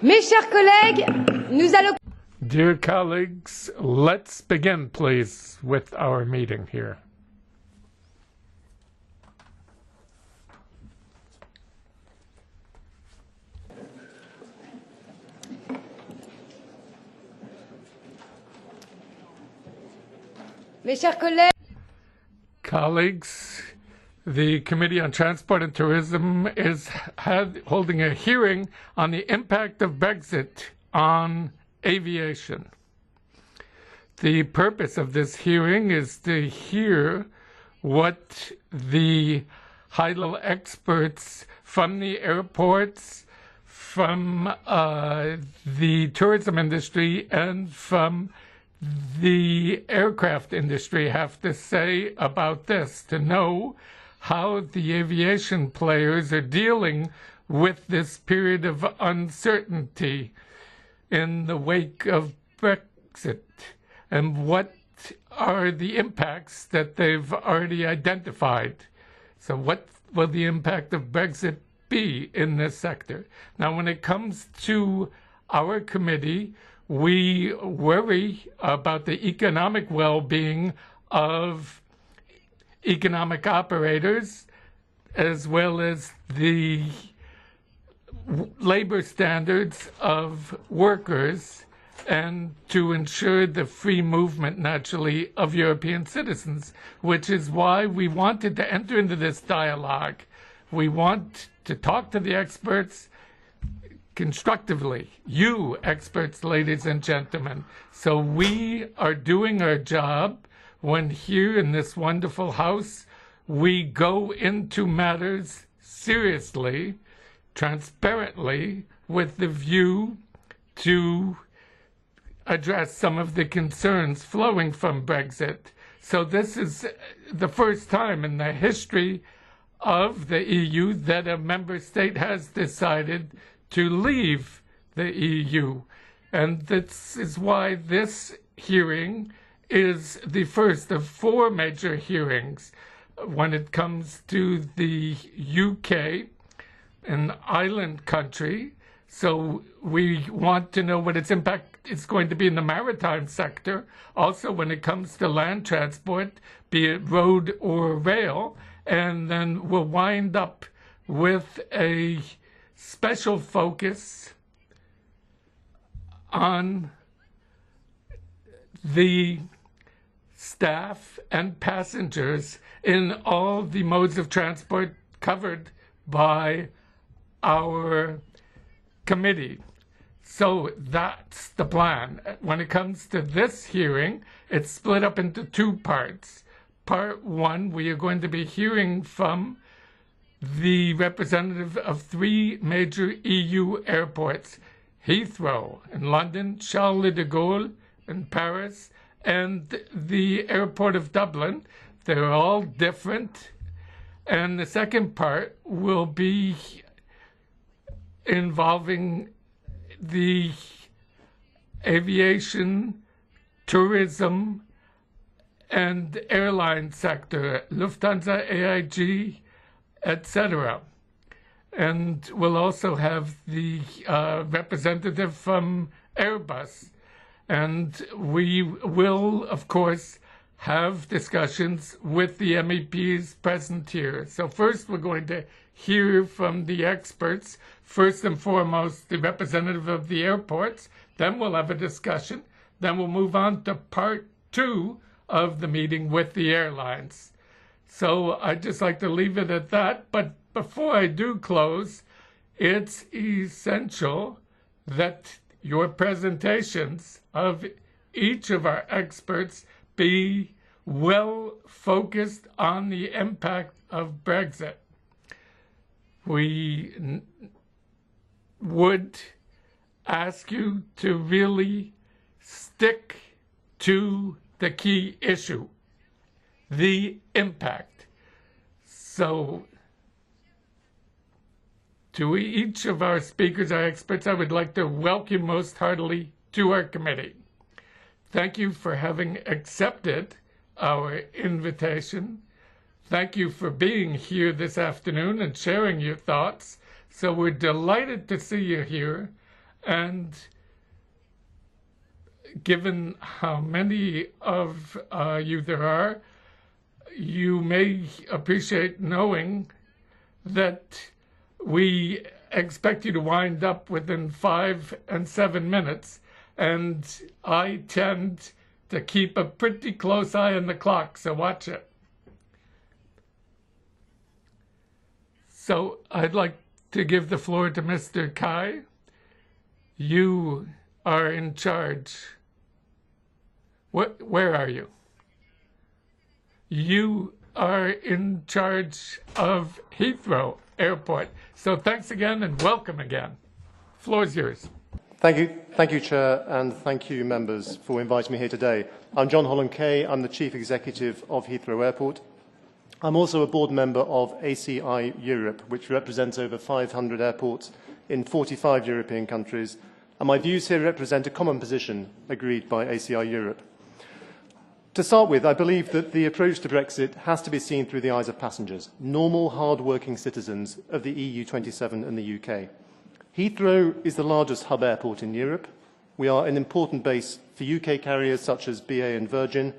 Mes chers collègues, nous allons... Dear colleagues, let's begin, please, with our meeting here. Mes chers collègues, Colleagues, the Committee on Transport and Tourism is holding a hearing on the impact of Brexit on aviation. The purpose of this hearing is to hear what the high-level experts from the airports, from the tourism industry, and from the aircraft industry have to say about this, to know how the aviation players are dealing with this period of uncertainty in the wake of Brexit, and what are the impacts that they've already identified. So what will the impact of Brexit be in this sector? Now, when it comes to our committee, we worry about the economic well-being of economic operators, as well as the labor standards of workers, and to ensure the free movement, naturally, of European citizens, which is why we wanted to enter into this dialogue. We want to talk to the experts constructively, you experts, ladies and gentlemen. So we are doing our job when here in this wonderful house, we go into matters seriously, transparently, with the view to address some of the concerns flowing from Brexit. So this is the first time in the history of the EU that a member state has decided to leave the EU. And this is why this hearing is the first of 4 major hearings when it comes to the UK, an island country. So we want to know what its impact is going to be in the maritime sector. Also, when it comes to land transport, be it road or rail. And then we'll wind up with a special focus on the staff and passengers in all the modes of transport covered by our committee. So that's the plan. When it comes to this hearing, it's split up into 2 parts. Part 1, we are going to be hearing from the representative of 3 major EU airports, Heathrow in London, Charles de Gaulle in Paris, and the airport of Dublin. They're all different. And the second part will be involving the aviation, tourism, and airline sector, Lufthansa, AIG, etc. And we'll also have the representative from Airbus. And we will, of course, have discussions with the MEPs present here. So first we're going to hear from the experts, first and foremost the representative of the airports, then we'll have a discussion, then we'll move on to part 2 of the meeting with the airlines. So I'd just like to leave it at that, but before I do close, it's essential that your presentations of each of our experts be well focused on the impact of Brexit. We would ask you to really stick to the key issue, the impact. So to each of our speakers, our experts, I would like to welcome you most heartily to our committee. Thank you for having accepted our invitation. Thank you for being here this afternoon and sharing your thoughts. So we're delighted to see you here. And given how many of you there are, you may appreciate knowing that we expect you to wind up within 5 and 7 minutes, and I tend to keep a pretty close eye on the clock, so watch it. So I'd like to give the floor to Mr. Kaye. You are in charge. Where are you? You are in charge of Heathrow Airport. So thanks again and welcome again. Floor is yours. Thank you, Chair, and thank you, members, for inviting me here today. I'm John Holland-Kaye. I'm the Chief Executive of Heathrow Airport. I'm also a board member of ACI Europe, which represents over 500 airports in 45 European countries, and my views here represent a common position agreed by ACI Europe. To start with, I believe that the approach to Brexit has to be seen through the eyes of passengers, normal, hard-working citizens of the EU27 and the UK. Heathrow is the largest hub airport in Europe. We are an important base for UK carriers such as BA and Virgin,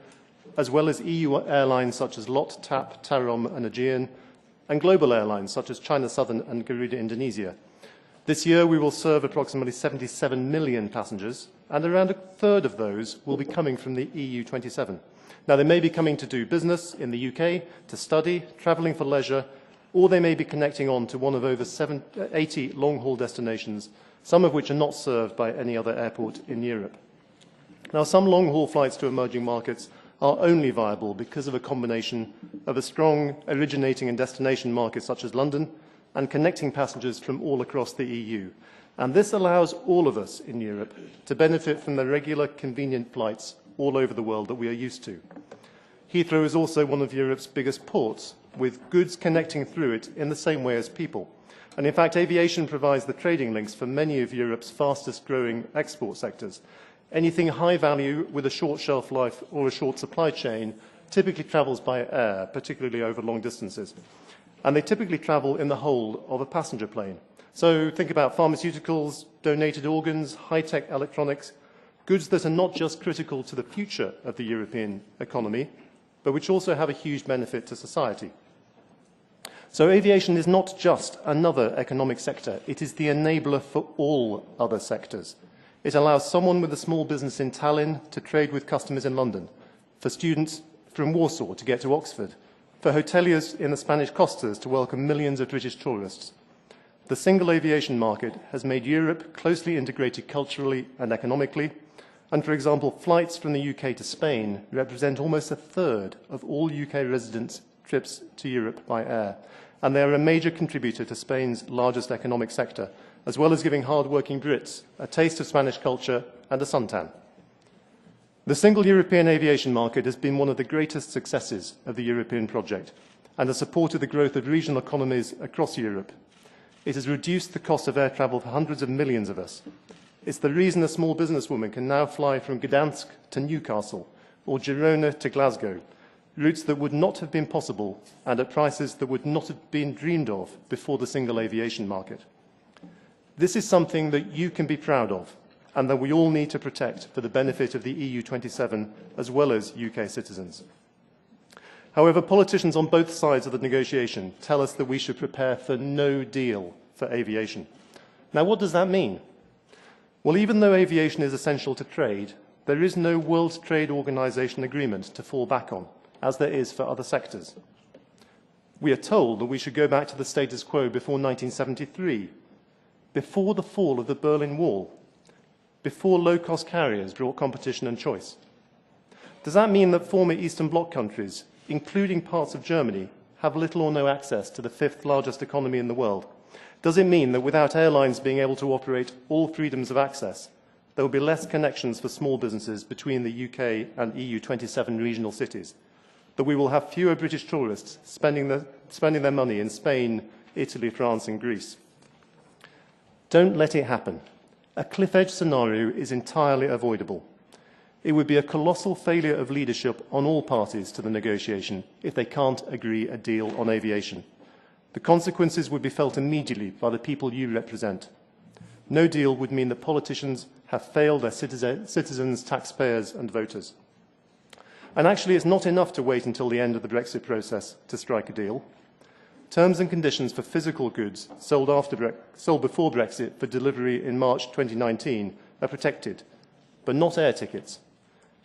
as well as EU airlines such as LOT, TAP, Tarom and Aegean, and global airlines such as China Southern and Garuda Indonesia. This year we will serve approximately 77 million passengers, and around a third of those will be coming from the EU27. Now, they may be coming to do business in the UK, to study, travelling for leisure, or they may be connecting on to one of over 80 long-haul destinations, some of which are not served by any other airport in Europe. Now, some long-haul flights to emerging markets are only viable because of a combination of a strong originating and destination market such as London and connecting passengers from all across the EU. And this allows all of us in Europe to benefit from the regular, convenient flights all over the world that we are used to. Heathrow is also one of Europe's biggest ports, with goods connecting through it in the same way as people. And in fact, aviation provides the trading links for many of Europe's fastest-growing export sectors. Anything high value with a short shelf life or a short supply chain typically travels by air, particularly over long distances. And they typically travel in the hold of a passenger plane. So think about pharmaceuticals, donated organs, high-tech electronics, goods that are not just critical to the future of the European economy, but which also have a huge benefit to society. So aviation is not just another economic sector, it is the enabler for all other sectors. It allows someone with a small business in Tallinn to trade with customers in London, for students from Warsaw to get to Oxford, for hoteliers in the Spanish Costas to welcome millions of British tourists. The single aviation market has made Europe closely integrated culturally and economically, and for example, flights from the UK to Spain represent almost a third of all UK residents' trips to Europe by air, and they are a major contributor to Spain's largest economic sector, as well as giving hard-working Brits a taste of Spanish culture and a suntan. The single European aviation market has been one of the greatest successes of the European project and has supported the growth of regional economies across Europe. It has reduced the cost of air travel for hundreds of millions of us. It's the reason a small businesswoman can now fly from Gdansk to Newcastle or Girona to Glasgow, routes that would not have been possible and at prices that would not have been dreamed of before the single aviation market. This is something that you can be proud of and that we all need to protect for the benefit of the EU27 as well as UK citizens. However, politicians on both sides of the negotiation tell us that we should prepare for no deal for aviation. Now, what does that mean? Well, even though aviation is essential to trade, there is no World Trade Organization agreement to fall back on, as there is for other sectors. We are told that we should go back to the status quo before 1973, before the fall of the Berlin Wall, before low-cost carriers brought competition and choice. Does that mean that former Eastern Bloc countries, including parts of Germany, have little or no access to the fifth largest economy in the world? Does it mean that without airlines being able to operate all freedoms of access, there will be less connections for small businesses between the UK and EU27 regional cities? That we will have fewer British tourists spending their money in Spain, Italy, France and Greece? Don't let it happen. A cliff edge scenario is entirely avoidable. It would be a colossal failure of leadership on all parties to the negotiation if they can't agree a deal on aviation. The consequences would be felt immediately by the people you represent. No deal would mean that politicians have failed their citizens, taxpayers and voters. And actually, it's not enough to wait until the end of the Brexit process to strike a deal. Terms and conditions for physical goods sold before Brexit for delivery in March 2019 are protected, but not air tickets.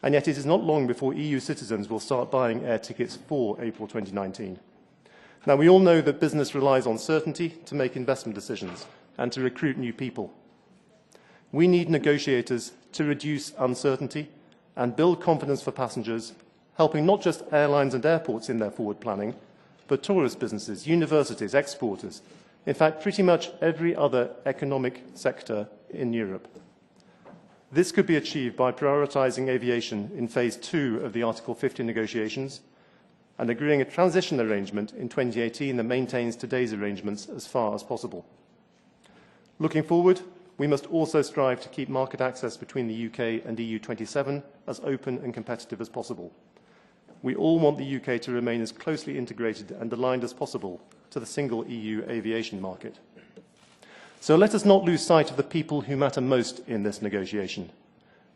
And yet it is not long before EU citizens will start buying air tickets for April 2019. Now, we all know that business relies on certainty to make investment decisions and to recruit new people. We need negotiators to reduce uncertainty and build confidence for passengers, helping not just airlines and airports in their forward planning, but tourist businesses, universities, exporters, in fact, pretty much every other economic sector in Europe. This could be achieved by prioritising aviation in phase 2 of the Article 50 negotiations and agreeing a transition arrangement in 2018 that maintains today's arrangements as far as possible. Looking forward, we must also strive to keep market access between the UK and EU27 as open and competitive as possible. We all want the UK to remain as closely integrated and aligned as possible to the single EU aviation market. So let us not lose sight of the people who matter most in this negotiation.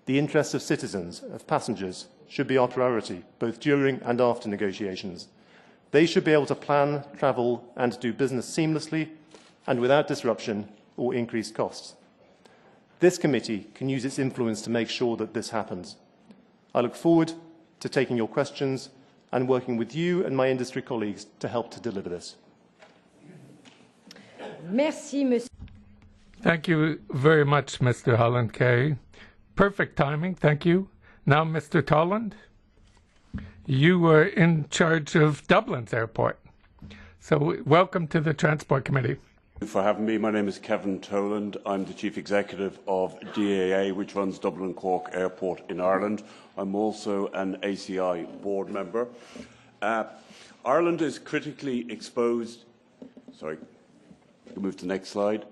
The interests of citizens, of passengers, should be our priority, both during and after negotiations. They should be able to plan, travel and do business seamlessly and without disruption or increased costs. This committee can use its influence to make sure that this happens. I look forward to taking your questions and working with you and my industry colleagues to help to deliver this. Merci, Monsieur. Thank you very much, Mr. Holland-Kaye. Perfect timing, thank you. Now, Mr. Tolland, you were in charge of Dublin's airport. So welcome to the Transport Committee. Thank you for having me. My name is Kevin Toland. I'm the Chief Executive of DAA, which runs Dublin Cork Airport in Ireland. I'm also an ACI board member. Ireland is critically exposed. Sorry, we'll move to the next slide.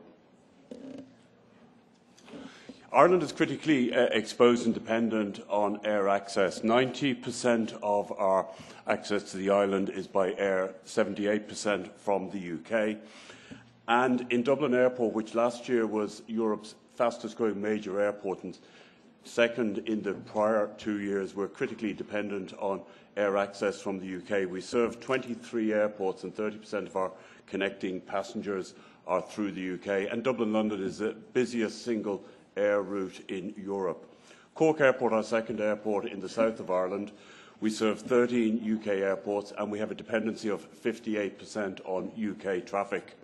Ireland is critically exposed and dependent on air access. 90% of our access to the island is by air, 78% from the UK. And in Dublin Airport, which last year was Europe's fastest growing major airport and second in the prior 2 years, we're critically dependent on air access from the UK. We serve 23 airports and 30% of our connecting passengers are through the UK. And Dublin London is the busiest single air route in Europe. Cork Airport, our second airport in the south of Ireland, we serve 13 UK airports and we have a dependency of 58% on UK traffic.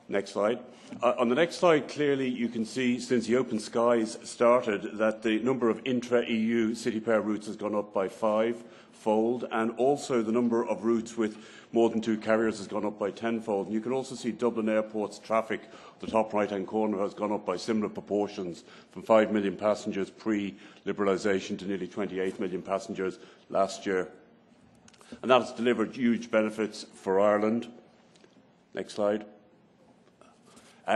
Next slide. On the next slide, clearly you can see since the Open Skies started that the number of intra-EU city pair routes has gone up by 5-fold, and also the number of routes with more than 2 carriers has gone up by 10-fold. And you can also see Dublin Airport's traffic, the top right-hand corner, has gone up by similar proportions, from 5 million passengers pre-liberalisation to nearly 28 million passengers last year. And that has delivered huge benefits for Ireland. Next slide.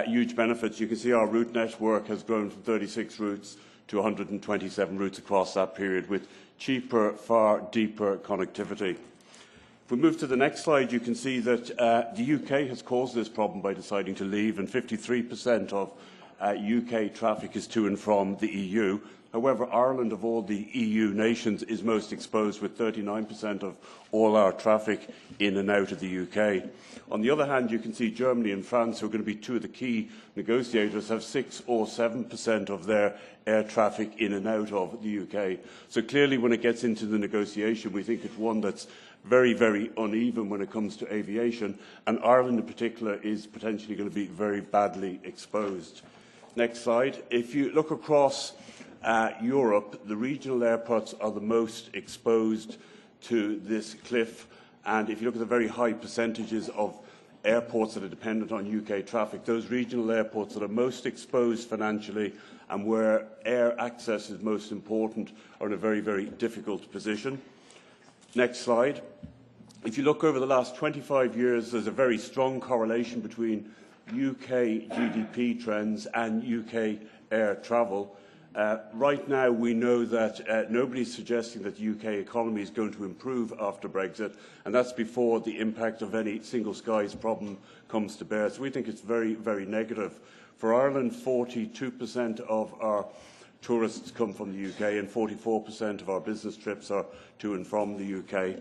Huge benefits. You can see our route network has grown from 36 routes to 127 routes across that period, with cheaper, far deeper connectivity. If we move to the next slide, you can see that the UK has caused this problem by deciding to leave, and 53% of UK traffic is to and from the EU. However, Ireland, of all the EU nations, is most exposed, with 39% of all our traffic in and out of the UK. On the other hand, you can see Germany and France, who are going to be two of the key negotiators, have 6 or 7% of their air traffic in and out of the UK. So clearly, when it gets into the negotiation, we think it's one that's very, very uneven when it comes to aviation, and Ireland in particular is potentially going to be very badly exposed. Next slide. If you look across Europe, the regional airports are the most exposed to this cliff, and if you look at the very high percentages of airports that are dependent on UK traffic, those regional airports that are most exposed financially and where air access is most important are in a very, very difficult position. Next slide. If you look over the last 25 years, there's a very strong correlation between UK GDP trends and UK air travel. Right now, we know that nobody's suggesting that the UK economy is going to improve after Brexit, and that's before the impact of any single skies problem comes to bear. So we think it's very, very negative. For Ireland, 42% of our tourists come from the UK and 44% of our business trips are to and from the UK.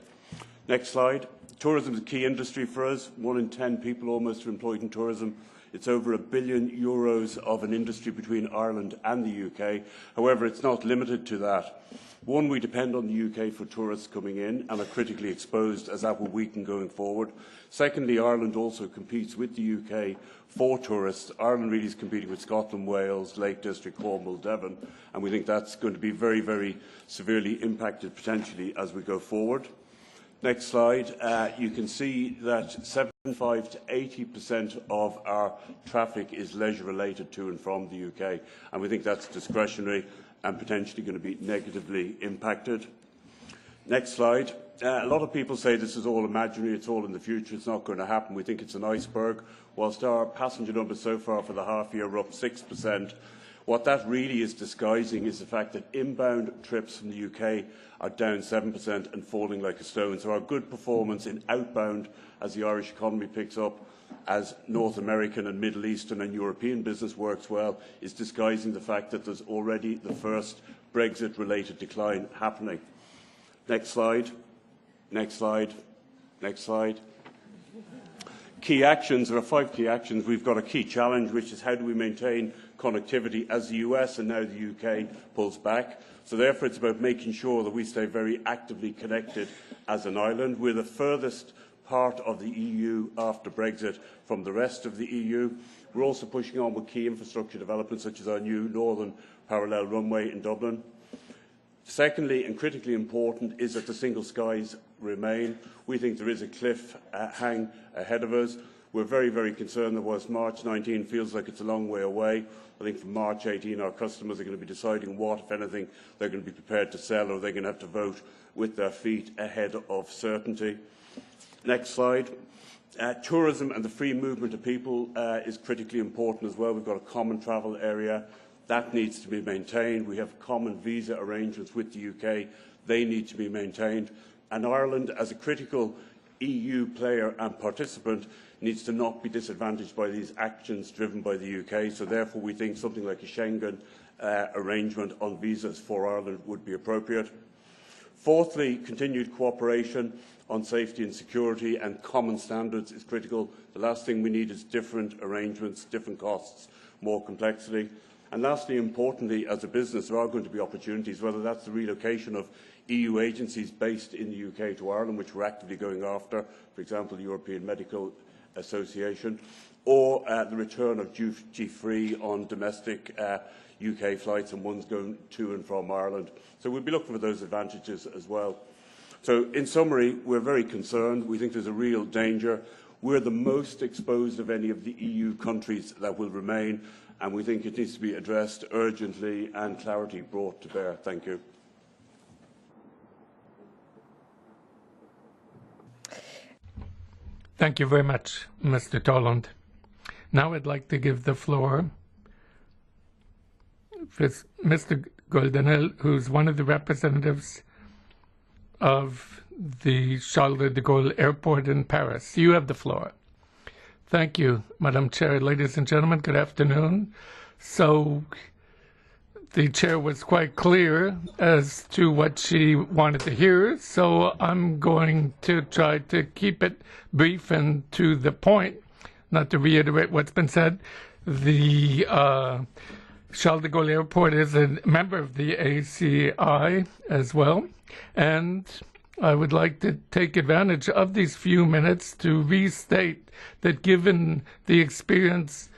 Next slide. Tourism is a key industry for us. 1 in 10 people almost are employed in tourism. It's over €1 billion of an industry between Ireland and the UK. However, it's not limited to that. One, we depend on the UK for tourists coming in and are critically exposed, as that will weaken going forward. Secondly, Ireland also competes with the UK for tourists. Ireland really is competing with Scotland, Wales, Lake District, Cornwall, Devon, and we think that's going to be very, very severely impacted potentially as we go forward. Next slide. You can see that 75 to 80% of our traffic is leisure-related to and from the UK, and we think that's discretionary and potentially going to be negatively impacted. Next slide. A lot of people say this is all imaginary, it's all in the future, it's not going to happen. We think it's an iceberg. Whilst our passenger numbers so far for the half year are up 6%, what that really is disguising is the fact that inbound trips from the UK are down 7% and falling like a stone. So our good performance in outbound, as the Irish economy picks up, as North American and Middle Eastern and European business works well, is disguising the fact that there's already the first Brexit-related decline happening. Next slide. Next slide. Next slide. Key actions. There are 5 key actions. We've got a key challenge, which is how do we maintain connectivity as the US and now the UK pulls back. So therefore, it's about making sure that we stay very actively connected as an island. We're the furthest part of the EU after Brexit from the rest of the EU. We're also pushing on with key infrastructure developments, such as our new Northern Parallel runway in Dublin. Secondly, and critically important, is that the single skies remain. We think there is a cliff hang ahead of us. We're very, very concerned that whilst March 19 feels like it's a long way away, I think from March 18 our customers are going to be deciding what, if anything, they're going to be prepared to sell, or they're going to have to vote with their feet ahead of certainty. Next slide. Tourism and the free movement of people is critically important as well. We've got a common travel area. That needs to be maintained. We have common visa arrangements with the UK. They need to be maintained. And Ireland, as a critical EU player and participant, needs to not be disadvantaged by these actions driven by the UK. So therefore, we think something like a Schengen arrangement on visas for Ireland would be appropriate. Fourthly, continued cooperation on safety and security and common standards is critical. The last thing we need is different arrangements, different costs, more complexity. And lastly, importantly, as a business, there are going to be opportunities, whether that's the relocation of EU agencies based in the UK to Ireland, which we're actively going after, for example, the European Medical Association, or the return of duty-free on domestic UK flights and ones going to and from Ireland. So we'll be looking for those advantages as well. So in summary, we're very concerned. We think there's a real danger. We're the most exposed of any of the EU countries that will remain, and we think it needs to be addressed urgently and clarity brought to bear. Thank you. Thank you very much, Mr. Toland. Now I'd like to give the floor to Mr. Goldenhill, who's one of the representatives of the Charles de Gaulle Airport in Paris. You have the floor. Thank you, Madam Chair. Ladies and gentlemen, good afternoon. So the chair was quite clear as to what she wanted to hear, so I'm going to try to keep it brief and to the point, not to reiterate what's been said. The Charles de Gaulle Airport is a member of the ACI as well, and I would like to take advantage of these few minutes to restate that given the experience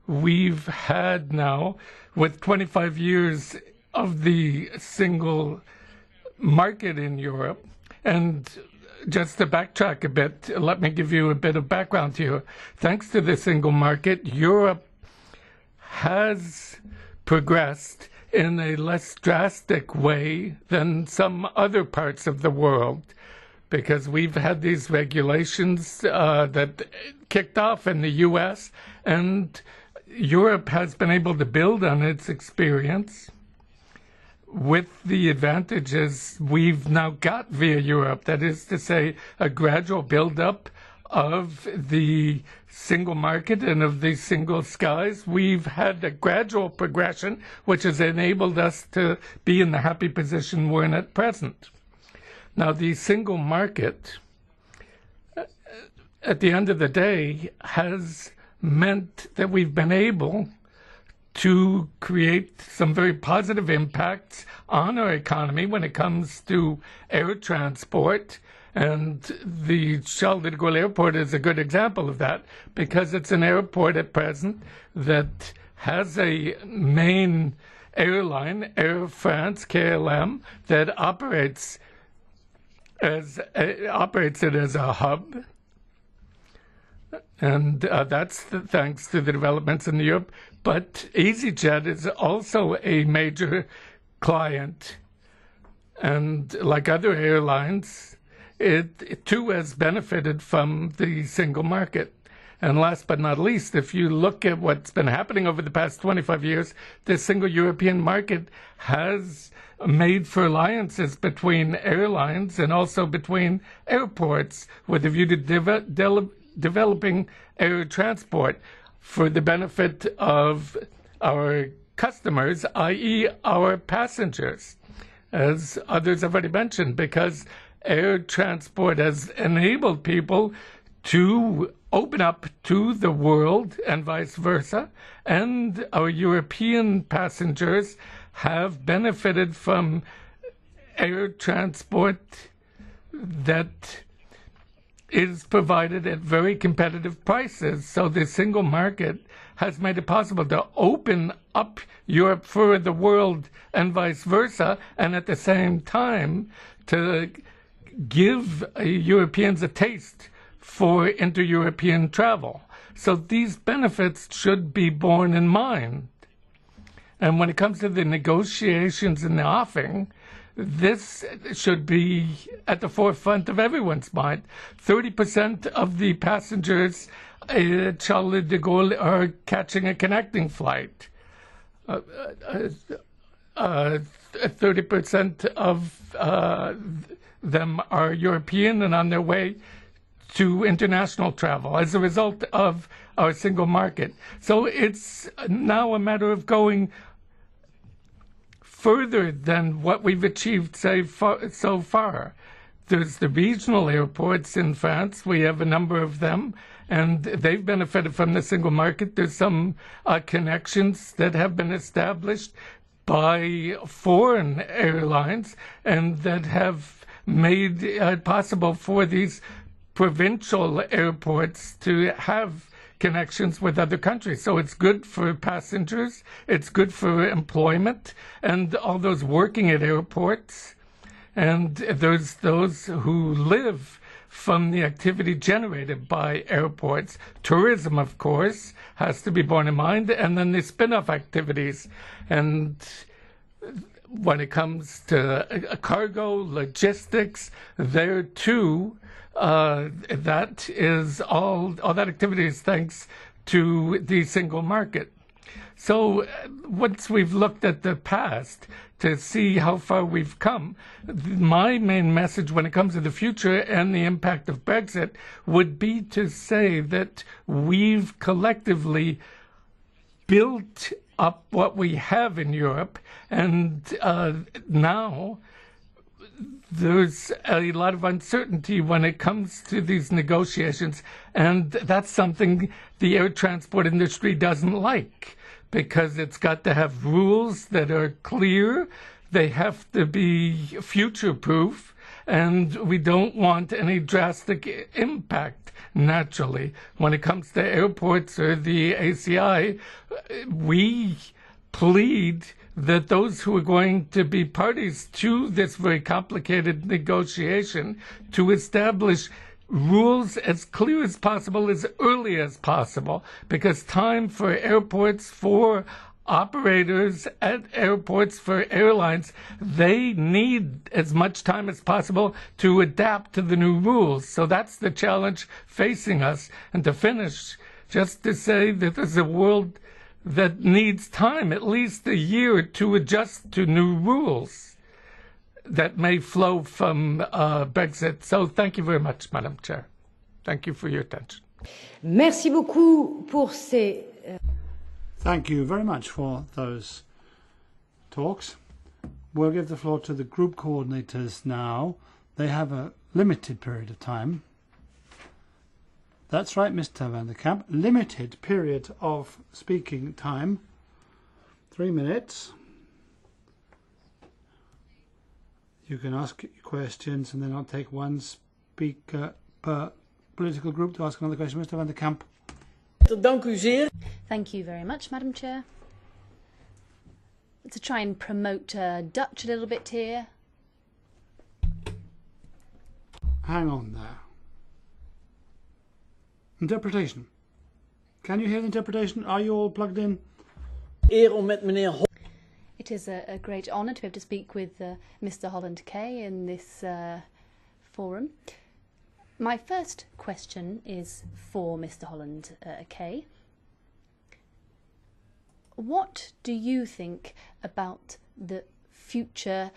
we've had now with 25 years of the single market in Europe, and just to backtrack a bit, let me give you a bit of background here. Thanks to the single market, Europe has progressed in a less drastic way than some other parts of the world, because we've had these regulations that kicked off in the US, and Europe has been able to build on its experience with the advantages we've now got via Europe, that is to say, a gradual build-up of the single market and of the single skies. We've had a gradual progression which has enabled us to be in the happy position we're in at present. Now, the single market, at the end of the day, has meant that we've been able to create some very positive impacts on our economy when it comes to air transport. And the Charles de Gaulle Airport is a good example of that, because it's an airport at present that has a main airline, Air France, KLM, that operates it as a hub. And that's thanks to the developments in Europe. But EasyJet is also a major client. And like other airlines, it too has benefited from the single market. And last but not least, if you look at what's been happening over the past 25 years, the single European market has made for alliances between airlines and also between airports with a view to developing air transport for the benefit of our customers, i.e. our passengers, as others have already mentioned, because air transport has enabled people to open up to the world and vice versa, and our European passengers have benefited from air transport that is provided at very competitive prices. So the single market has made it possible to open up Europe for the world and vice versa, and at the same time to give Europeans a taste for inter-European travel. So these benefits should be borne in mind. And when it comes to the negotiations in the offing, this should be at the forefront of everyone's mind. 30% of the passengers at Charles de Gaulle are catching a connecting flight. 30% of them are European and on their way to international travel as a result of our single market. So it's now a matter of going further than what we've achieved so far. There's the regional airports in France. We have a number of them, and they've benefited from the single market. There's some connections that have been established by foreign airlines and that have made it possible for these provincial airports to have connections with other countries. So it's good for passengers, it's good for employment, and all those working at airports. And there's those who live from the activity generated by airports. Tourism, of course, has to be borne in mind, and then the spin-off activities. And when it comes to cargo, logistics, there too, that is all that activity is thanks to the single market. So once we've looked at the past to see how far we've come, my main message when it comes to the future and the impact of Brexit would be to say that we've collectively built up what we have in Europe, and now there's a lot of uncertainty when it comes to these negotiations, and that's something the air transport industry doesn't like, because it's got to have rules that are clear, they have to be future-proof, and we don't want any drastic impact, naturally. When it comes to airports or the ACI, we plead that those who are going to be parties to this very complicated negotiation to establish rules as clear as possible, as early as possible, because time for airports, for operators at airports, for airlines, they need as much time as possible to adapt to the new rules. So that's the challenge facing us. And to finish, just to say that there's a world that needs time, at least a year, to adjust to new rules that may flow from Brexit. So thank you very much, Madam Chair. Thank you for your attention. Merci beaucoup pour ces... Thank you very much for those talks. We'll give the floor to the group coordinators now. They have a limited period of time. That's right, Mr. Van der Kamp. Limited period of speaking time. 3 minutes. You can ask questions and then I'll take one speaker per political group to ask another question. Mr. Van der Kamp. Thank you very much, Madam Chair. To try and promote Dutch a little bit here. Hang on there. Interpretation. Can you hear the interpretation? Are you all plugged in? It is a great honour to be able to speak with Mr. Holland-Kaye in this forum. My first question is for Mr. Holland-Kaye. What do you think about the future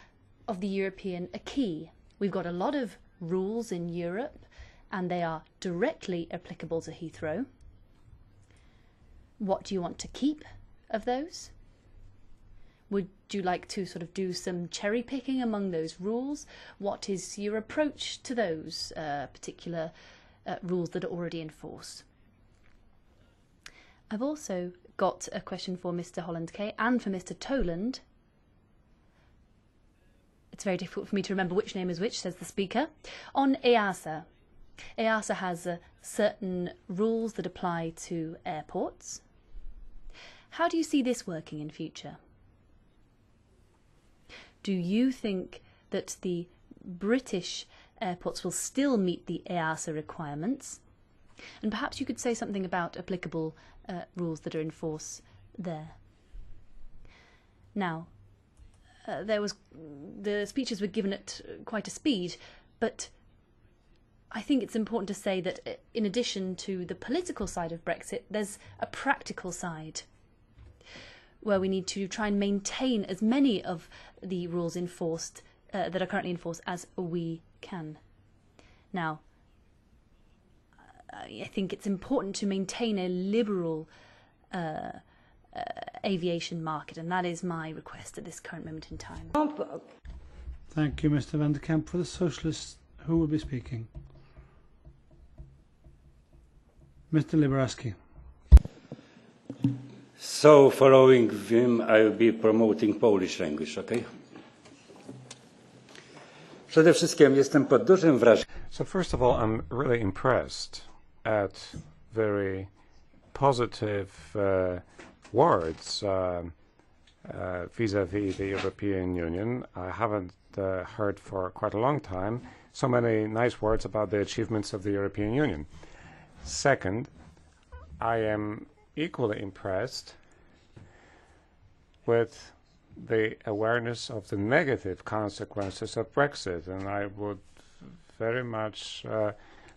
of the European acquis? We've got a lot of rules in Europe and they are directly applicable to Heathrow. What do you want to keep of those? Would you like to sort of do some cherry picking among those rules? What is your approach to those particular rules that are already in force? I've also got a question for Mr. Holland-Kaye and for Mr. Toland. It's very difficult for me to remember which name is which, says the speaker. On EASA. EASA has certain rules that apply to airports. How do you see this working in future? Do you think that the British airports will still meet the EASA requirements? And perhaps you could say something about applicable rules that are in force there. Now, the speeches were given at quite a speed, but I think it's important to say that in addition to the political side of Brexit, there's a practical side where we need to try and maintain as many of the rules enforced that are currently enforced as we can. Now, I think it's important to maintain a liberal aviation market, and that is my request at this current moment in time. Thank you, Mr. Van der Kamp. For the Socialists, who will be speaking? Mr. Liberaski. So, following him, I will be promoting Polish language, okay? Przede wszystkim jestem pod dużym wrażeniem. So first of all, I'm really impressed at very positive words vis-à-vis the European Union. I haven't heard for quite a long time so many nice words about the achievements of the European Union. Second, I am equally impressed with the awareness of the negative consequences of Brexit, and I would very much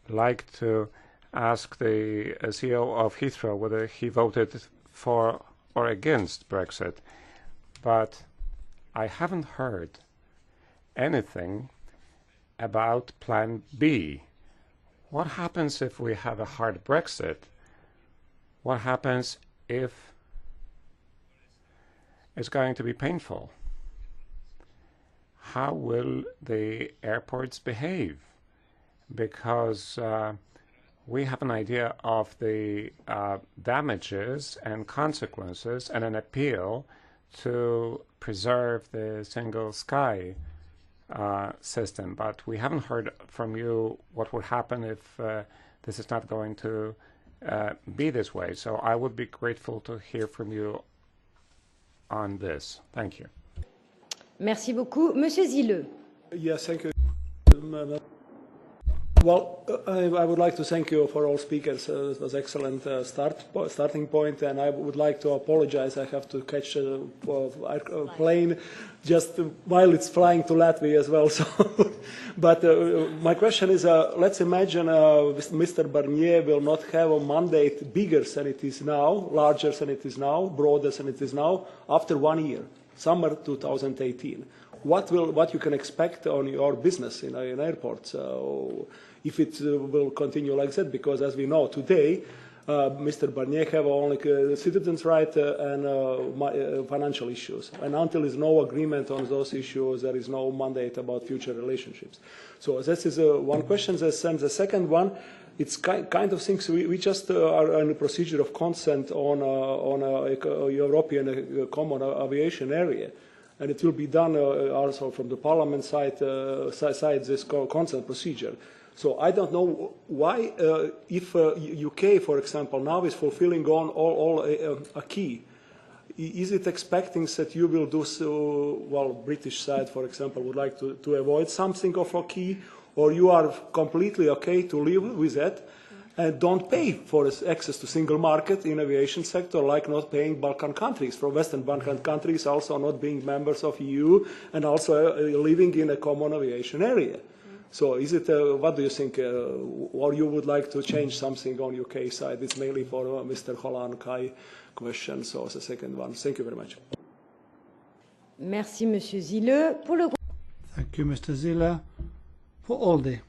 like to ask the CEO of Heathrow whether he voted for or against Brexit. But I haven't heard anything about Plan B. What happens if we have a hard Brexit? What happens if it's going to be painful? How will the airports behave? Because we have an idea of the damages and consequences and an appeal to preserve the single sky system. But we haven't heard from you what would happen if this is not going to be this way. So I would be grateful to hear from you on this. Thank you. Merci beaucoup. Monsieur Zille. Yes, thank you. Well, I would like to thank you for all speakers. It was excellent starting point, and I would like to apologize. I have to catch a plane just while it's flying to Latvia as well. So, but my question is, let's imagine Mr. Barnier will not have a mandate bigger than it is now, larger than it is now, broader than it is now, after 1 year, summer 2018. What you can expect on your business in airports if it will continue like that? Because as we know today, Mr. Barnier have only citizens' rights and financial issues. And until there is no agreement on those issues, there is no mandate about future relationships. So this is one question. And the second one, it's kind of things we just are in a procedure of consent on a European common aviation area. And it will be done also from the Parliament side, this consent procedure. So I don't know why, if UK, for example, now is fulfilling on all a key, is it expecting that you will do so, well, British side, for example, would like to avoid something of a key, or you are completely okay to live with that and don't pay for access to single market in aviation sector, like not paying Balkan countries, for Western Balkan countries also not being members of EU and also living in a common aviation area. So is it, what do you think, or you would like to change something on UK side? It's mainly for Mr. Holland-Kaye question, so the second one. Thank you very much. Merci, Monsieur Zille. Pour le... Thank you, Mr. Zille. For Aldi,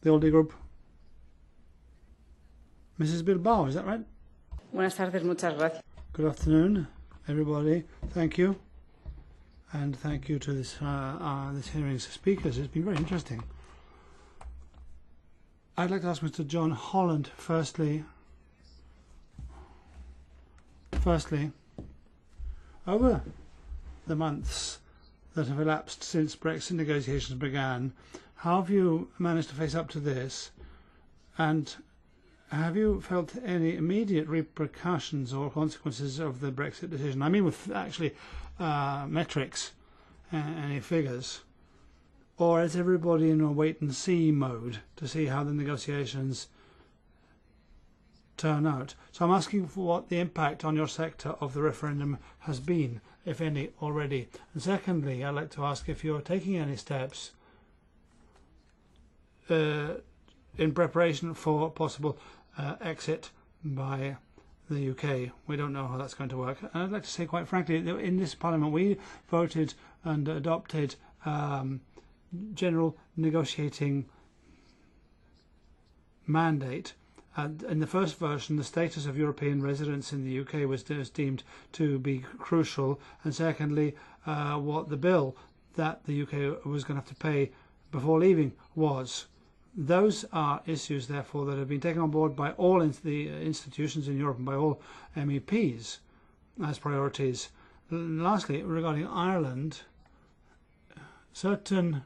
the Aldi Group. Mrs. Bilbao, is that right? Buenas tardes, muchas gracias. Good afternoon, everybody. Thank you. And thank you to this hearing's speakers. It's been very interesting. I'd like to ask Mr. John Holland firstly, over the months that have elapsed since Brexit negotiations began, how have you managed to face up to this? And have you felt any immediate repercussions or consequences of the Brexit decision? I mean, with actually metrics, any figures, or is everybody in a wait-and-see mode to see how the negotiations turn out? So I'm asking for what the impact on your sector of the referendum has been, if any, already. And secondly, I'd like to ask if you're taking any steps in preparation for possible exit by the UK. We don't know how that's going to work. And I'd like to say, quite frankly, in this Parliament we voted and adopted general negotiating mandate. And in the first version, the status of European residents in the UK was deemed to be crucial. And secondly, what the bill that the UK was going to have to pay before leaving was. Those are issues, therefore, that have been taken on board by all the institutions in Europe and by all MEPs as priorities. Lastly, regarding Ireland, certain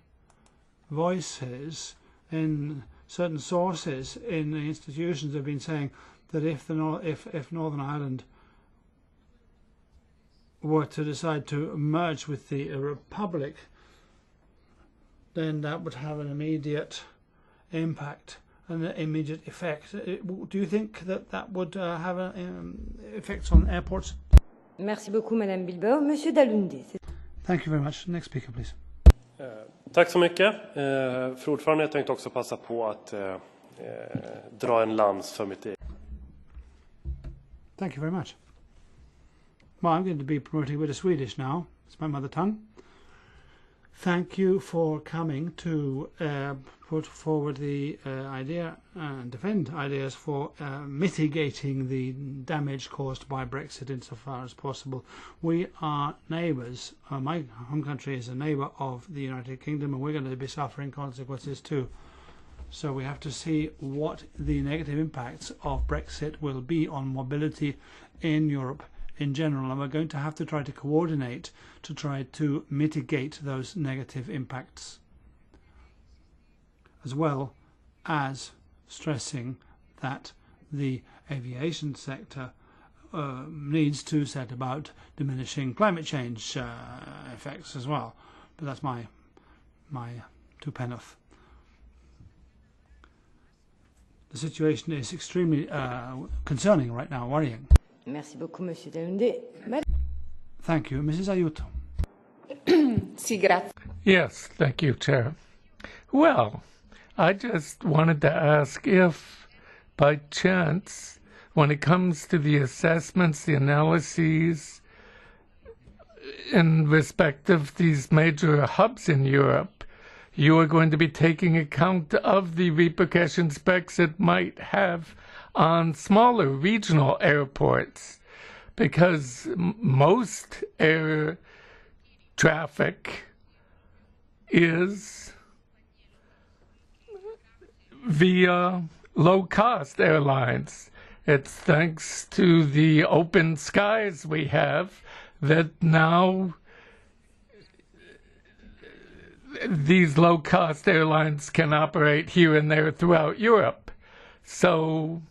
voices in certain sources in the institutions have been saying that if Northern Ireland were to decide to merge with the Republic, then that would have an immediate impact and an immediate effect. Do you think that would have effects on airports? Merci beaucoup, Madame Bilbao. Monsieur Dalunde. Thank you very much. Next speaker, please. Tack så mycket. Fru ordförande, jag tänkte också passa på att dra en lans för mitt eget. Thank you very much. Well, I'm going to be promoting a bit of Swedish now. It's my mother tongue. Thank you for coming to put forward the idea and defend ideas for mitigating the damage caused by Brexit insofar as possible. We are neighbours. My home country is a neighbour of the United Kingdom, and we're going to be suffering consequences too. So we have to see what the negative impacts of Brexit will be on mobility in Europe in general, and we're going to have to try to coordinate to try to mitigate those negative impacts, as well as stressing that the aviation sector needs to set about diminishing climate change effects as well. But that's my two penn'orth. The situation is extremely concerning right now, worrying. Merci beaucoup, Monsieur Dalunde. Thank you. Mrs. Aiuto. Yes, thank you, Chair. Well, I just wanted to ask if, by chance, when it comes to the assessments, the analyses, in respect of these major hubs in Europe, you are going to be taking account of the repercussions Brexit might have on smaller regional airports, because most air traffic is via low-cost airlines. It's thanks to the open skies we have that now these low-cost airlines can operate here and there throughout Europe. So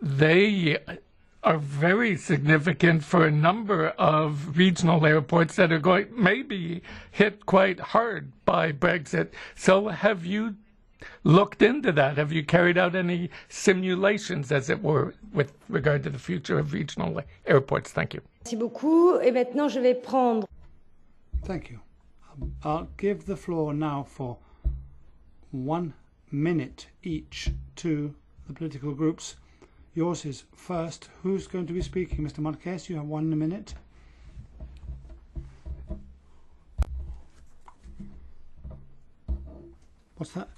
they are very significant for a number of regional airports that are going maybe hit quite hard by Brexit. So have you looked into that? Have you carried out any simulations, as it were, with regard to the future of regional airports? Thank you. Merci beaucoup. Et maintenant, je vais prendre. Thank you. I'll give the floor now for 1 minute each to the political groups. Yours is first. Who's going to be speaking? Mr. Marquez, you have 1 minute. What's that?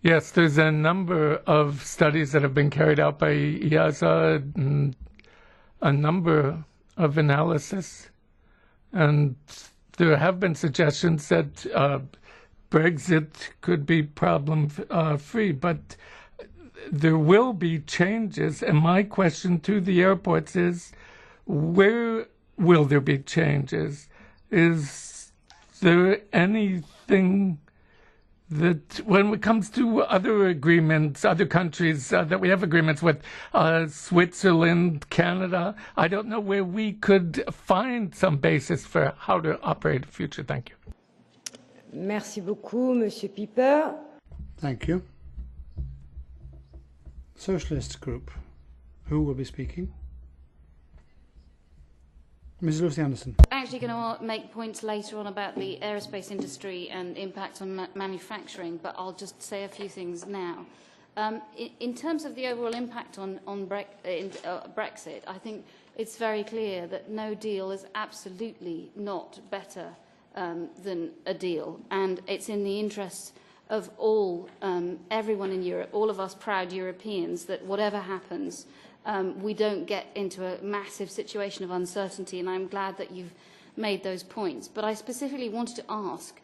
Yes, there's a number of studies that have been carried out by EASA, and a number of analysis, and there have been suggestions that Brexit could be problem-free, but there will be changes, and my question to the airports is, where will there be changes? Is there anything that, when it comes to other agreements, other countries that we have agreements with, Switzerland, Canada, I don't know where we could find some basis for how to operate in the future. Thank you. Merci beaucoup, Monsieur Pieper. Thank you. Socialist group, who will be speaking? Ms. Lucy Anderson. I'm actually going to make points later on about the aerospace industry and impact on manufacturing, but I'll just say a few things now. In terms of the overall impact on Brexit, I think it's very clear that no deal is absolutely not better than a deal, and it's in the interests of everyone in Europe, all of us proud Europeans, that whatever happens, we don't get into a massive situation of uncertainty, and I'm glad that you've made those points. But I specifically wanted to ask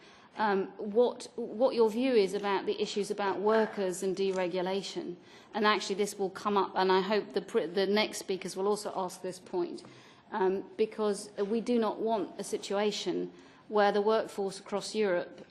what your view is about the issues about workers and deregulation. And actually this will come up, and I hope the next speakers will also ask this point, because we do not want a situation where the workforce across Europe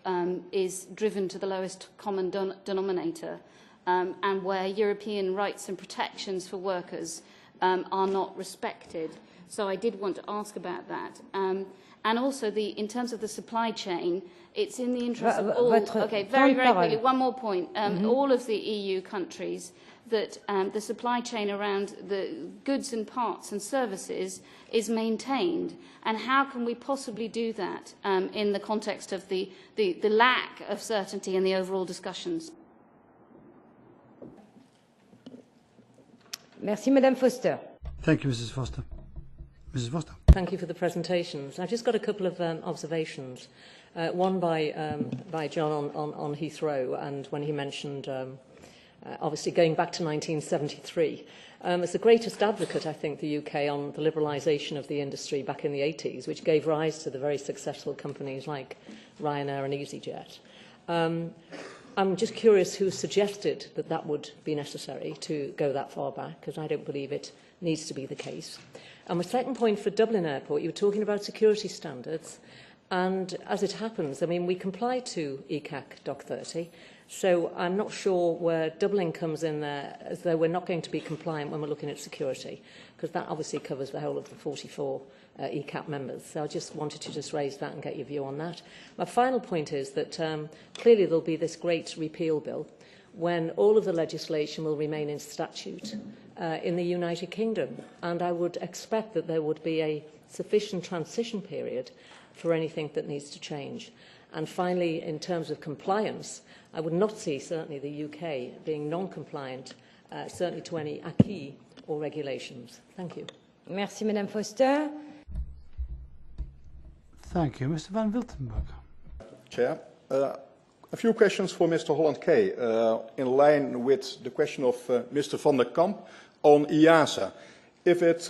is driven to the lowest common denominator, and where European rights and protections for workers are not respected. So I did want to ask about that. And also, in terms of the supply chain, it's in the interest of all... Okay, very quickly, one more point. All of the EU countries, that the supply chain around the goods and parts and services is maintained. And how can we possibly do that in the context of the lack of certainty in the overall discussions? Merci, Madame Foster. Thank you, Mrs. Foster. Mrs. Foster. Thank you for the presentations. I've just got a couple of observations. One by John on Heathrow, and when he mentioned, obviously going back to 1973. As the greatest advocate, I think, the UK on the liberalisation of the industry back in the 80s, which gave rise to the very successful companies like Ryanair and EasyJet. I'm just curious who suggested that that would be necessary to go that far back, because I don't believe it needs to be the case. And my second point for Dublin Airport, you were talking about security standards, and as it happens, I mean, we comply to ECAC Doc 30, so I'm not sure where Dublin comes in there, as though we're not going to be compliant when we're looking at security, because that obviously covers the whole of the 44 ECAP members. So I just wanted to just raise that and get your view on that. My final point is that clearly there'll be this great repeal bill. when all of the legislation will remain in statute in the United Kingdom. And I would expect that there would be a sufficient transition period for anything that needs to change. And finally, in terms of compliance, I would not see certainly the UK being non-compliant, certainly to any acquis or regulations. Thank you. Merci, Madame Foster. Thank you. Mr. Van Wiltenburg. Chair. A few questions for Mr. Holland-Kaye, in line with the question of Mr. van der Kamp on EASA. If it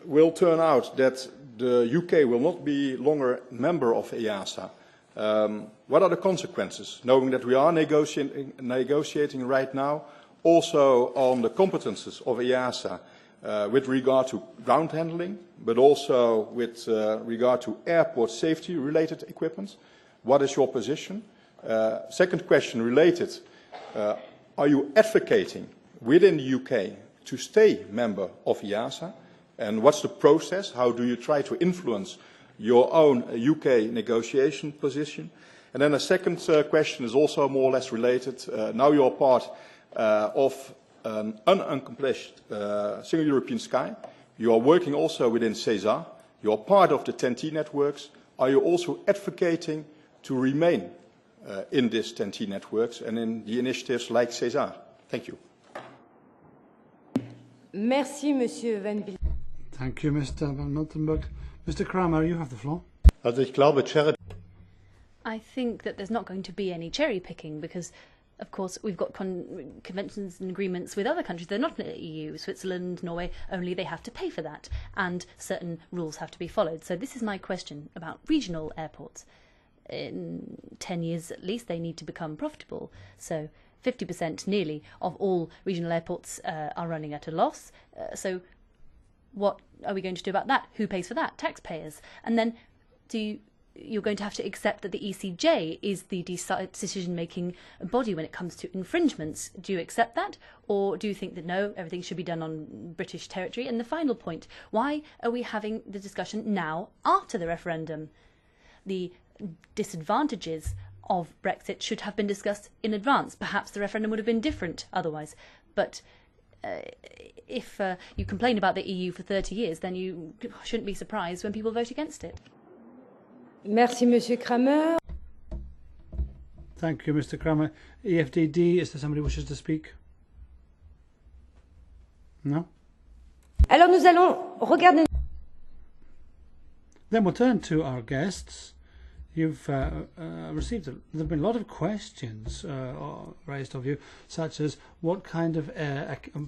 will turn out that the UK will not be longer a member of EASA, what are the consequences, knowing that we are negotiating right now also on the competences of EASA with regard to ground handling, but also with regard to airport safety related equipment? What is your position? Second question related, are you advocating within the UK to stay member of EASA? And what's the process? How do you try to influence your own UK negotiation position? And then a second question is also more or less related. Now you're part of an unaccomplished single European sky. You are working also within CESAR. You are part of the TEN-T networks. Are you also advocating to remain in this TEN-T networks and in the initiatives like CESAR? Thank you. Merci, Monsieur Van Wiltenburg. Thank you, Mr. Van Miltenburg. Mr. Kramer, you have the floor. I think that there's not going to be any cherry picking because, of course, we've got conventions and agreements with other countries. They're not in the EU, Switzerland, Norway, only they have to pay for that and certain rules have to be followed. So this is my question about regional airports. In 10 years at least, they need to become profitable. So 50% nearly of all regional airports are running at a loss. So what are we going to do about that? Who pays for that? Taxpayers. And then you're going to have to accept that the ECJ is the decision-making body when it comes to infringements. Do you accept that? Or do you think that no, everything should be done on British territory? And the final point, why are we having the discussion now after the referendum? The disadvantages of Brexit should have been discussed in advance. Perhaps the referendum would have been different otherwise. But if you complain about the EU for 30 years, then you shouldn't be surprised when people vote against it. Merci, Monsieur Kramer. Thank you, Mr. Kramer. EFDD, is there somebody who wishes to speak? No? Alors nous allons regarder. Then we'll turn to our guests. You've received, there have been a lot of questions raised of you, such as what kind of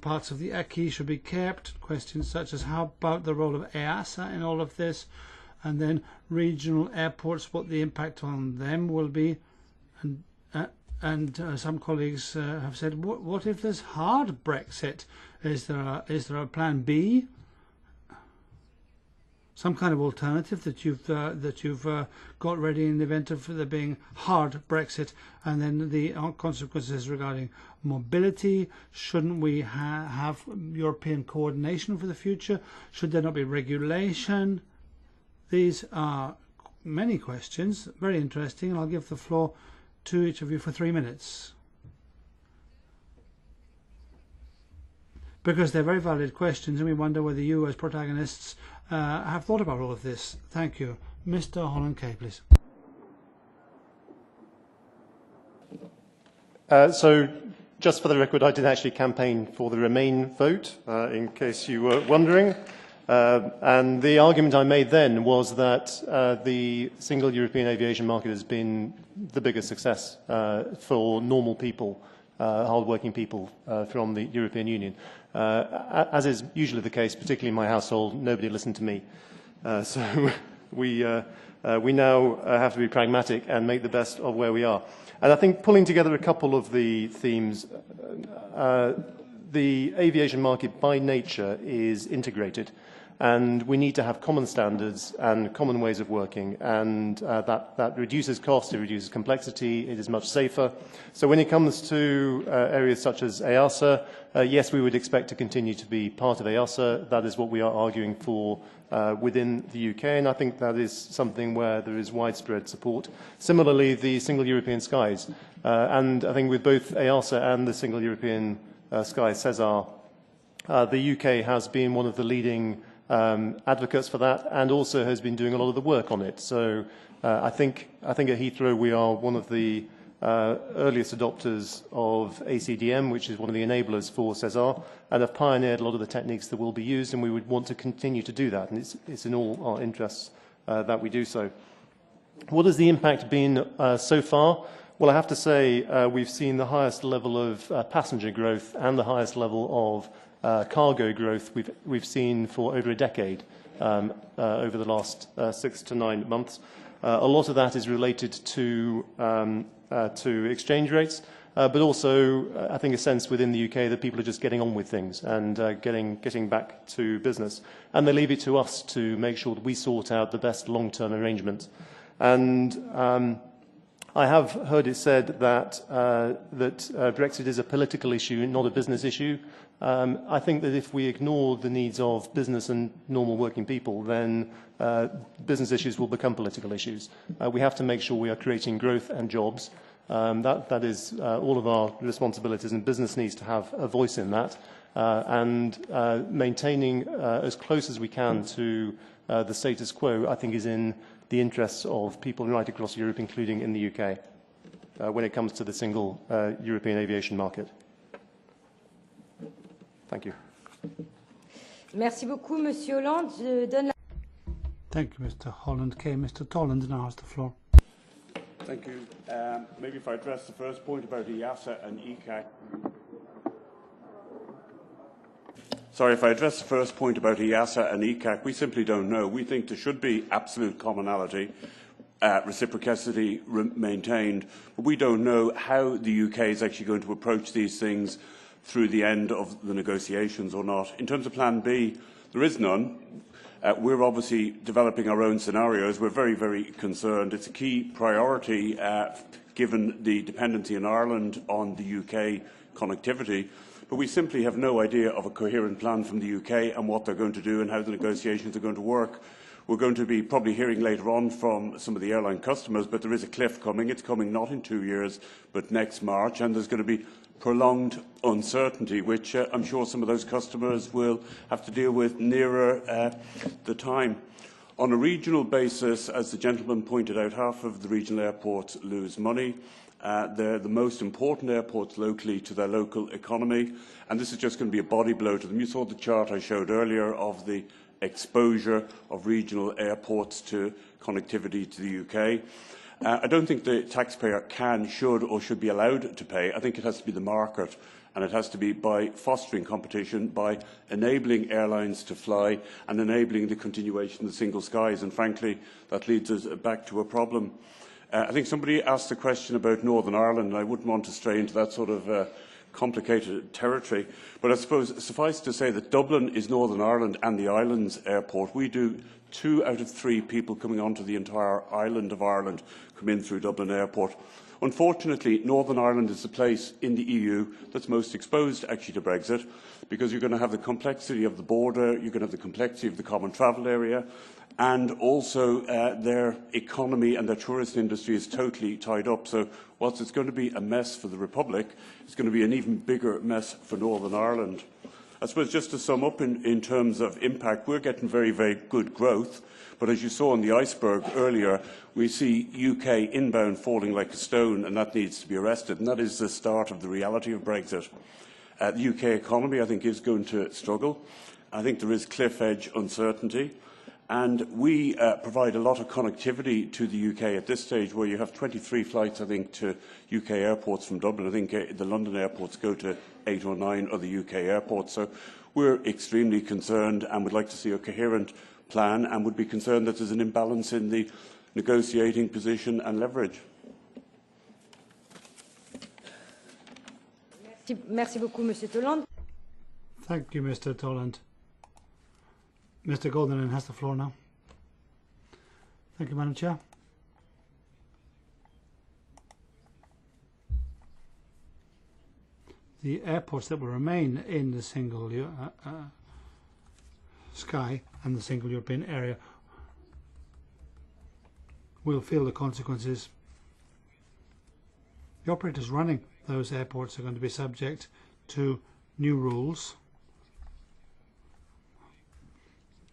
parts of the acquis should be kept, questions such as how about the role of EASA in all of this, and then regional airports, what the impact on them will be, and some colleagues have said, what if there's hard Brexit? Is there a plan B? Some kind of alternative that you've got ready in the event of there being hard Brexit, and then the consequences regarding mobility. Shouldn't we have European coordination for the future? Should there not be regulation? These are many questions, very interesting. I'll give the floor to each of you for 3 minutes, because they're very valid questions, and we wonder whether you, as protagonists, have thought about all of this. Thank you. Mr. Holland-Kaye, please. So, just for the record, I did actually campaign for the Remain vote, in case you were wondering. And the argument I made then was that the single European aviation market has been the biggest success for normal people, hard-working people from the European Union. As is usually the case, particularly in my household, nobody listened to me. So we now have to be pragmatic and make the best of where we are. And I think pulling together a couple of the themes, the aviation market by nature is integrated. And we need to have common standards and common ways of working, and that reduces cost, it reduces complexity, it is much safer. So when it comes to areas such as EASA, yes, we would expect to continue to be part of EASA. That is what we are arguing for within the UK, and I think that is something where there is widespread support. Similarly, the Single European Skies, and I think with both EASA and the Single European Skies, CESAR, the UK has been one of the leading advocates for that, and also has been doing a lot of the work on it. So I think at Heathrow we are one of the earliest adopters of ACDM, which is one of the enablers for CESAR, and have pioneered a lot of the techniques that will be used, and we would want to continue to do that, and it's in all our interests that we do so. What has the impact been so far? Well, I have to say we've seen the highest level of passenger growth and the highest level of cargo growth we've seen for over a decade over the last 6 to 9 months. A lot of that is related to exchange rates, but also I think a sense within the UK that people are just getting on with things and getting back to business, and they leave it to us to make sure that we sort out the best long-term arrangements. And I have heard it said that Brexit is a political issue, not a business issue. I think that if we ignore the needs of business and normal working people, then business issues will become political issues. We have to make sure we are creating growth and jobs. That is all of our responsibilities, and business needs to have a voice in that. And maintaining as close as we can to the status quo, I think, is in the interests of people right across Europe, including in the UK, when it comes to the single European aviation market. Thank you. Merci beaucoup, Monsieur Hollande. Je donne la... Thank you, Mr. Holland-Kaye. Mr. Tolland now has the floor. Thank you. Maybe if I address the first point about EASA and ECAC. Sorry, if I address the first point about EASA and ECAC, we simply don't know. We think there should be absolute commonality, reciprocity maintained, but we don't know how the UK is actually going to approach these things through the end of the negotiations or not. In terms of Plan B, there is none. We're obviously developing our own scenarios. We're very, very concerned. It's a key priority given the dependency in Ireland on the UK connectivity. But we simply have no idea of a coherent plan from the UK and what they're going to do and how the negotiations are going to work. We're going to be probably hearing later on from some of the airline customers, but there is a cliff coming. It's coming not in 2 years, but next March, and there's going to be prolonged uncertainty, which I'm sure some of those customers will have to deal with nearer the time. On a regional basis, as the gentleman pointed out, half of the regional airports lose money. They're the most important airports locally to their local economy, and this is just going to be a body blow to them. You saw the chart I showed earlier of the exposure of regional airports to connectivity to the UK. I don't think the taxpayer can, should or should be allowed to pay. I think it has to be the market, and it has to be by fostering competition, by enabling airlines to fly and enabling the continuation of the single skies. And frankly, that leads us back to a problem. I think somebody asked a question about Northern Ireland, and I wouldn't want to stray into that sort of complicated territory. But I suppose suffice to say that Dublin is Northern Ireland and the islands airport. We do 2 out of 3 people coming onto the entire island of Ireland come in through Dublin Airport. Unfortunately, Northern Ireland is the place in the EU that's most exposed actually to Brexit, because you're going to have the complexity of the border, you're going to have the complexity of the common travel area, and also their economy and their tourist industry is totally tied up. So whilst it's going to be a mess for the Republic, it's going to be an even bigger mess for Northern Ireland. I suppose just to sum up in terms of impact, we're getting very, very good growth. But as you saw on the iceberg earlier, we see UK inbound falling like a stone, and that needs to be arrested. And that is the start of the reality of Brexit. The UK economy, I think, is going to struggle. I think there is cliff edge uncertainty. And we provide a lot of connectivity to the UK at this stage, where you have 23 flights, I think, to UK airports from Dublin. I think the London airports go to 8 or 9 of the UK airports. So we're extremely concerned and would like to see a coherent plan, and would be concerned that there's an imbalance in the negotiating position and leverage. Merci beaucoup, Monsieur Tolland. Thank you, Mr. Tolland. Mr. Golden has the floor now. Thank you, Madam Chair. The airports that will remain in the single sky and the single European area will feel the consequences. The operators running those airports are going to be subject to new rules,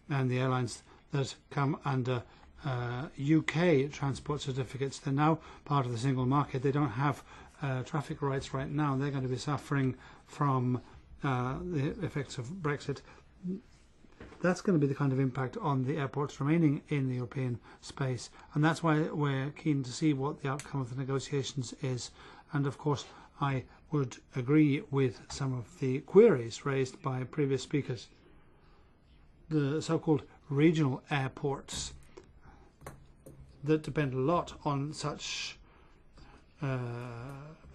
and the airlines that come under UK transport certificates, they're now part of the single market. They don't have traffic rights right now. They're going to be suffering from the effects of Brexit. That's going to be the kind of impact on the airports remaining in the European space, and that's why we're keen to see what the outcome of the negotiations is. And of course, I would agree with some of the queries raised by previous speakers. The so-called regional airports that depend a lot on such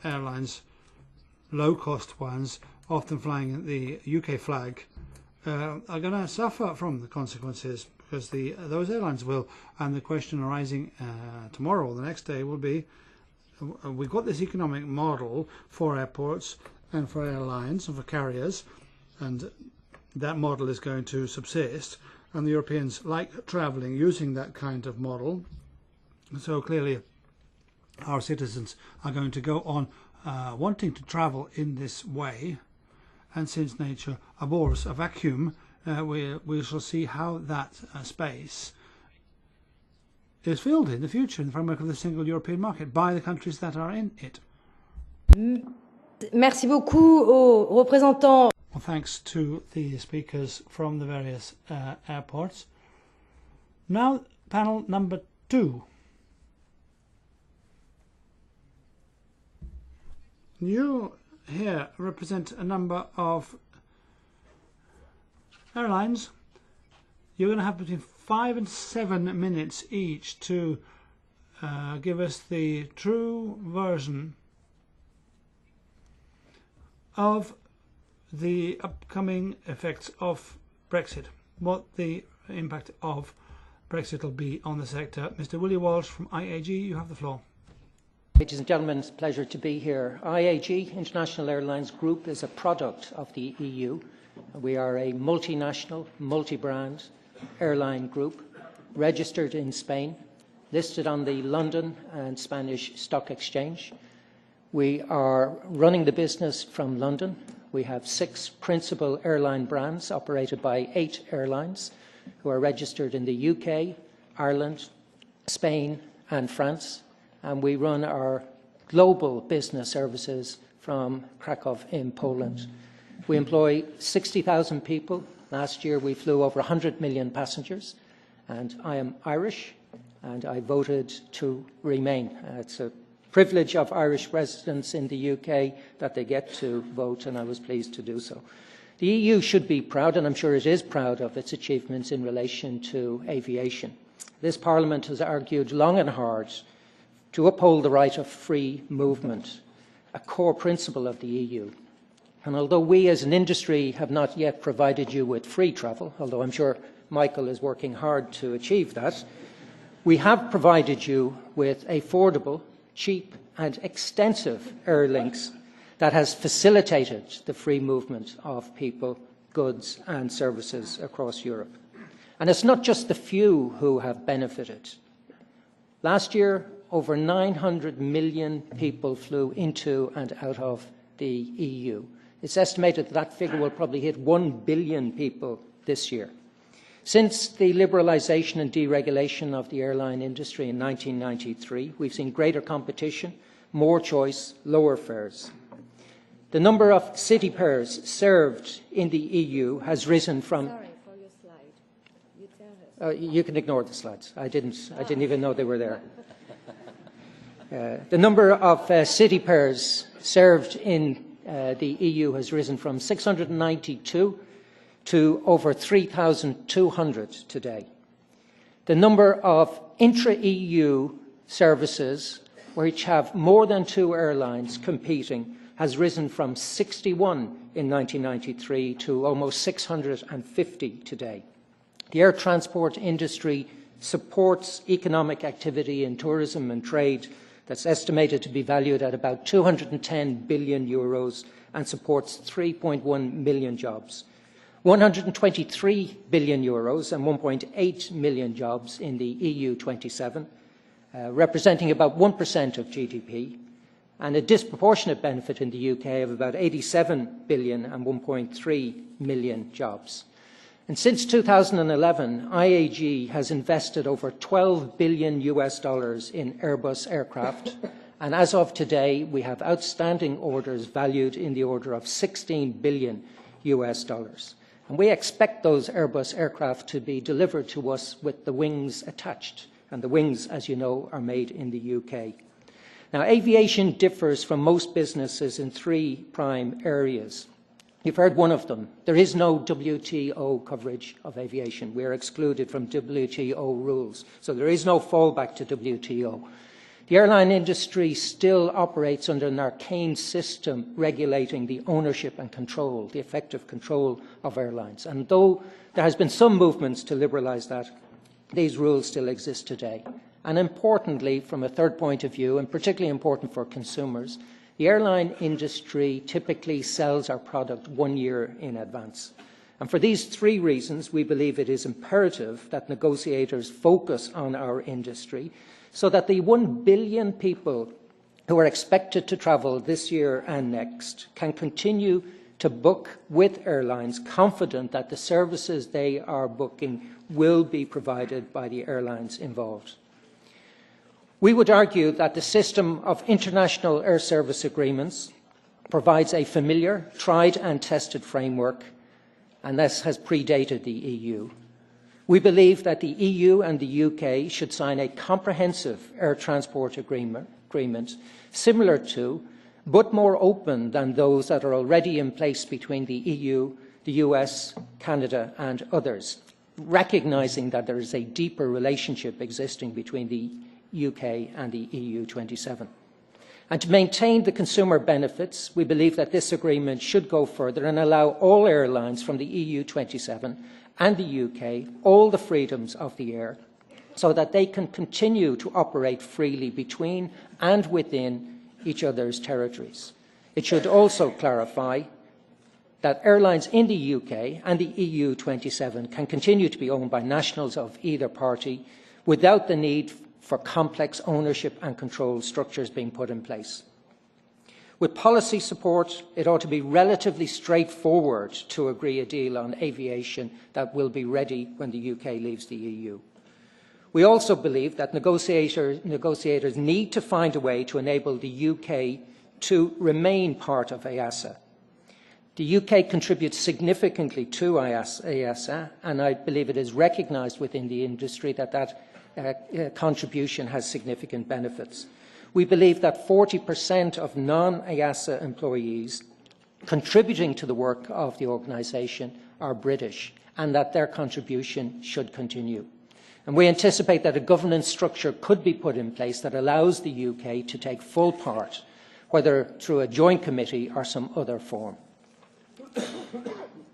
airlines, low-cost ones, often flying the UK flag, are going to suffer from the consequences, because those airlines will. And the question arising tomorrow or the next day will be, we've got this economic model for airports and for airlines and for carriers, and that model is going to subsist, and the Europeans like travelling using that kind of model. So clearly our citizens are going to go on wanting to travel in this way, and since nature abhors a vacuum, we shall see how that space is filled in the future in the framework of the single European market by the countries that are in it. Merci beaucoup aux représentants. Well, thanks to the speakers from the various airports. Now, panel number 2. You here represent a number of airlines. You're going to have between 5 and 7 minutes each to give us the true version of the upcoming effects of Brexit, what the impact of Brexit will be on the sector. Mr. Willie Walsh from IAG, you have the floor. Ladies and gentlemen, it's a pleasure to be here. IAG, International Airlines Group, is a product of the EU. We are a multinational, multi-brand airline group, registered in Spain, listed on the London and Spanish Stock Exchange. We are running the business from London. We have 6 principal airline brands operated by 8 airlines who are registered in the UK, Ireland, Spain and France. And we run our global business services from Krakow in Poland. We employ 60,000 people. Last year we flew over 100 million passengers. And I am Irish, and I voted to remain. It's a privilege of Irish residents in the UK that they get to vote, and I was pleased to do so. The EU should be proud, and I'm sure it is proud, of its achievements in relation to aviation. This Parliament has argued long and hard to uphold the right of free movement, a core principle of the EU. And although we as an industry have not yet provided you with free travel, although I'm sure Michael is working hard to achieve that, we have provided you with affordable, cheap and extensive air links that has facilitated the free movement of people, goods and services across Europe. And it's not just the few who have benefited. Last year, over 900 million people flew into and out of the EU. It's estimated that that figure will probably hit 1 billion people this year. Since the liberalisation and deregulation of the airline industry in 1993, we've seen greater competition, more choice, lower fares. The number of city pairs served in the EU has risen from... Sorry for your slide. You can ignore the slides. I didn't even know they were there. The number of city pairs served in the EU has risen from 692 to over 3,200 today. The number of intra-EU services which have more than 2 airlines competing has risen from 61 in 1993 to almost 650 today. The air transport industry supports economic activity in tourism and trade that's estimated to be valued at about 210 billion euros and supports 3.1 million jobs. 123 billion euros and 1.8 million jobs in the EU 27, representing about 1% of GDP, and a disproportionate benefit in the UK of about 87 billion and 1.3 million jobs. And since 2011, IAG has invested over $12 billion in Airbus aircraft, and as of today, we have outstanding orders valued in the order of $16 billion. And we expect those Airbus aircraft to be delivered to us with the wings attached, and the wings, as you know, are made in the UK. Now, aviation differs from most businesses in three prime areas. You've heard one of them. There is no WTO coverage of aviation. We are excluded from WTO rules, so there is no fallback to WTO. The airline industry still operates under an arcane system regulating the ownership and control, the effective control of airlines. And though there has been some movements to liberalise that, these rules still exist today. And importantly, from a third point of view, and particularly important for consumers, the airline industry typically sells our product 1 year in advance. And for these three reasons, we believe it is imperative that negotiators focus on our industry so that the 1 billion people who are expected to travel this year and next can continue to book with airlines, confident that the services they are booking will be provided by the airlines involved. We would argue that the system of international air service agreements provides a familiar, tried and tested framework, and this has predated the EU. We believe that the EU and the UK should sign a comprehensive air transport agreement similar to, but more open than those that are already in place between the EU, the US, Canada and others, recognising that there is a deeper relationship existing between the UK and the EU 27. And to maintain the consumer benefits, we believe that this agreement should go further and allow all airlines from the EU 27 and the UK all the freedoms of the air so that they can continue to operate freely between and within each other's territories. It should also clarify that airlines in the UK and the EU 27 can continue to be owned by nationals of either party without the need for complex ownership and control structures being put in place. With policy support, it ought to be relatively straightforward to agree a deal on aviation that will be ready when the UK leaves the EU. We also believe that negotiators need to find a way to enable the UK to remain part of EASA. The UK contributes significantly to EASA, and I believe it is recognised within the industry that that contribution has significant benefits. We believe that 40% of non-EASA employees contributing to the work of the organisation are British, and that their contribution should continue. And we anticipate that a governance structure could be put in place that allows the UK to take full part, whether through a joint committee or some other form.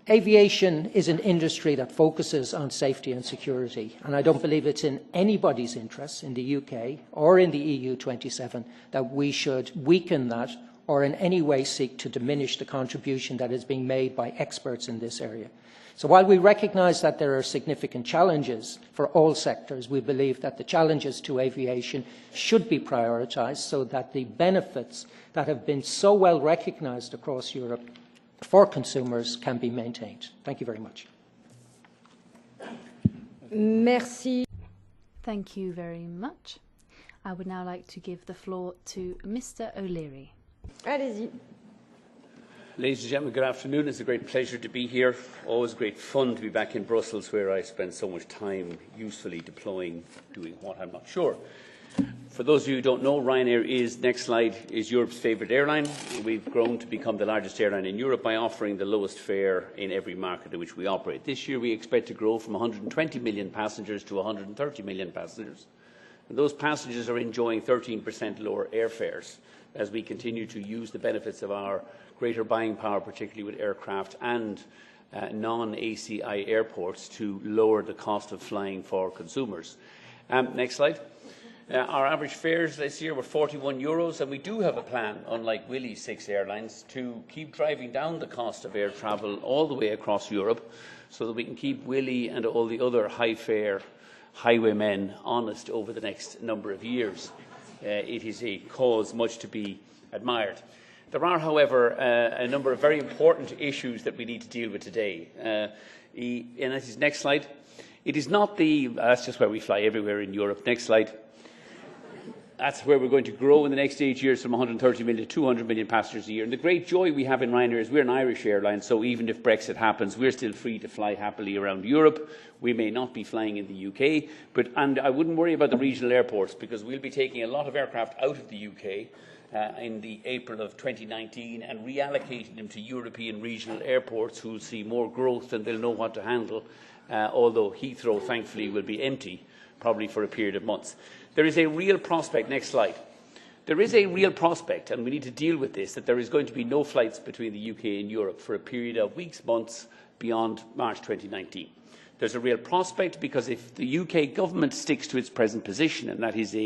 Aviation is an industry that focuses on safety and security, and I don't believe it's in anybody's interest in the UK or in the EU 27 that we should weaken that or in any way seek to diminish the contribution that is being made by experts in this area. So while we recognise that there are significant challenges for all sectors, we believe that the challenges to aviation should be prioritised so that the benefits that have been so well recognised across Europe for consumers can be maintained. Thank you very much. Merci. Thank you very much. I would now like to give the floor to Mr. O'Leary. Allez-y. Ladies and gentlemen, good afternoon. It's a great pleasure to be here. Always great fun to be back in Brussels, where I spend so much time usefully deploying, doing what I'm not sure. For those of you who don't know, Ryanair is, next slide, is Europe's favourite airline. We've grown to become the largest airline in Europe by offering the lowest fare in every market in which we operate. This year we expect to grow from 120 million passengers to 130 million passengers. And those passengers are enjoying 13% lower airfares as we continue to use the benefits of our greater buying power, particularly with aircraft and non-ACI airports to lower the cost of flying for consumers. Next slide. Our average fares this year were €41, and we do have a plan, unlike Willie's 6 airlines, to keep driving down the cost of air travel all the way across Europe so that we can keep Willie and all the other high-fare highwaymen honest over the next number of years. It is a cause much to be admired. There are, however, a number of very important issues that we need to deal with today. And this is next slide. It is not that's just where we fly everywhere in Europe. Next slide. That's where we're going to grow in the next 8 years from 130 million to 200 million passengers a year. And the great joy we have in Ryanair is we're an Irish airline, so even if Brexit happens, we're still free to fly happily around Europe. We may not be flying in the UK, and I wouldn't worry about the regional airports, because we'll be taking a lot of aircraft out of the UK in the April of 2019 and reallocating them to European regional airports who will see more growth and they'll know what to handle, although Heathrow, thankfully, will be empty, probably for a period of months. There is a real prospect, next slide. There is a real prospect, and we need to deal with this, that there is going to be no flights between the UK and Europe for a period of weeks, months, beyond March 2019. There's a real prospect because if the UK government sticks to its present position, and that is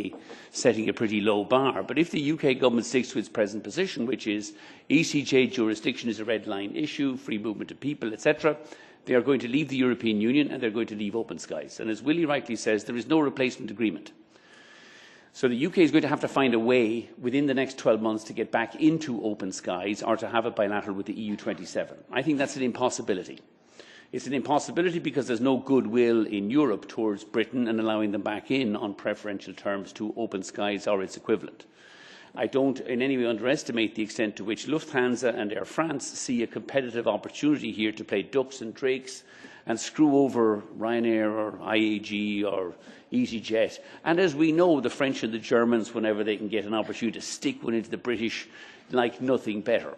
setting a pretty low bar, but if the UK government sticks to its present position, which is ECJ jurisdiction is a red line issue, free movement of people, etc., they are going to leave the European Union and they're going to leave open skies. And as Willie rightly says, there is no replacement agreement. So the UK is going to have to find a way within the next 12 months to get back into open skies or to have a bilateral with the EU27. I think that's an impossibility. It's an impossibility because there's no goodwill in Europe towards Britain and allowing them back in on preferential terms to open skies or its equivalent. I don't in any way underestimate the extent to which Lufthansa and Air France see a competitive opportunity here to play ducks and drakes and screw over Ryanair or IAG or EasyJet. And as we know, the French and the Germans, whenever they can get an opportunity to stick one into the British, like nothing better.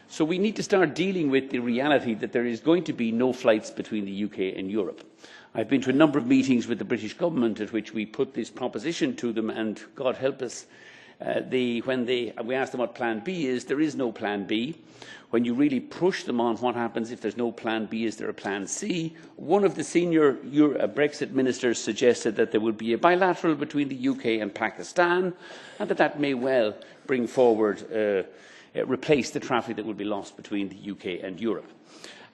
So we need to start dealing with the reality that there is going to be no flights between the UK and Europe. I've been to a number of meetings with the British government at which we put this proposition to them, and God help us, when we ask them what plan B is, there is no plan B. When you really push them on what happens if there's no plan B, is there a plan C? One of the senior Brexit ministers suggested that there would be a bilateral between the UK and Pakistan, and that may well bring forward, replace the traffic that would be lost between the UK and Europe.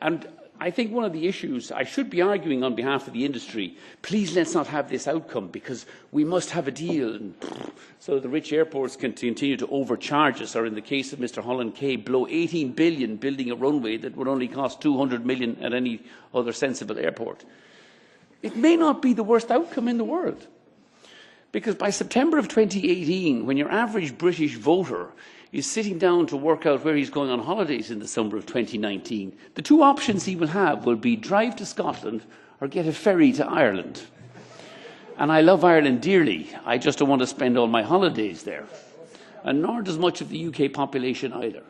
And I think one of the issues, I should be arguing on behalf of the industry, please let's not have this outcome because we must have a deal. And so the rich airports can continue to overcharge us, or in the case of Mr. Holland-Kaye, blow 18 billion building a runway that would only cost 200 million at any other sensible airport. It may not be the worst outcome in the world. Because by September of 2018, when your average British voter is sitting down to work out where he's going on holidays in the summer of 2019, the two options he will have will be drive to Scotland or get a ferry to Ireland. And I love Ireland dearly. I just don't want to spend all my holidays there. And nor does much of the UK population either.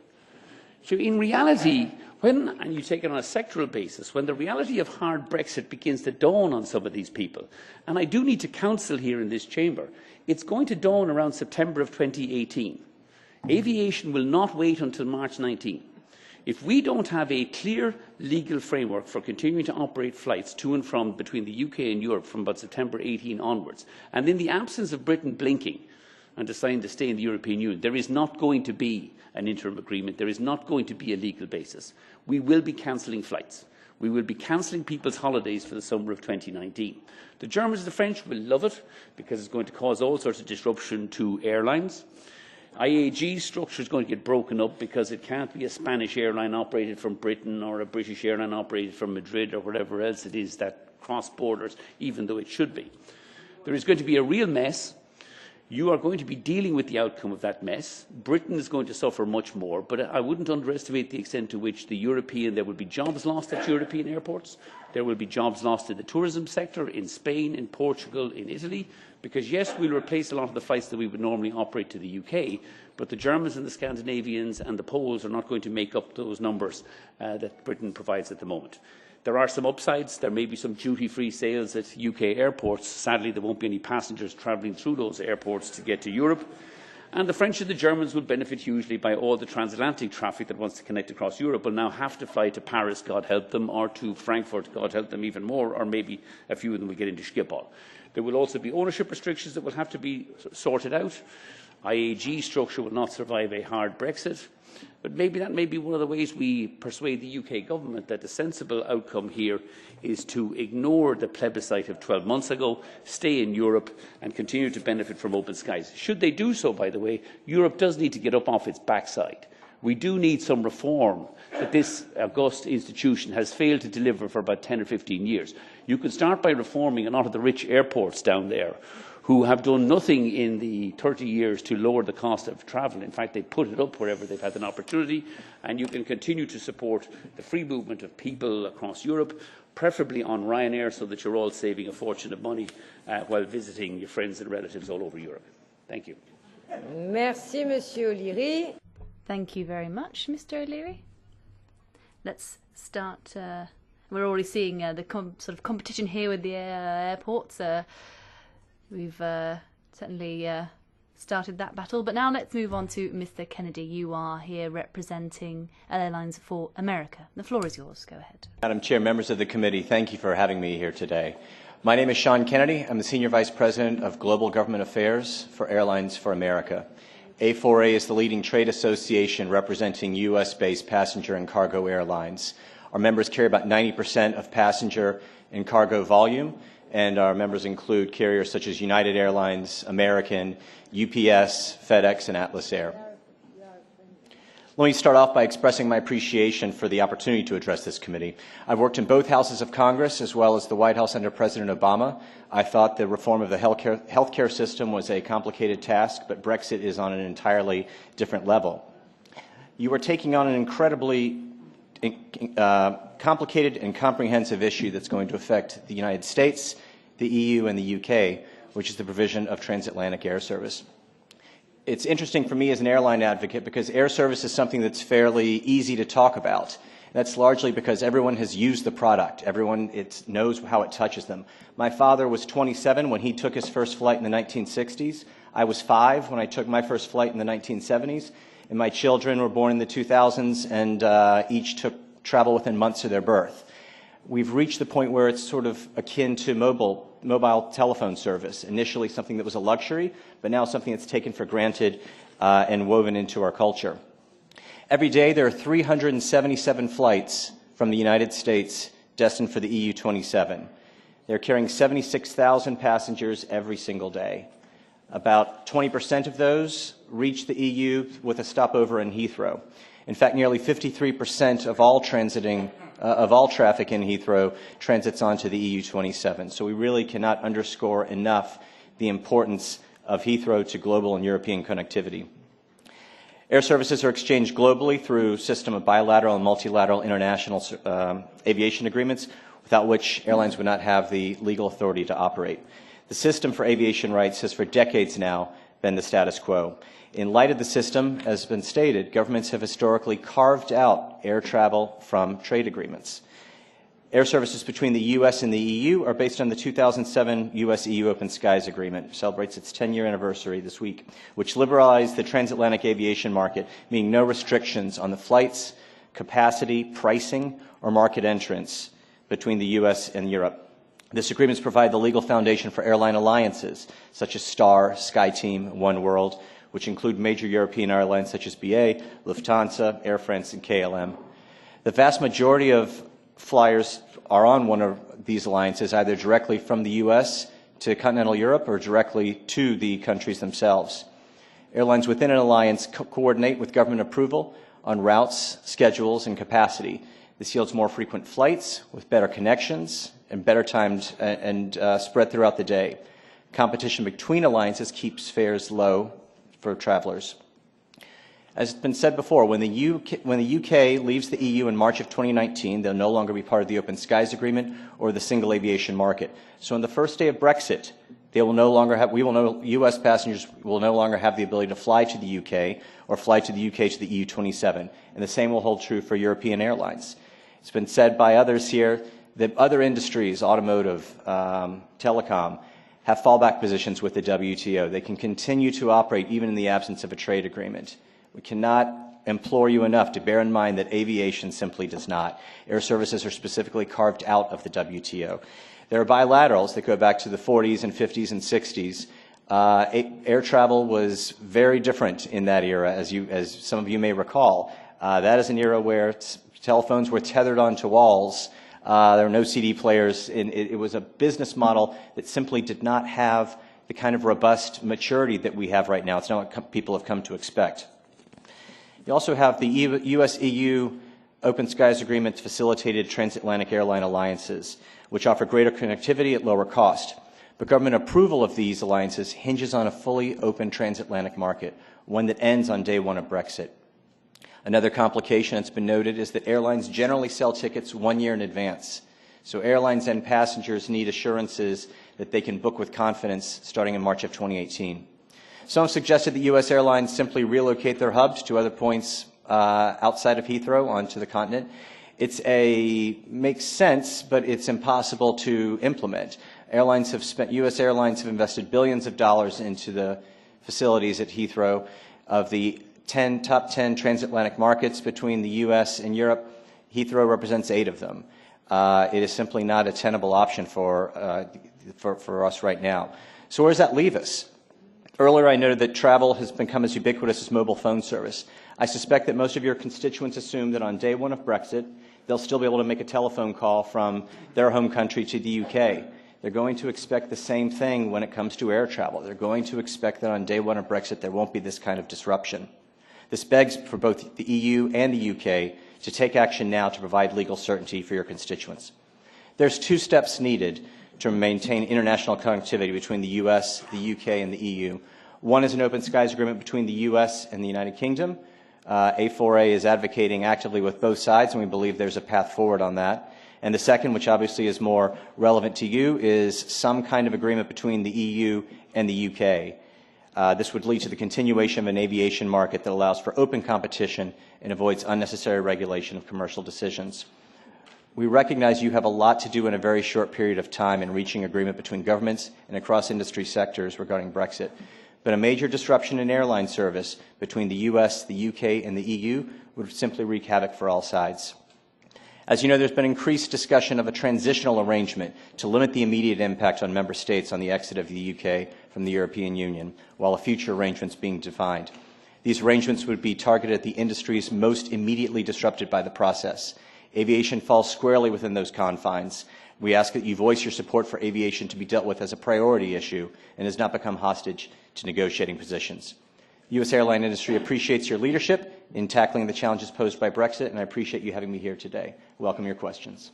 So in reality, and you take it on a sectoral basis, when the reality of hard Brexit begins to dawn on some of these people, and I do need to counsel here in this chamber, it's going to dawn around September of 2018. Aviation will not wait until March 19. If we don't have a clear legal framework for continuing to operate flights to and from between the UK and Europe from about September 18 onwards, and in the absence of Britain blinking and deciding to stay in the European Union, there is not going to be an interim agreement. There is not going to be a legal basis. We will be cancelling flights. We will be cancelling people's holidays for the summer of 2019. The Germans and the French will love it because it's going to cause all sorts of disruption to airlines. IAG's structure is going to get broken up because it can't be a Spanish airline operated from Britain or a British airline operated from Madrid or whatever else it is that cross borders, even though it should be. There is going to be a real mess. You are going to be dealing with the outcome of that mess. Britain is going to suffer much more, but I wouldn't underestimate the extent to which there will be jobs lost at European airports. There will be jobs lost in the tourism sector, in Spain, in Portugal, in Italy, because yes, we'll replace a lot of the flights that we would normally operate to the UK, but the Germans and the Scandinavians and the Poles are not going to make up those numbers that Britain provides at the moment. There are some upsides. There may be some duty-free sales at UK airports. Sadly, there won't be any passengers travelling through those airports to get to Europe. And the French and the Germans will benefit hugely by all the transatlantic traffic that wants to connect across Europe will now have to fly to Paris, God help them, or to Frankfurt, God help them even more, or maybe a few of them will get into Schiphol. There will also be ownership restrictions that will have to be sorted out. IAG structure will not survive a hard Brexit. But maybe that may be one of the ways we persuade the UK government that the sensible outcome here is to ignore the plebiscite of 12 months ago, stay in Europe and continue to benefit from open skies. Should they do so, by the way, Europe does need to get up off its backside. We do need some reform that this august institution has failed to deliver for about 10 or 15 years. You could start by reforming a lot of the rich airports down there who have done nothing in the 30 years to lower the cost of travel. In fact, they put it up wherever they've had an opportunity, and you can continue to support the free movement of people across Europe, preferably on Ryanair, so that you're all saving a fortune of money while visiting your friends and relatives all over Europe. Thank you. Merci, Monsieur O'Leary. Thank you very much, Mr. O'Leary. Let's start. We're already seeing the sort of competition here with the airports. We've certainly started that battle, but now let's move on to Mr. Kennedy. You are here representing Airlines for America. The floor is yours. Go ahead. Madam Chair, members of the committee, thank you for having me here today. My name is Sean Kennedy. I'm the Senior Vice President of Global Government Affairs for Airlines for America. A4A is the leading trade association representing U.S.-based passenger and cargo airlines. Our members carry about 90% of passenger and cargo volume, and our members include carriers such as United Airlines, American, UPS, FedEx, and Atlas Air. Let me start off by expressing my appreciation for the opportunity to address this committee. I've worked in both houses of Congress as well as the White House under President Obama. I thought the reform of the healthcare system was a complicated task, but Brexit is on an entirely different level. You are taking on an incredibly complicated and comprehensive issue that's going to affect the United States, the EU, and the UK, which is the provision of transatlantic air service. It's interesting for me as an airline advocate because air service is something that's fairly easy to talk about. That's largely because everyone has used the product. Everyone knows how it touches them. My father was 27 when he took his first flight in the 1960s. I was 5 when I took my first flight in the 1970s. And my children were born in the 2000s and each took travel within months of their birth. We've reached the point where it's sort of akin to mobile telephone service, initially something that was a luxury, but now something that's taken for granted and woven into our culture. Every day there are 377 flights from the United States destined for the EU27. They're carrying 76,000 passengers every single day. About 20% of those reach the EU with a stopover in Heathrow. In fact, nearly 53% of all traffic in Heathrow transits onto the EU27. So we really cannot underscore enough the importance of Heathrow to global and European connectivity. Air services are exchanged globally through a system of bilateral and multilateral international aviation agreements, without which airlines would not have the legal authority to operate. The system for aviation rights has for decades now been the status quo. In light of the system, as has been stated, governments have historically carved out air travel from trade agreements. Air services between the U.S. and the EU are based on the 2007 U.S.-EU Open Skies Agreement, which celebrates its 10-year anniversary this week, which liberalized the transatlantic aviation market, meaning no restrictions on the flights, capacity, pricing, or market entrance between the U.S. and Europe. This agreement provides the legal foundation for airline alliances, such as Star, SkyTeam, One World, which include major European airlines such as BA, Lufthansa, Air France, and KLM. The vast majority of flyers are on one of these alliances, either directly from the U.S. to continental Europe or directly to the countries themselves. Airlines within an alliance coordinate with government approval on routes, schedules, and capacity. This yields more frequent flights with better connections and better timed and spread throughout the day. Competition between alliances keeps fares low for travelers. As has been said before, when the UK leaves the EU in March of 2019, they'll no longer be part of the Open Skies Agreement or the single aviation market. So on the first day of Brexit, they will no longer have, US passengers will no longer have the ability to fly to the UK or fly to the UK to the EU27. And the same will hold true for European airlines. It's been said by others here that other industries, automotive, telecom, have fallback positions with the WTO. They can continue to operate even in the absence of a trade agreement. We cannot implore you enough to bear in mind that aviation simply does not. Air services are specifically carved out of the WTO. There are bilaterals that go back to the 40s and 50s and 60s. Air travel was very different in that era, as some of you may recall. That is an era where telephones were tethered onto walls. There were no CD players. It was a business model that simply did not have the kind of robust maturity that we have right now. It's not what people have come to expect. You also have the US-EU Open Skies Agreements facilitated transatlantic airline alliances, which offer greater connectivity at lower cost. But government approval of these alliances hinges on a fully open transatlantic market, one that ends on day one of Brexit. Another complication that's been noted is that airlines generally sell tickets 1 year in advance. So airlines and passengers need assurances that they can book with confidence starting in March of 2018. Some have suggested that U.S. airlines simply relocate their hubs to other points outside of Heathrow onto the continent. Makes sense, but it's impossible to implement. U.S. airlines have invested billions of dollars into the facilities at Heathrow. Of the top 10 transatlantic markets between the U.S. and Europe, Heathrow represents 8 of them. It is simply not a tenable option for us right now. So where does that leave us? Earlier I noted that travel has become as ubiquitous as mobile phone service. I suspect that most of your constituents assume that on day one of Brexit, they'll still be able to make a telephone call from their home country to the UK. They're going to expect the same thing when it comes to air travel. They're going to expect that on day one of Brexit, there won't be this kind of disruption. This begs for both the EU and the UK to take action now to provide legal certainty for your constituents. There's 2 steps needed to maintain international connectivity between the US, the UK, and the EU. One is an open skies agreement between the US and the United Kingdom. A4A is advocating actively with both sides, and we believe there's a path forward on that. And the second, which obviously is more relevant to you, is some kind of agreement between the EU and the UK. This would lead to the continuation of an aviation market that allows for open competition and avoids unnecessary regulation of commercial decisions. We recognize you have a lot to do in a very short period of time in reaching agreement between governments and across industry sectors regarding Brexit. But a major disruption in airline service between the US, the UK, and the EU would simply wreak havoc for all sides. As you know, there's been increased discussion of a transitional arrangement to limit the immediate impact on member states on the exit of the UK from the European Union, while a future arrangement is being defined. These arrangements would be targeted at the industries most immediately disrupted by the process. Aviation falls squarely within those confines. We ask that you voice your support for aviation to be dealt with as a priority issue and has not become hostage to negotiating positions. The U.S. airline industry appreciates your leadership in tackling the challenges posed by Brexit, and I appreciate you having me here today. Welcome your questions.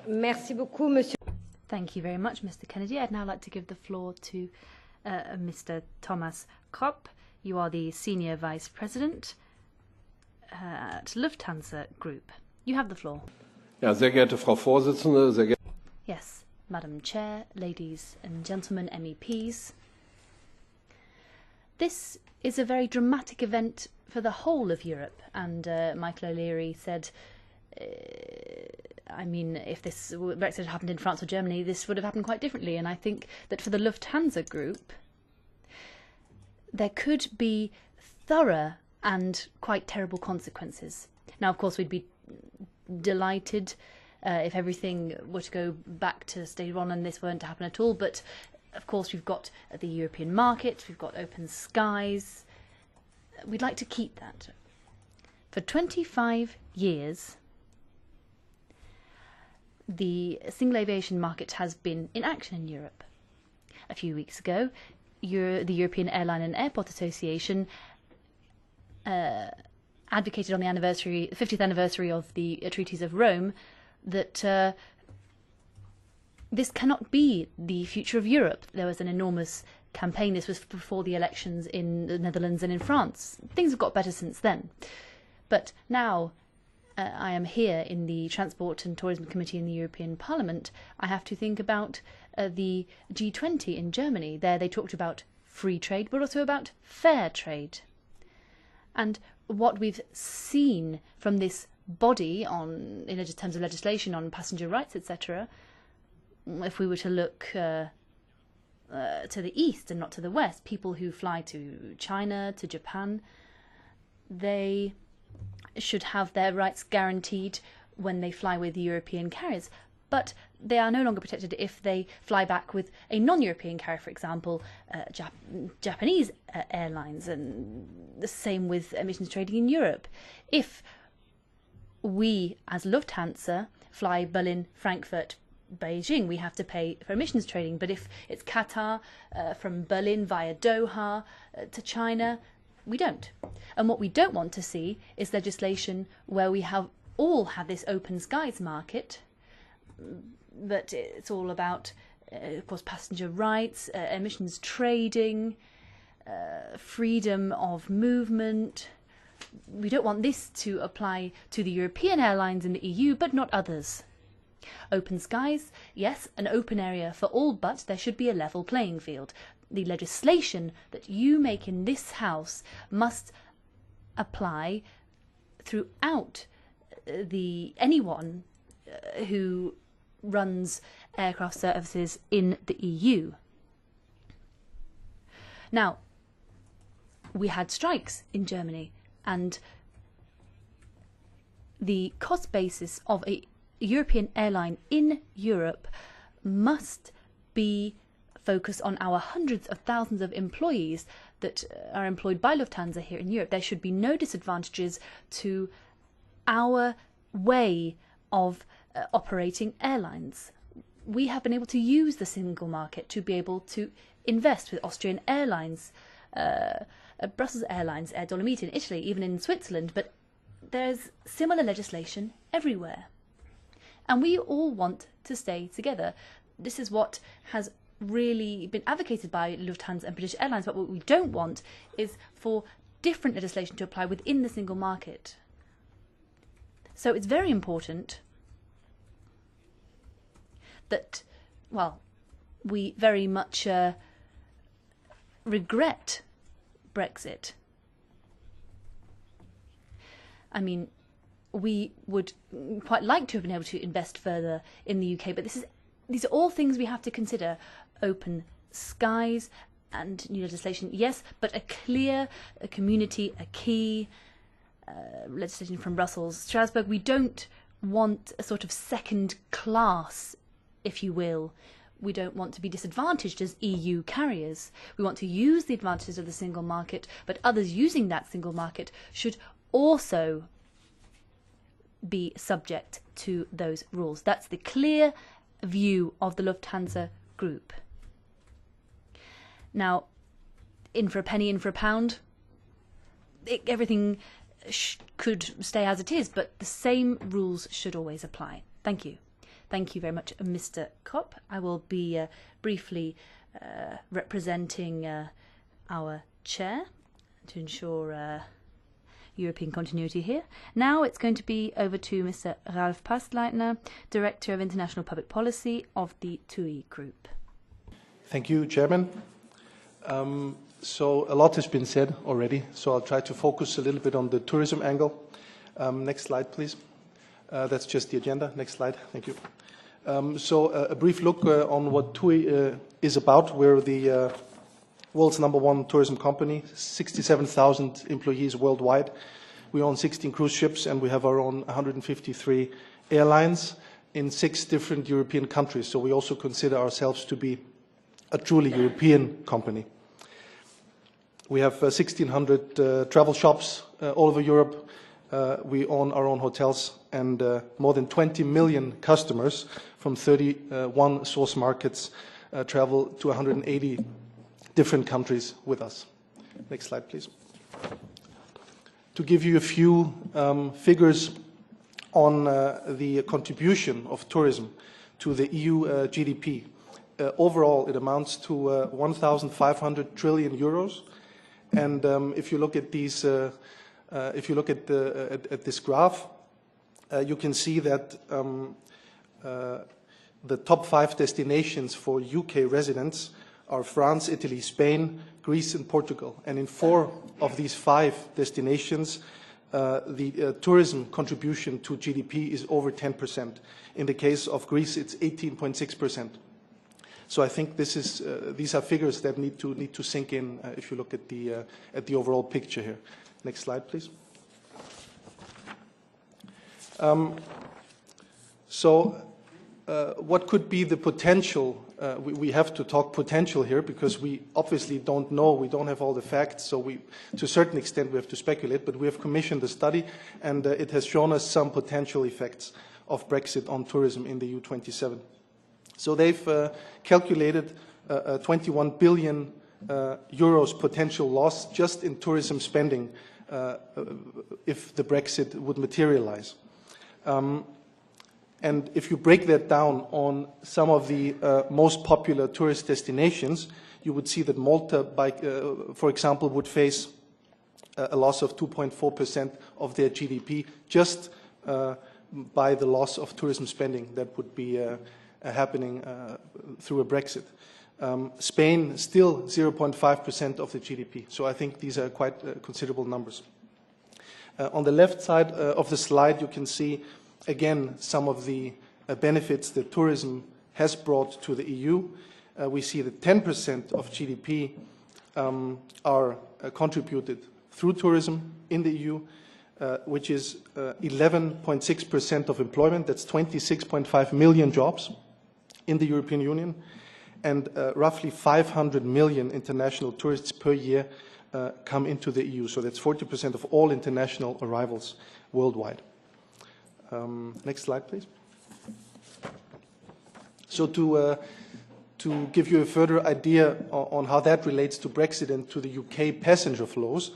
Merci beaucoup, Monsieur. Thank you very much, Mr. Kennedy. I'd now like to give the floor to Mr. Thomas Kropp. You are the Senior Vice President at Lufthansa Group. You have the floor. Ja, sehr geehrte Frau Vorsitzende, sehr geehrte Yes, Madam Chair, ladies and gentlemen MEPs. This is a very dramatic event for the whole of Europe, and Michael O'Leary said, I mean, if this Brexit had happened in France or Germany, this would have happened quite differently, and I think that for the Lufthansa Group, there could be thorough and quite terrible consequences. Now, of course, we'd be delighted if everything were to go back to stage one and this weren't to happen at all, but of course we've got the European market, we've got open skies. We'd like to keep that. For 25 years, the single aviation market has been in action in Europe. A few weeks ago, the European Airline and Airport Association advocated on the 50th anniversary of the Treaties of Rome that this cannot be the future of Europe. There was an enormous campaign. This was before the elections in the Netherlands and in France. Things have got better since then. But now I am here in the Transport and Tourism Committee in the European Parliament. I have to think about the G20 in Germany. There they talked about free trade, but also about fair trade. And what we've seen from this body in terms of legislation on passenger rights, etc., if we were to look to the east and not to the west, people who fly to China, to Japan, they should have their rights guaranteed when they fly with European carriers. But they are no longer protected if they fly back with a non-European carrier, for example, Japanese airlines, and the same with emissions trading in Europe. If we, as Lufthansa, fly Berlin, Frankfurt, Beijing, we have to pay for emissions trading. But if it's Qatar from Berlin via Doha to China, we don't. And what we don't want to see is legislation where we all have this open skies market, but it's all about, of course, passenger rights, emissions trading, freedom of movement. We don't want this to apply to the European airlines in the EU, but not others. Open skies, yes, an open area for all, but there should be a level playing field. The legislation that you make in this House must apply throughout anyone who runs aircraft services in the EU. Now, we had strikes in Germany, and the cost basis of a European airline in Europe must be focused on our hundreds of thousands of employees that are employed by Lufthansa here in Europe. There should be no disadvantages to our way of operating airlines. We have been able to use the single market to be able to invest with Austrian Airlines, Brussels Airlines, Air Dolomiti in Italy, even in Switzerland, but there's similar legislation everywhere. And we all want to stay together. This is what has really been advocated by Lufthansa and British Airlines, but what we don't want is for different legislation to apply within the single market. So it's very important that, well, we very much regret Brexit. I mean, we would quite like to have been able to invest further in the UK, but these are all things we have to consider. Open skies and new legislation, yes, but a clear community, a key legislation from Brussels, Strasbourg. We don't want a sort of second class, if you will. We don't want to be disadvantaged as EU carriers. We want to use the advantages of the single market, but others using that single market should also be subject to those rules. That's the clear view of the Lufthansa Group. Now, in for a penny, in for a pound, everything could stay as it is, but the same rules should always apply. Thank you. Thank you very much, Mr. Kopp. I will be briefly representing our chair to ensure European continuity here. Now it's going to be over to Mr. Ralf Pastleitner, Director of International Public Policy of the TUI Group. Thank you, Chairman. So a lot has been said already, so I'll try to focus a little bit on the tourism angle. Next slide, please. That's just the agenda. Next slide. Thank you. So a brief look on what TUI is about. We're the world's #1 tourism company, 67,000 employees worldwide. We own 16 cruise ships, and we have our own 153 airlines in 6 different European countries. So we also consider ourselves to be a truly European company. We have 1,600 travel shops all over Europe. We own our own hotels, and more than 20 million customers from 31 source markets travel to 180 different countries with us. Next slide, please. To give you a few figures on the contribution of tourism to the EU GDP. Overall, it amounts to 1,500 trillion euros. And if you look at these, if you look at this graph, you can see that the top 5 destinations for UK residents are France, Italy, Spain, Greece, and Portugal. And in 4 of these 5 destinations, the tourism contribution to GDP is over 10%. In the case of Greece, it's 18.6%. So I think this is, these are figures that need to sink in if you look at the overall picture here. Next slide, please. What could be the potential? We have to talk potential here because we obviously don't know, we don't have all the facts, so to a certain extent we have to speculate, but we have commissioned a study and it has shown us some potential effects of Brexit on tourism in the EU27. So they've calculated 21 billion euros potential loss just in tourism spending if the Brexit would materialize. And if you break that down on some of the most popular tourist destinations, you would see that Malta, for example, would face a loss of 2.4% of their GDP just by the loss of tourism spending that would be happening through a Brexit. Spain, still 0.5% of the GDP. So I think these are quite considerable numbers. On the left side of the slide, you can see again some of the benefits that tourism has brought to the EU. We see that 10% of GDP are contributed through tourism in the EU, which is 11.6% of employment. That's 26.5 million jobs in the European Union, and roughly 500 million international tourists per year come into the EU. So that's 40% of all international arrivals worldwide. Next slide, please. So to give you a further idea on how that relates to Brexit and to the UK passenger flows,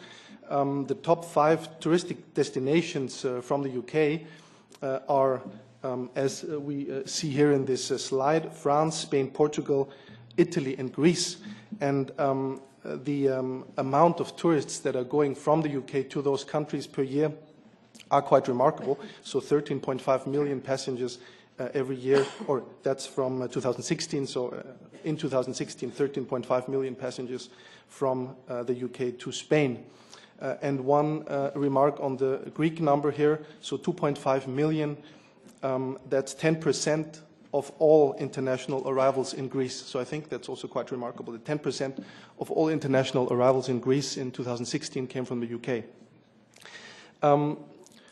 the top 5 touristic destinations from the UK are, as we see here in this slide, France, Spain, Portugal, Italy, and Greece. And the amount of tourists that are going from the UK to those countries per year are quite remarkable. So 13.5 million passengers every year, or that's from 2016. So in 2016, 13.5 million passengers from the UK to Spain. And one remark on the Greek number here, so 2.5 million, that's 10% of all international arrivals in Greece. So I think that's also quite remarkable. That 10% of all international arrivals in Greece in 2016 came from the UK.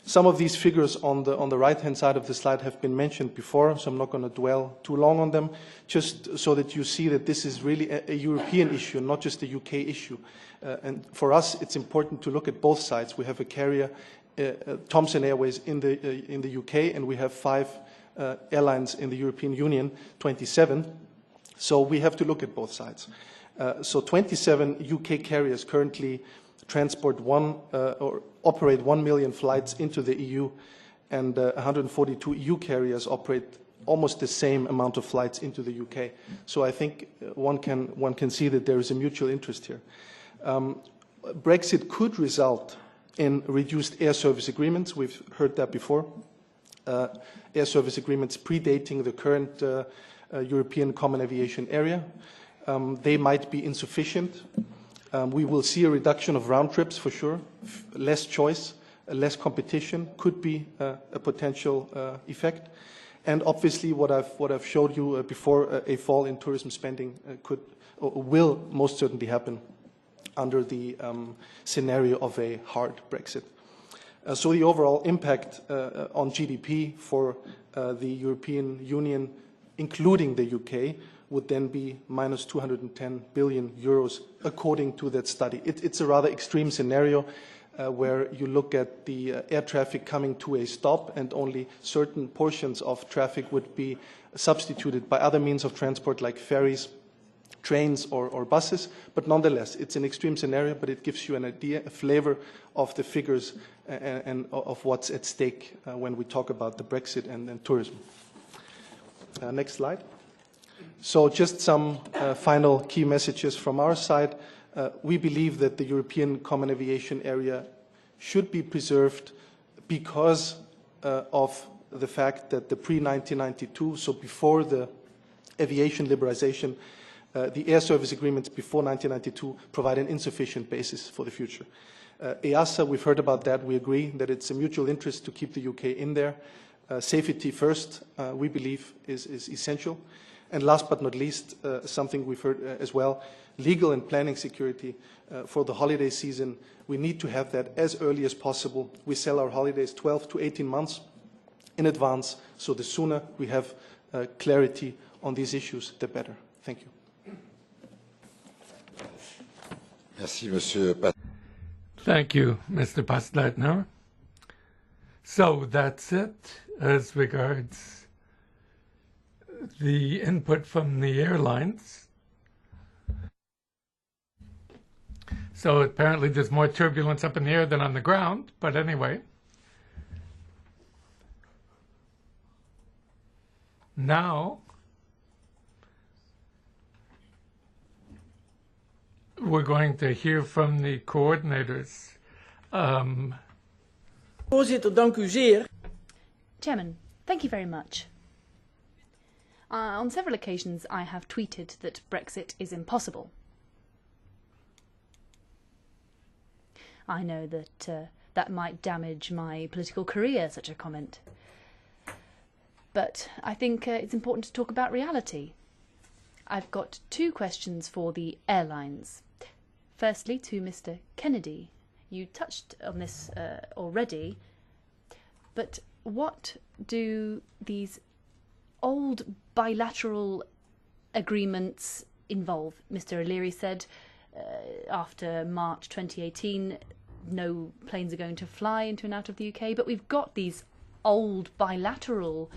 Some of these figures on the right-hand side of the slide have been mentioned before, so I'm not going to dwell too long on them, just so that you see that this is really a European issue, not just a UK issue. And for us, it's important to look at both sides. We have a carrier, Thomson Airways, in the UK, and we have 5 airlines in the European Union, 27. So we have to look at both sides. So 27 UK carriers currently transport or operate 1 million flights into the EU, and 142 EU carriers operate almost the same amount of flights into the UK. So I think one can see that there is a mutual interest here. Brexit could result in reduced air service agreements. We've heard that before. Air service agreements predating the current European Common Aviation Area. They might be insufficient. We will see a reduction of round trips for sure. Less choice, less competition could be a potential effect. And obviously, what I've showed you before, a fall in tourism spending will most certainly happen under the scenario of a hard Brexit. So the overall impact on GDP for the European Union, including the UK, would then be minus 210 billion euros, according to that study. It's a rather extreme scenario where you look at the air traffic coming to a stop and only certain portions of traffic would be substituted by other means of transport like ferries, trains or buses. But nonetheless, it's an extreme scenario, but it gives you an idea, a flavor of the figures and of what's at stake when we talk about the Brexit and tourism. Next slide. So just some final key messages from our side. We believe that the European Common Aviation Area should be preserved because of the fact that the pre-1992, so before the aviation liberalization, the air service agreements before 1992 provide an insufficient basis for the future. EASA, we've heard about that. We agree that it's a mutual interest to keep the UK in there. Safety first, we believe, is essential. And last but not least, something we've heard as well, legal and planning security for the holiday season. We need to have that as early as possible. We sell our holidays 12 to 18 months in advance, so the sooner we have clarity on these issues, the better. Thank you. Merci, Monsieur. Thank you, Mr. Pastleitner. So that's it as regards the input from the airlines. So apparently there's more turbulence up in the air than on the ground, but anyway. Now, we're going to hear from the coordinators. Voorzitter, dank u zeer. Chairman, thank you very much. On several occasions I have tweeted that Brexit is impossible. I know that that might damage my political career, such a comment. But I think it's important to talk about reality. I've got two questions for the airlines. Firstly, to Mr. Kennedy. You touched on this already, but what do these old bilateral agreements involve? Mr. O'Leary said after March 2018 no planes are going to fly into and out of the UK, but we've got these old bilateral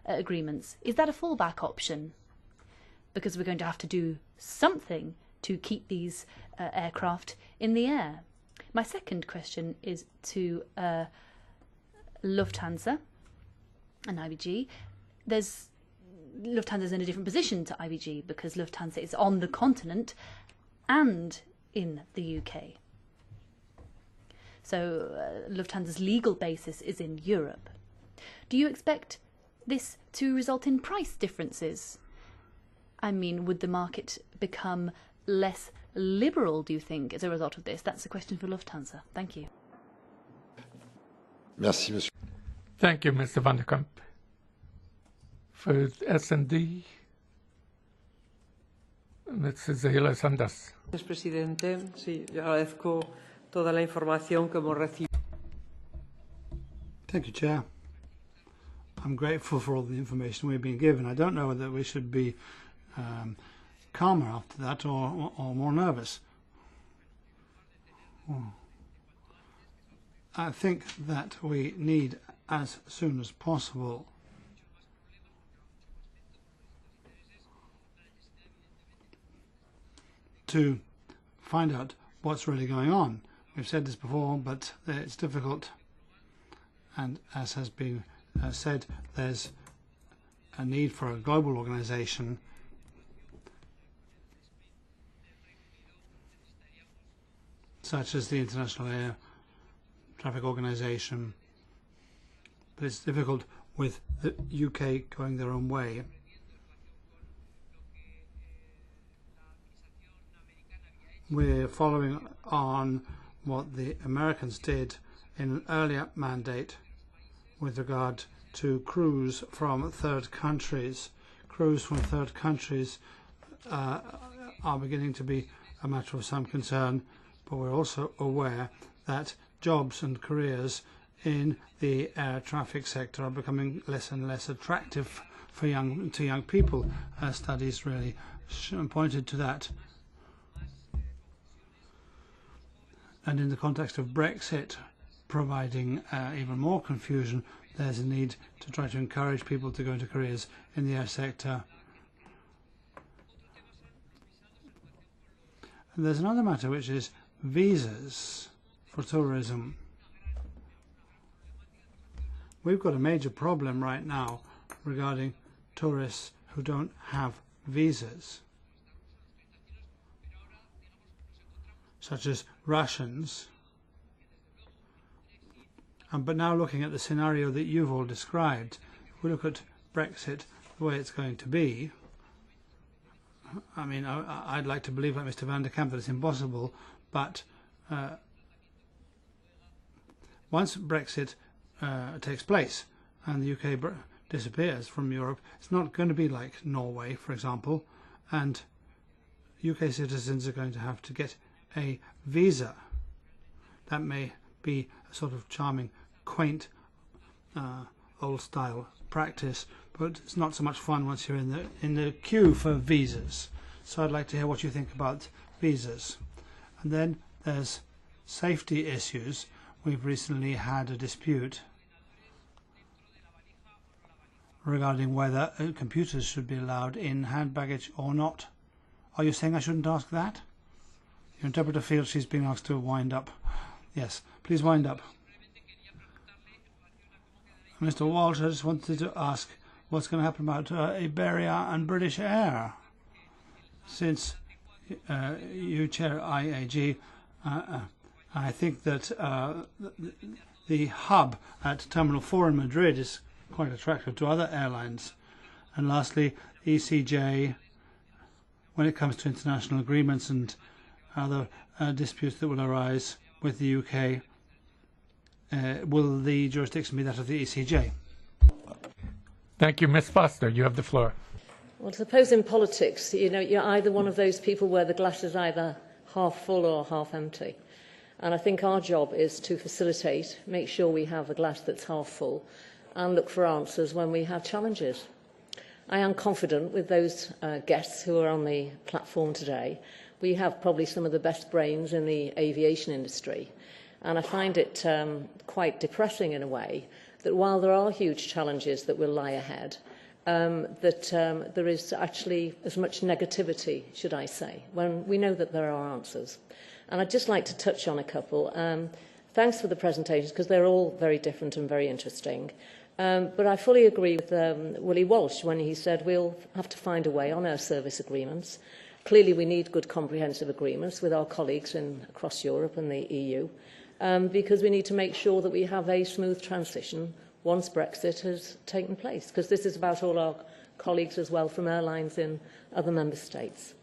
agreements. Is that a fallback option? Because we're going to have to do something to keep these aircraft in the air. My second question is to Lufthansa and IBG. Lufthansa is in a different position to IBG because Lufthansa is on the continent and in the UK. So Lufthansa's legal basis is in Europe. Do you expect this to result in price differences? I mean, would the market become less liberal, do you think, as a result of this? That's a question for Lufthansa. Thank you. Merci, Monsieur. Thank you, Mr. Van der Kamp. For S&D, Mrs. Zahila Sandas. Gracias, presidente. Sí, yo agradezco toda la información que hemos recibido. Thank you, Chair. I'm grateful for all the information we've been given. I don't know whether we should be calmer after that or more nervous. I think that we need, as soon as possible, to find out what's really going on. We've said this before, but it's difficult. And as has been said, there's a need for a global organization such as the International Air Traffic Organization. But it's difficult with the UK going their own way. We're following on what the Americans did in an earlier mandate with regard to crews from third countries. Crews from third countries are beginning to be a matter of some concern, but we're also aware that jobs and careers in the air traffic sector are becoming less and less attractive for young people. Studies really pointed to that. And in the context of Brexit providing even more confusion, there's a need to try to encourage people to go into careers in the air sector. And there's another matter, which is visas for tourism. We've got a major problem right now regarding tourists who don't have visas, such as Russians. But now looking at the scenario that you've all described, if we look at Brexit the way it's going to be, I mean, I'd like to believe, like Mr. Van der Kamp, that it's impossible, but once Brexit takes place and the UK disappears from Europe, it's not going to be like Norway, for example, and UK citizens are going to have to get a visa. That may be a sort of charming, quaint, old-style practice, but it's not so much fun once you're in the queue for visas. So I'd like to hear what you think about visas. And then there's safety issues. We've recently had a dispute regarding whether computers should be allowed in hand baggage or not. Are you saying I shouldn't ask that? Your interpreter feels she's being asked to wind up. Yes, please wind up. Mr. Walsh, I just wanted to ask what's going to happen about Iberia and British Air. Since you chair IAG, I think that the hub at Terminal 4 in Madrid is quite attractive to other airlines. And lastly, ECJ, when it comes to international agreements and other disputes that will arise with the UK, will the jurisdiction be that of the ECJ? Thank you. Ms. Foster, you have the floor. Well, suppose in politics, you know, you're either one of those people where the glass is either half full or half empty. And I think our job is to facilitate, make sure we have a glass that's half full, and look for answers when we have challenges. I am confident with those guests who are on the platform today. We have probably some of the best brains in the aviation industry. And I find it quite depressing in a way that while there are huge challenges that will lie ahead, there is actually as much negativity, should I say, when we know that there are answers. And I'd just like to touch on a couple. Thanks for the presentations, because they're all very different and very interesting. But I fully agree with Willie Walsh when he said we'll have to find a way on our service agreements. Clearly, we need good comprehensive agreements with our colleagues across Europe and the EU, because we need to make sure that we have a smooth transition once Brexit has taken place, because this is about all our colleagues as well from airlines in other member states.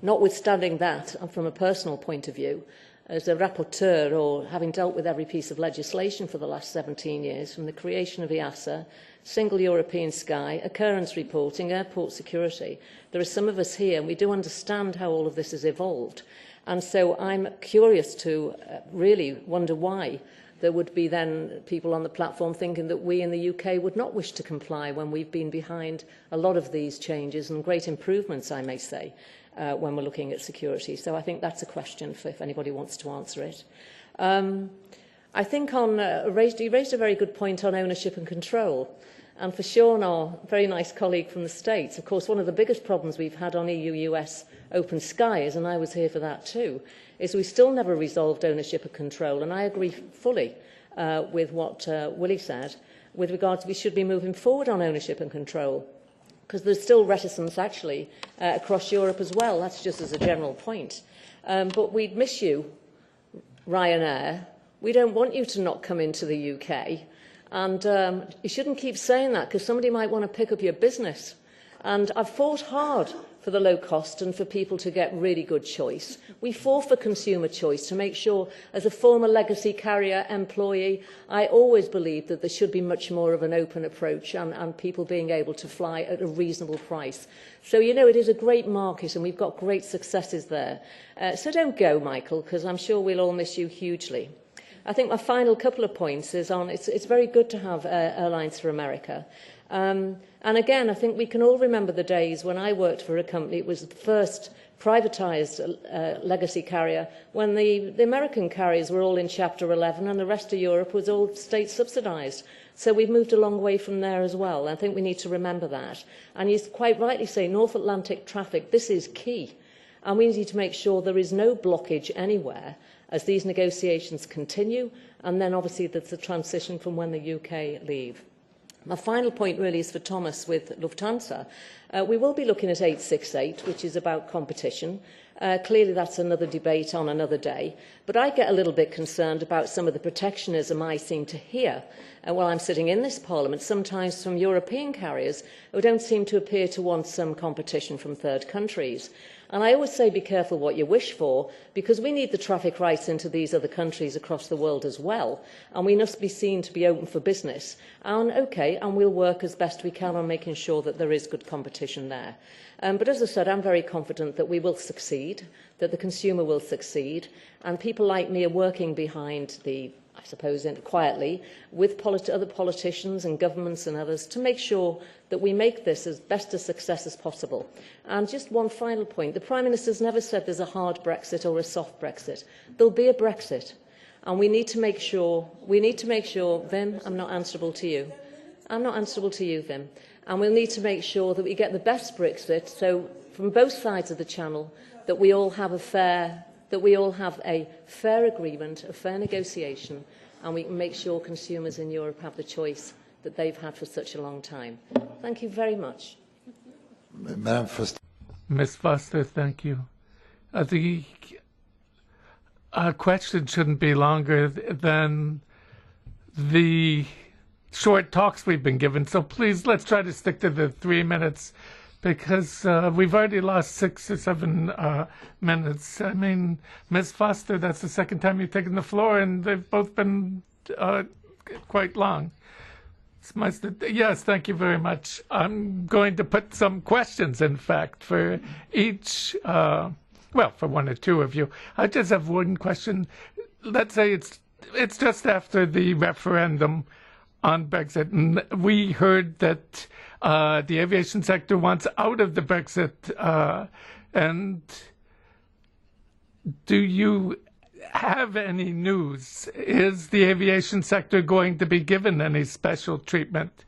Notwithstanding that, and from a personal point of view, as a rapporteur or having dealt with every piece of legislation for the last 17 years, from the creation of EASA, Single European Sky, occurrence reporting, airport security, there are some of us here and we do understand how all of this has evolved. And so I'm curious to really wonder why there would be then people on the platform thinking that we in the UK would not wish to comply when we've been behind a lot of these changes and great improvements, I may say, when we're looking at security. So I think that's a question for if anybody wants to answer it. I think you raised a very good point on ownership and control. And for Sean, our very nice colleague from the States, of course, one of the biggest problems we've had on EU-US open skies, and I was here for that too, is we still never resolved ownership and control. And I agree fully with what Willie said with regards to we should be moving forward on ownership and control, because there's still reticence actually across Europe as well. That's just as a general point. But we'd miss you, Ryanair. We don't want you to not come into the UK. And you shouldn't keep saying that, because somebody might want to pick up your business. And I've fought hard for the low cost and for people to get really good choice. We fought for consumer choice to make sure, as a former legacy carrier employee, I always believed that there should be much more of an open approach and people being able to fly at a reasonable price. So, you know, it is a great market and we've got great successes there. So don't go, Michael, because I'm sure we'll all miss you hugely. I think my final couple of points is on it's very good to have Airlines for America. And again, I think we can all remember the days when I worked for a company. It was the first privatised legacy carrier when the American carriers were all in Chapter 11 and the rest of Europe was all state subsidised. So we've moved a long way from there as well. I think we need to remember that. And you quite rightly say North Atlantic traffic, this is key. And we need to make sure there is no blockage anywhere as these negotiations continue, and then obviously there's the transition from when the UK leave. My final point really is for Thomas with Lufthansa. We will be looking at 868, which is about competition. Clearly that's another debate on another day, but I get a little bit concerned about some of the protectionism I seem to hear while I'm sitting in this Parliament, sometimes from European carriers who don't seem to appear to want some competition from third countries. And I always say be careful what you wish for, because we need the traffic rights into these other countries across the world as well, and we must be seen to be open for business. And we'll work as best we can on making sure that there is good competition there. But as I said, I'm very confident that we will succeed, that the consumer will succeed, and people like me are working behind I suppose, quietly, with other politicians and governments and others to make sure that we make this as best a success as possible. And just one final point. The Prime Minister's never said there's a hard Brexit or a soft Brexit. There'll be a Brexit. And we need to make sure, Vim, I'm not answerable to you. I'm not answerable to you, Vim. And we'll need to make sure that we get the best Brexit, so from both sides of the channel, that we all have a fair agreement, a fair negotiation, and we can make sure consumers in Europe have the choice that they've had for such a long time. Thank you very much. Ms. Foster, thank you. The question shouldn't be longer than the short talks we've been given, so please let's try to stick to the 3 minutes, because we've already lost 6 or 7 minutes. I mean, Ms. Foster, that's the second time you've taken the floor, and they've both been quite long. Yes, thank you very much. I'm going to put some questions, in fact, for each, for one or two of you. I just have one question. Let's say it's just after the referendum on Brexit, and we heard that the aviation sector wants out of the Brexit, and do you have any news? Is the aviation sector going to be given any special treatment?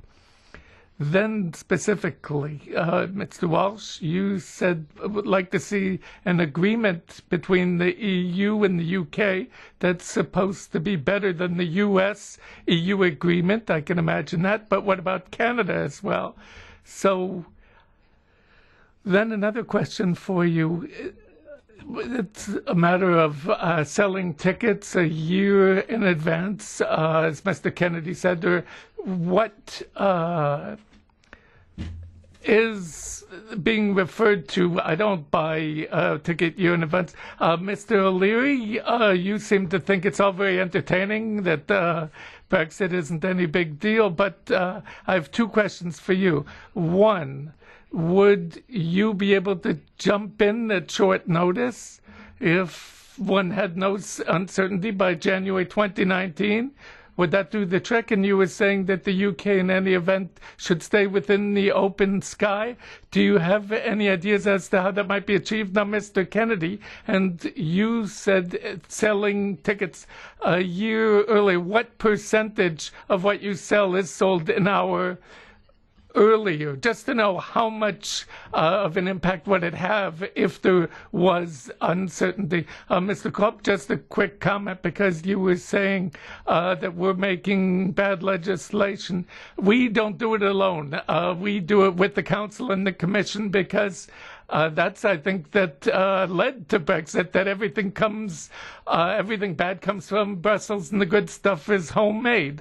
Then specifically, Mr. Walsh, you said would like to see an agreement between the EU and the UK that's supposed to be better than the US-EU agreement. I can imagine that. But what about Canada as well? So then another question for you. It's a matter of selling tickets a year in advance, as Mr. Kennedy said, or what is being referred to. I don't buy a ticket year in advance. Mr. O'Leary, you seem to think it's all very entertaining, that Brexit isn't any big deal, but I have 2 questions for you. One, would you be able to jump in at short notice if one had no uncertainty by January 2019? Would that do the trick? And you were saying that the UK in any event should stay within the open sky. Do you have any ideas as to how that might be achieved? Now, Mr. Kennedy, and you said selling tickets a year early. What percentage of what you sell is sold an hour earlier, just to know how much of an impact would it have if there was uncertainty. Mr. Klopp, just a quick comment, because you were saying that we're making bad legislation. We don't do it alone. We do it with the Council and the Commission, because that's, I think, that led to Brexit, that everything bad comes from Brussels and the good stuff is homemade.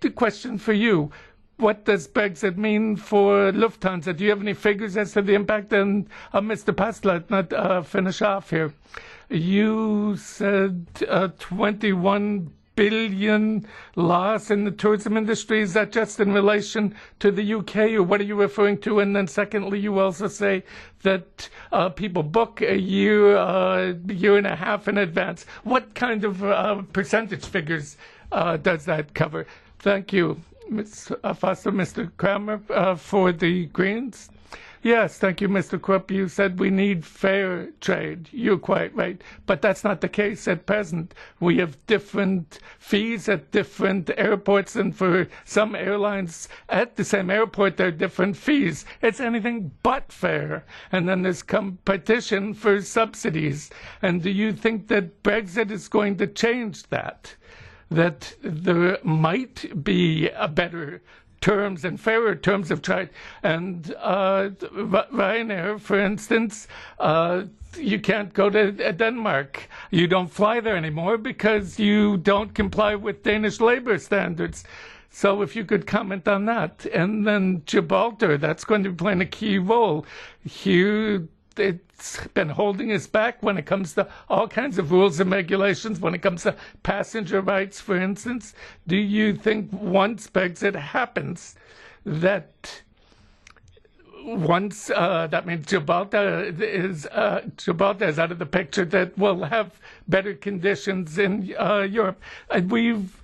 The question for you, what does Brexit mean for Lufthansa? Do you have any figures as to the impact? And Mr. Paslet, not finish off here. You said 21 billion loss in the tourism industry. Is that just in relation to the UK, or what are you referring to? And then secondly, you also say that people book a year and a half in advance. What kind of percentage figures does that cover? Thank you. Ms. Foster, Mr. Kramer, for the Greens. Yes, thank you, Mr. Krupp. You said we need fair trade. You're quite right. But that's not the case at present. We have different fees at different airports, and for some airlines at the same airport, there are different fees. It's anything but fair. And then there's competition for subsidies. And do you think that Brexit is going to change that? That there might be a better terms and fairer terms of trade. And Ryanair, for instance, you can't go to Denmark. You don't fly there anymore because you don't comply with Danish labor standards. So if you could comment on that. And then Gibraltar, that's going to be playing a key role. Here, it's been holding us back when it comes to all kinds of rules and regulations, when it comes to passenger rights, for instance. Do you think once Brexit happens, that once that means Gibraltar is out of the picture, that we'll have better conditions in Europe? And we've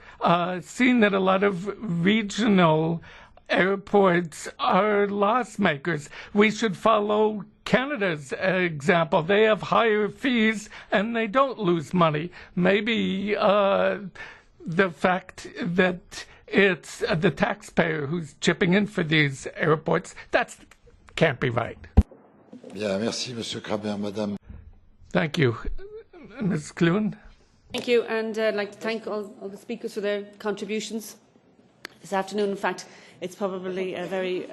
seen that a lot of regional airports are loss makers. We should follow Canada's example. They have higher fees and they don't lose money. Maybe the fact that it's the taxpayer who's chipping in for these airports, that can't be right. Bien, merci, Monsieur Kramer, Madame. Thank you. Ms. Clune? Thank you, and I'd like to thank all the speakers for their contributions this afternoon. In fact, it's probably a very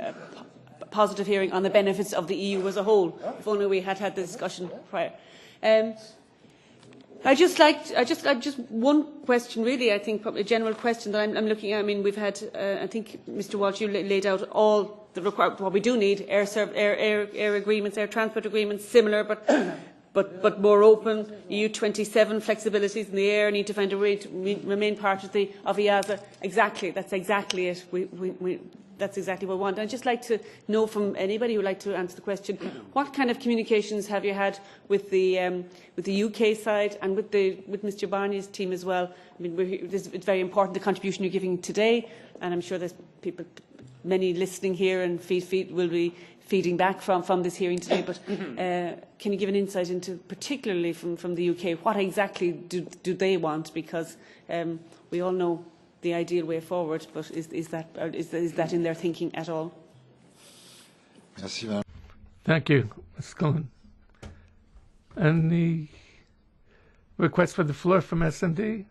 positive hearing on the benefits of the EU as a whole, if only we had had the discussion prior. Just one question, really. I think probably a general question that I'm looking at. I mean, we've had, I think, Mr. Walsh, you laid out all the what we do need: air agreements, air transport agreements, similar but more open. EU 27 flexibilities in the air, need to find a way to remain part of EASA. Exactly, that's exactly it. That's exactly what we want. I'd just like to know from anybody who would like to answer the question, what kind of communications have you had with the UK side and with Mr. Barnier's team as well? I mean, it's very important, the contribution you're giving today, and I'm sure there's people, many listening here and will be feeding back from this hearing today. But can you give an insight into, particularly from the UK, what exactly do they want? Because we all know the ideal way forward, but is that in their thinking at all? Thank you, Ms. Cullen. And the request for the floor from S&D?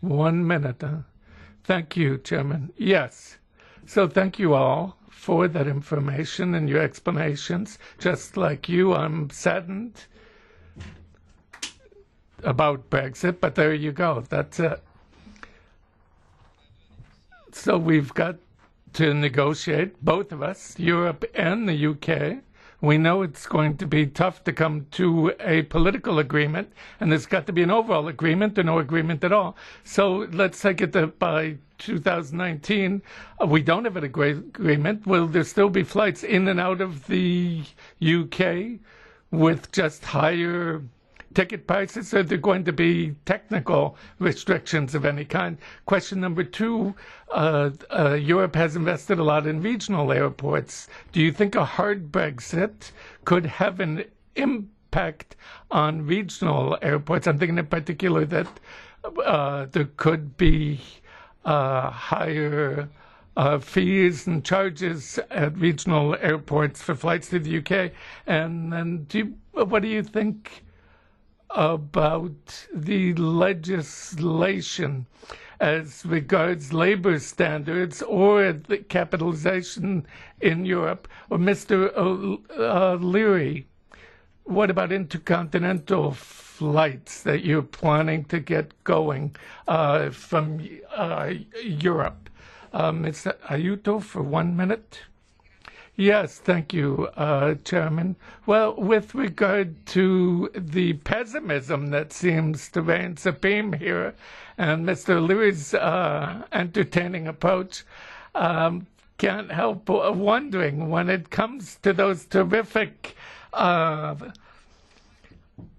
1 minute. Thank you, Chairman. Yes. So thank you all for that information and your explanations. Just like you, I'm saddened about Brexit, but there you go. That's it. So we've got to negotiate, both of us, Europe and the UK. We know it's going to be tough to come to a political agreement, and there's got to be an overall agreement or no agreement at all. So let's take it that by 2019, we don't have an agreement. Will there still be flights in and out of the UK with just higher ticket prices? Are there going to be technical restrictions of any kind? Question number 2, Europe has invested a lot in regional airports. Do you think a hard Brexit could have an impact on regional airports? I'm thinking in particular that there could be higher fees and charges at regional airports for flights to the UK. And then what do you think about the legislation as regards labour standards or the capitalisation in Europe? Or Mr. Leary, what about intercontinental flights that you're planning to get going from Europe? Ms. Ayuto, for 1 minute. Yes, thank you, Chairman. Well, with regard to the pessimism that seems to reign supreme here, and Mr. Leary's entertaining approach, can't help wondering when it comes to those terrific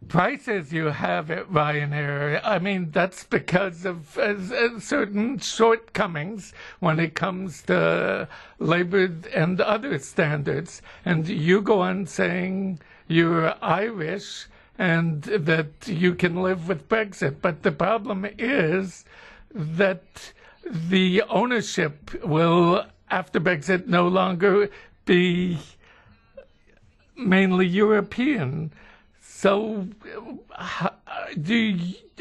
prices you have at Ryanair. I mean, that's because of certain shortcomings when it comes to labor and other standards. And you go on saying you're Irish and that you can live with Brexit. But the problem is that the ownership will, after Brexit, no longer be mainly European. So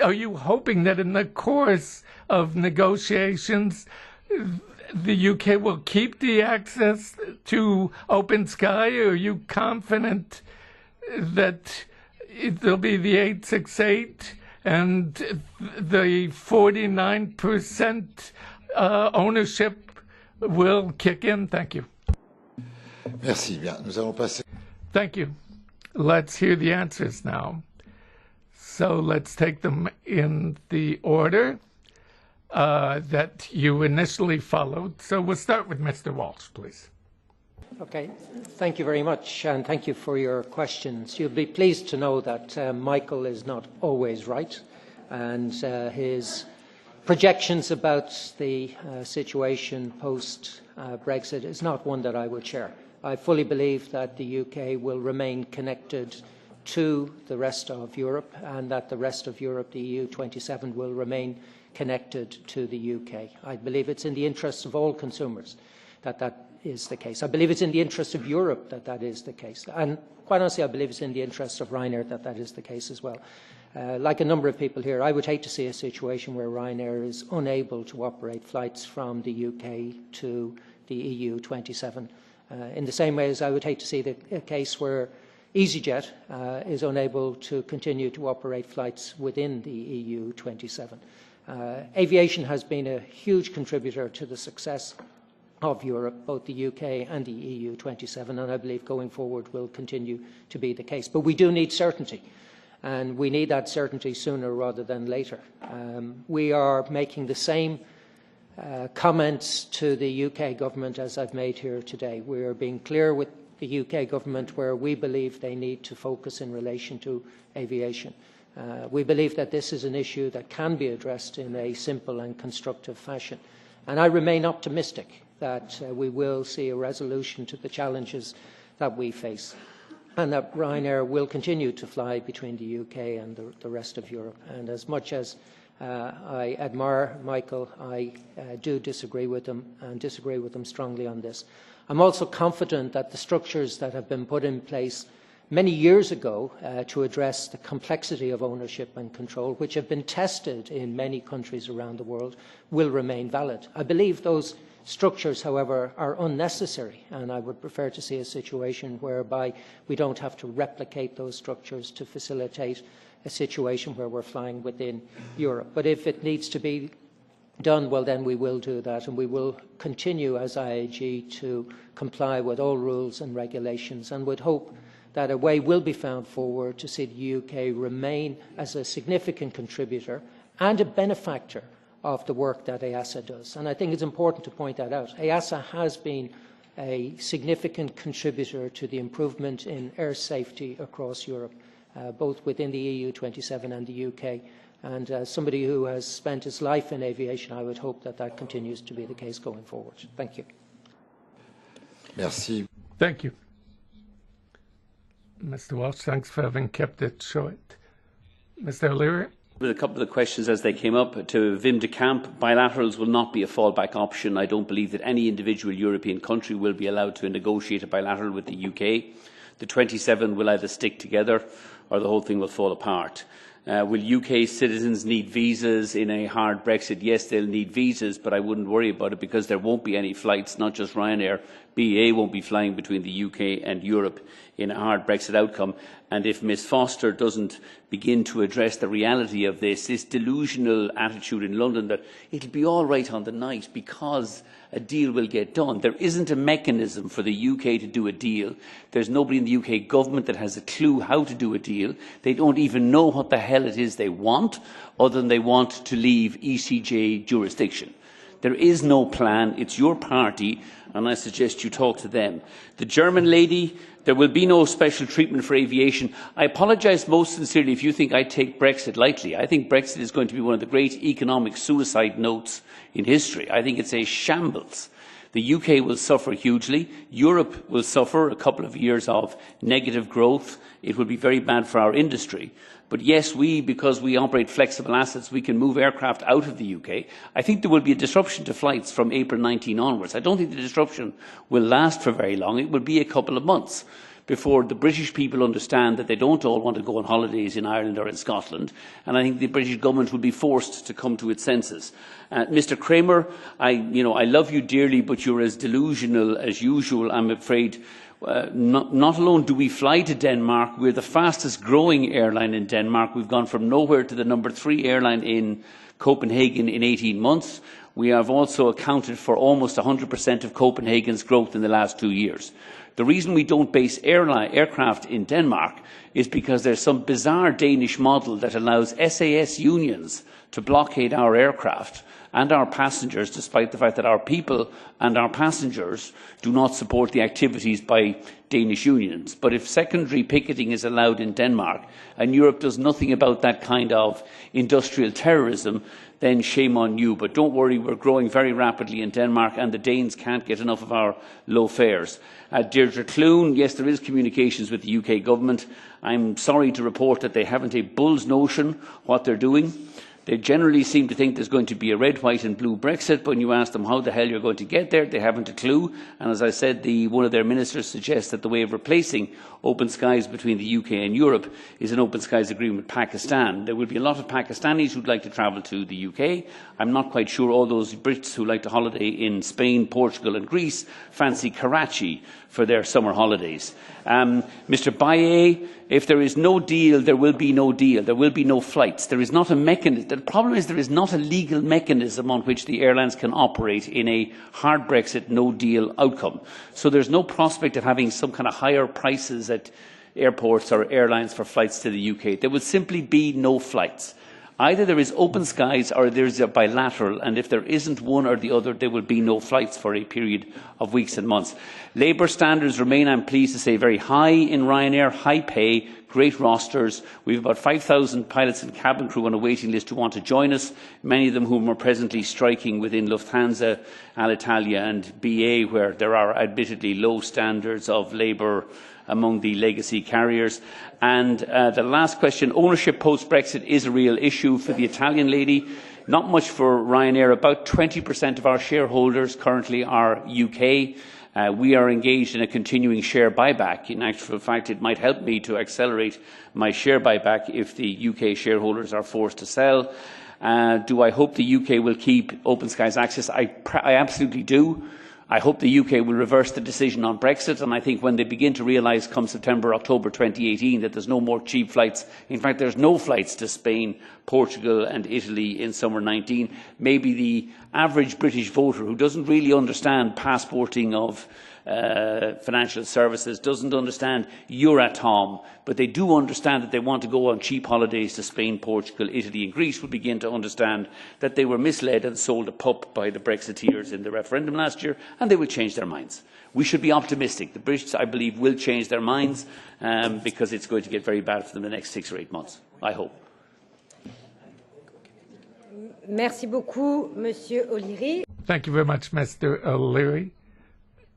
are you hoping that in the course of negotiations, the UK will keep the access to open sky? Or are you confident that there'll be the 868 and the 49% ownership will kick in? Thank you. Merci. Bien, nous allons passer. Thank you. Let's hear the answers now. So let's take them in the order that you initially followed. So we'll start with Mr. Walsh, please. Okay, thank you very much, and thank you for your questions. You'll be pleased to know that Michael is not always right, and his projections about the situation post-Brexit is not one that I would share. I fully believe that the UK will remain connected to the rest of Europe, and that the rest of Europe, the EU 27, will remain connected to the UK. I believe it's in the interests of all consumers that that is the case. I believe it's in the interest of Europe that that is the case. And quite honestly, I believe it's in the interest of Ryanair that that is the case as well. Like a number of people here, I would hate to see a situation where Ryanair is unable to operate flights from the UK to the EU 27. In the same way as I would hate to see a case where EasyJet is unable to continue to operate flights within the EU 27. Aviation has been a huge contributor to the success of Europe, both the UK and the EU 27, and I believe going forward will continue to be the case. But we do need certainty, and we need that certainty sooner rather than later. We are making the same comments to the UK government as I've made here today. We are being clear with the UK government where we believe they need to focus in relation to aviation. We believe that this is an issue that can be addressed in a simple and constructive fashion. And I remain optimistic that we will see a resolution to the challenges that we face, and that Ryanair will continue to fly between the UK and the rest of Europe. And as much as I admire Michael, I do disagree with him, and disagree with him strongly on this. I'm also confident that the structures that have been put in place many years ago to address the complexity of ownership and control, which have been tested in many countries around the world, will remain valid. I believe those structures, however, are unnecessary, and I would prefer to see a situation whereby we don't have to replicate those structures to facilitate a situation where we're flying within Europe. But if it needs to be done, well, then we will do that, and we will continue as IAG to comply with all rules and regulations, and would hope that a way will be found forward to see the UK remain as a significant contributor and a benefactor of the work that EASA does. And I think it's important to point that out. EASA has been a significant contributor to the improvement in air safety across Europe, both within the EU 27 and the UK. And as somebody who has spent his life in aviation, I would hope that that continues to be the case going forward. Thank you. Merci. Thank you. Mr. Walsh, thanks for having kept it short. Mr. O'Leary? With a couple of questions as they came up. To Wim de Camp, bilaterals will not be a fallback option. I don't believe that any individual European country will be allowed to negotiate a bilateral with the UK. The 27 will either stick together or the whole thing will fall apart. Will UK citizens need visas in a hard Brexit? Yes, they'll need visas, but I wouldn't worry about it because there won't be any flights, not just Ryanair. BA won't be flying between the UK and Europe in a hard Brexit outcome. And if Ms Foster doesn't begin to address the reality of this delusional attitude in London that it'll be all right on the night because a deal will get done. There isn't a mechanism for the UK to do a deal. There's nobody in the UK government that has a clue how to do a deal. They don't even know what the hell it is they want, other than they want to leave ECJ jurisdiction. There is no plan. It's your party, and I suggest you talk to them. The German lady, there will be no special treatment for aviation. I apologise most sincerely if you think I take Brexit lightly. I think Brexit is going to be one of the great economic suicide notes in history. I think it's a shambles. The UK will suffer hugely. Europe will suffer a couple of years of negative growth. It will be very bad for our industry. But yes, because we operate flexible assets, we can move aircraft out of the UK. I think there will be a disruption to flights from April 19 onwards. I don't think the disruption will last for very long. It will be a couple of months before the British people understand that they don't all want to go on holidays in Ireland or in Scotland. And I think the British government will be forced to come to its senses. Mr. Kramer, I love you dearly, but you're as delusional as usual, I'm afraid. Not alone do we fly to Denmark, we're the fastest growing airline in Denmark. We've gone from nowhere to the #3 airline in Copenhagen in 18 months. we have also accounted for almost 100% of Copenhagen's growth in the last 2 years. The reason we don't base aircraft in Denmark is because there's some bizarre Danish model that allows SAS unions to blockade our aircraft and our passengers, despite the fact that our people and our passengers do not support the activities by Danish unions. But if secondary picketing is allowed in Denmark and Europe does nothing about that kind of industrial terrorism, then shame on you. But don't worry, we're growing very rapidly in Denmark and the Danes can't get enough of our low fares. Deirdre Clune, yes, there is communications with the UK government. I'm sorry to report that they haven't a bull's notion what they're doing. They generally seem to think there's going to be a red, white and blue Brexit, but when you ask them how the hell you're going to get there, they haven't a clue. And as I said, one of their ministers suggests that the way of replacing open skies between the UK and Europe is an open skies agreement with Pakistan. There will be a lot of Pakistanis who'd like to travel to the UK. I'm not quite sure all those Brits who like to holiday in Spain, Portugal and Greece fancy Karachi for their summer holidays. Mr. Baye, if there is no deal, there will be no deal. There will be no flights. There is not a mechanism. The problem is there is not a legal mechanism on which the airlines can operate in a hard Brexit, no deal outcome. So there's no prospect of having some kind of higher prices at airports or airlines for flights to the UK. There will simply be no flights. Either there is open skies or there is a bilateral, and if there isn't one or the other, there will be no flights for a period of weeks and months. Labour standards remain, I'm pleased to say, very high in Ryanair, high pay, great rosters. We have about 5,000 pilots and cabin crew on a waiting list who want to join us, many of them whom are presently striking within Lufthansa, Alitalia and BA, where there are admittedly low standards of labour among the legacy carriers. And the last question, ownership post-Brexit is a real issue for the Italian lady. Not much for Ryanair. About 20% of our shareholders currently are UK. We are engaged in a continuing share buyback. In actual fact, it might help me to accelerate my share buyback if the UK shareholders are forced to sell. Do I hope the UK will keep Open Skies access? I absolutely do. I hope the UK will reverse the decision on Brexit, and I think when they begin to realise come September, October 2018 that there's no more cheap flights, in fact there's no flights to Spain, Portugal and Italy in summer 19, maybe the average British voter who doesn't really understand passporting of financial services, doesn't understand Euratom, but they do understand that they want to go on cheap holidays to Spain, Portugal, Italy and Greece, will begin to understand that they were misled and sold a pup by the Brexiteers in the referendum last year, and they will change their minds. We should be optimistic. The Brits, I believe, will change their minds because it's going to get very bad for them in the next 6 or 8 months, I hope. Merci beaucoup, Monsieur O'Leary. Thank you very much, Mr. O'Leary.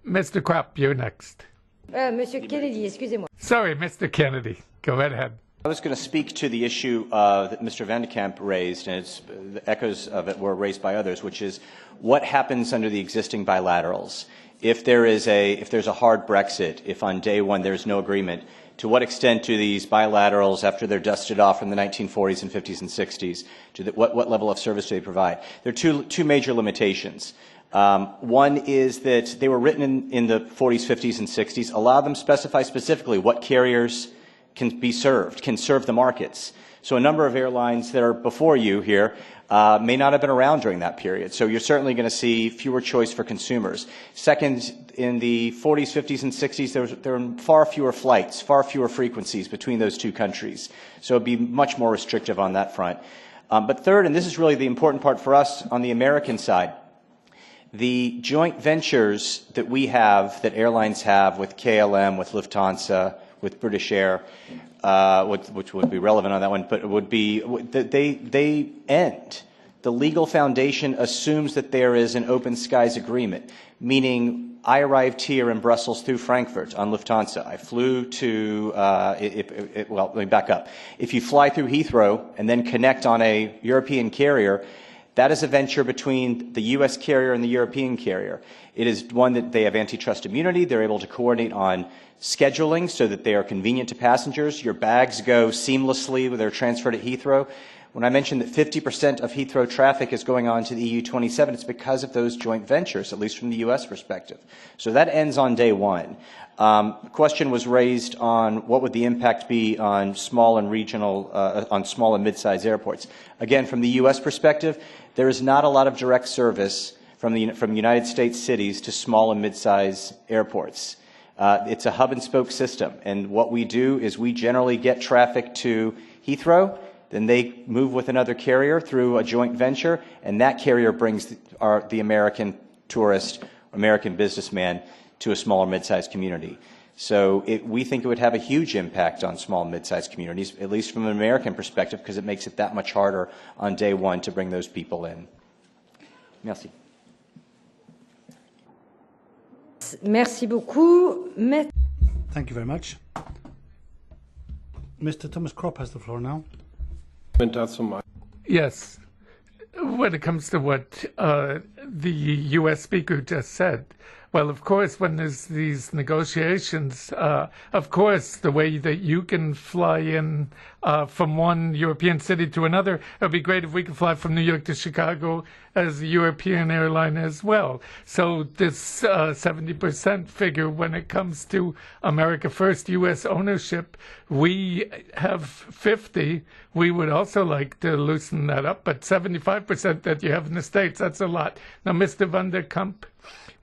Mr. Kropp, you're next. Monsieur Kennedy, excusez-moi. Sorry, Mr. Kennedy. Go right ahead. I was going to speak to the issue that Mr. Van de Kamp raised, and the echoes of it were raised by others, which is what happens under the existing bilaterals. If there's a hard Brexit, if on day one there's no agreement, to what extent do these bilaterals, after they're dusted off from the 1940s and 50s and 60s, what level of service do they provide? There are two major limitations. One is that they were written in the 40s, 50s, and 60s. A lot of them specify specifically what carriers can be served, can serve the markets. So a number of airlines that are before you here may not have been around during that period. So you're certainly going to see fewer choice for consumers. Second, in the 40s, 50s, and 60s, there were far fewer flights, far fewer frequencies between those two countries. So it would be much more restrictive on that front. But third, and this is really the important part for us on the American side, the joint ventures that we have, that airlines have with KLM, with Lufthansa, with British Air, which would be relevant on that one, but it would be, they end. The legal foundation assumes that there is an open skies agreement, meaning I arrived here in Brussels through Frankfurt on Lufthansa. I flew to, well, let me back up. If you fly through Heathrow and then connect on a European carrier, that is a venture between the U.S. carrier and the European carrier. It is one that they have antitrust immunity. They're able to coordinate on scheduling so that they are convenient to passengers. Your bags go seamlessly when they're transferred at Heathrow. When I mentioned that 50% of Heathrow traffic is going on to the EU27, it's because of those joint ventures, at least from the U.S. perspective. So that ends on day one. The question was raised on what would the impact be on small and regional, on small and mid-sized airports. Again, from the U.S. perspective, there is not a lot of direct service from United States cities to small and mid-sized airports. It's a hub-and-spoke system, and what we do is we generally get traffic to Heathrow, then they move with another carrier through a joint venture, and that carrier brings the American tourist, American businessman to a small or mid-sized community. So we think it would have a huge impact on small and mid-sized communities, at least from an American perspective, because it makes it that much harder on day one to bring those people in. Merci. Merci beaucoup. Thank you very much. Mr. Thomas Kropp has the floor now. Yes. When it comes to what the U.S. speaker just said, well, of course, when there's these negotiations, of course, the way that you can fly in from one European city to another, it would be great if we could fly from New York to Chicago as a European airline as well. So this 70% figure, when it comes to America First U.S. ownership, we have 50. We would also like to loosen that up, but 75% that you have in the States, that's a lot. Now, Mr. Van der Kamp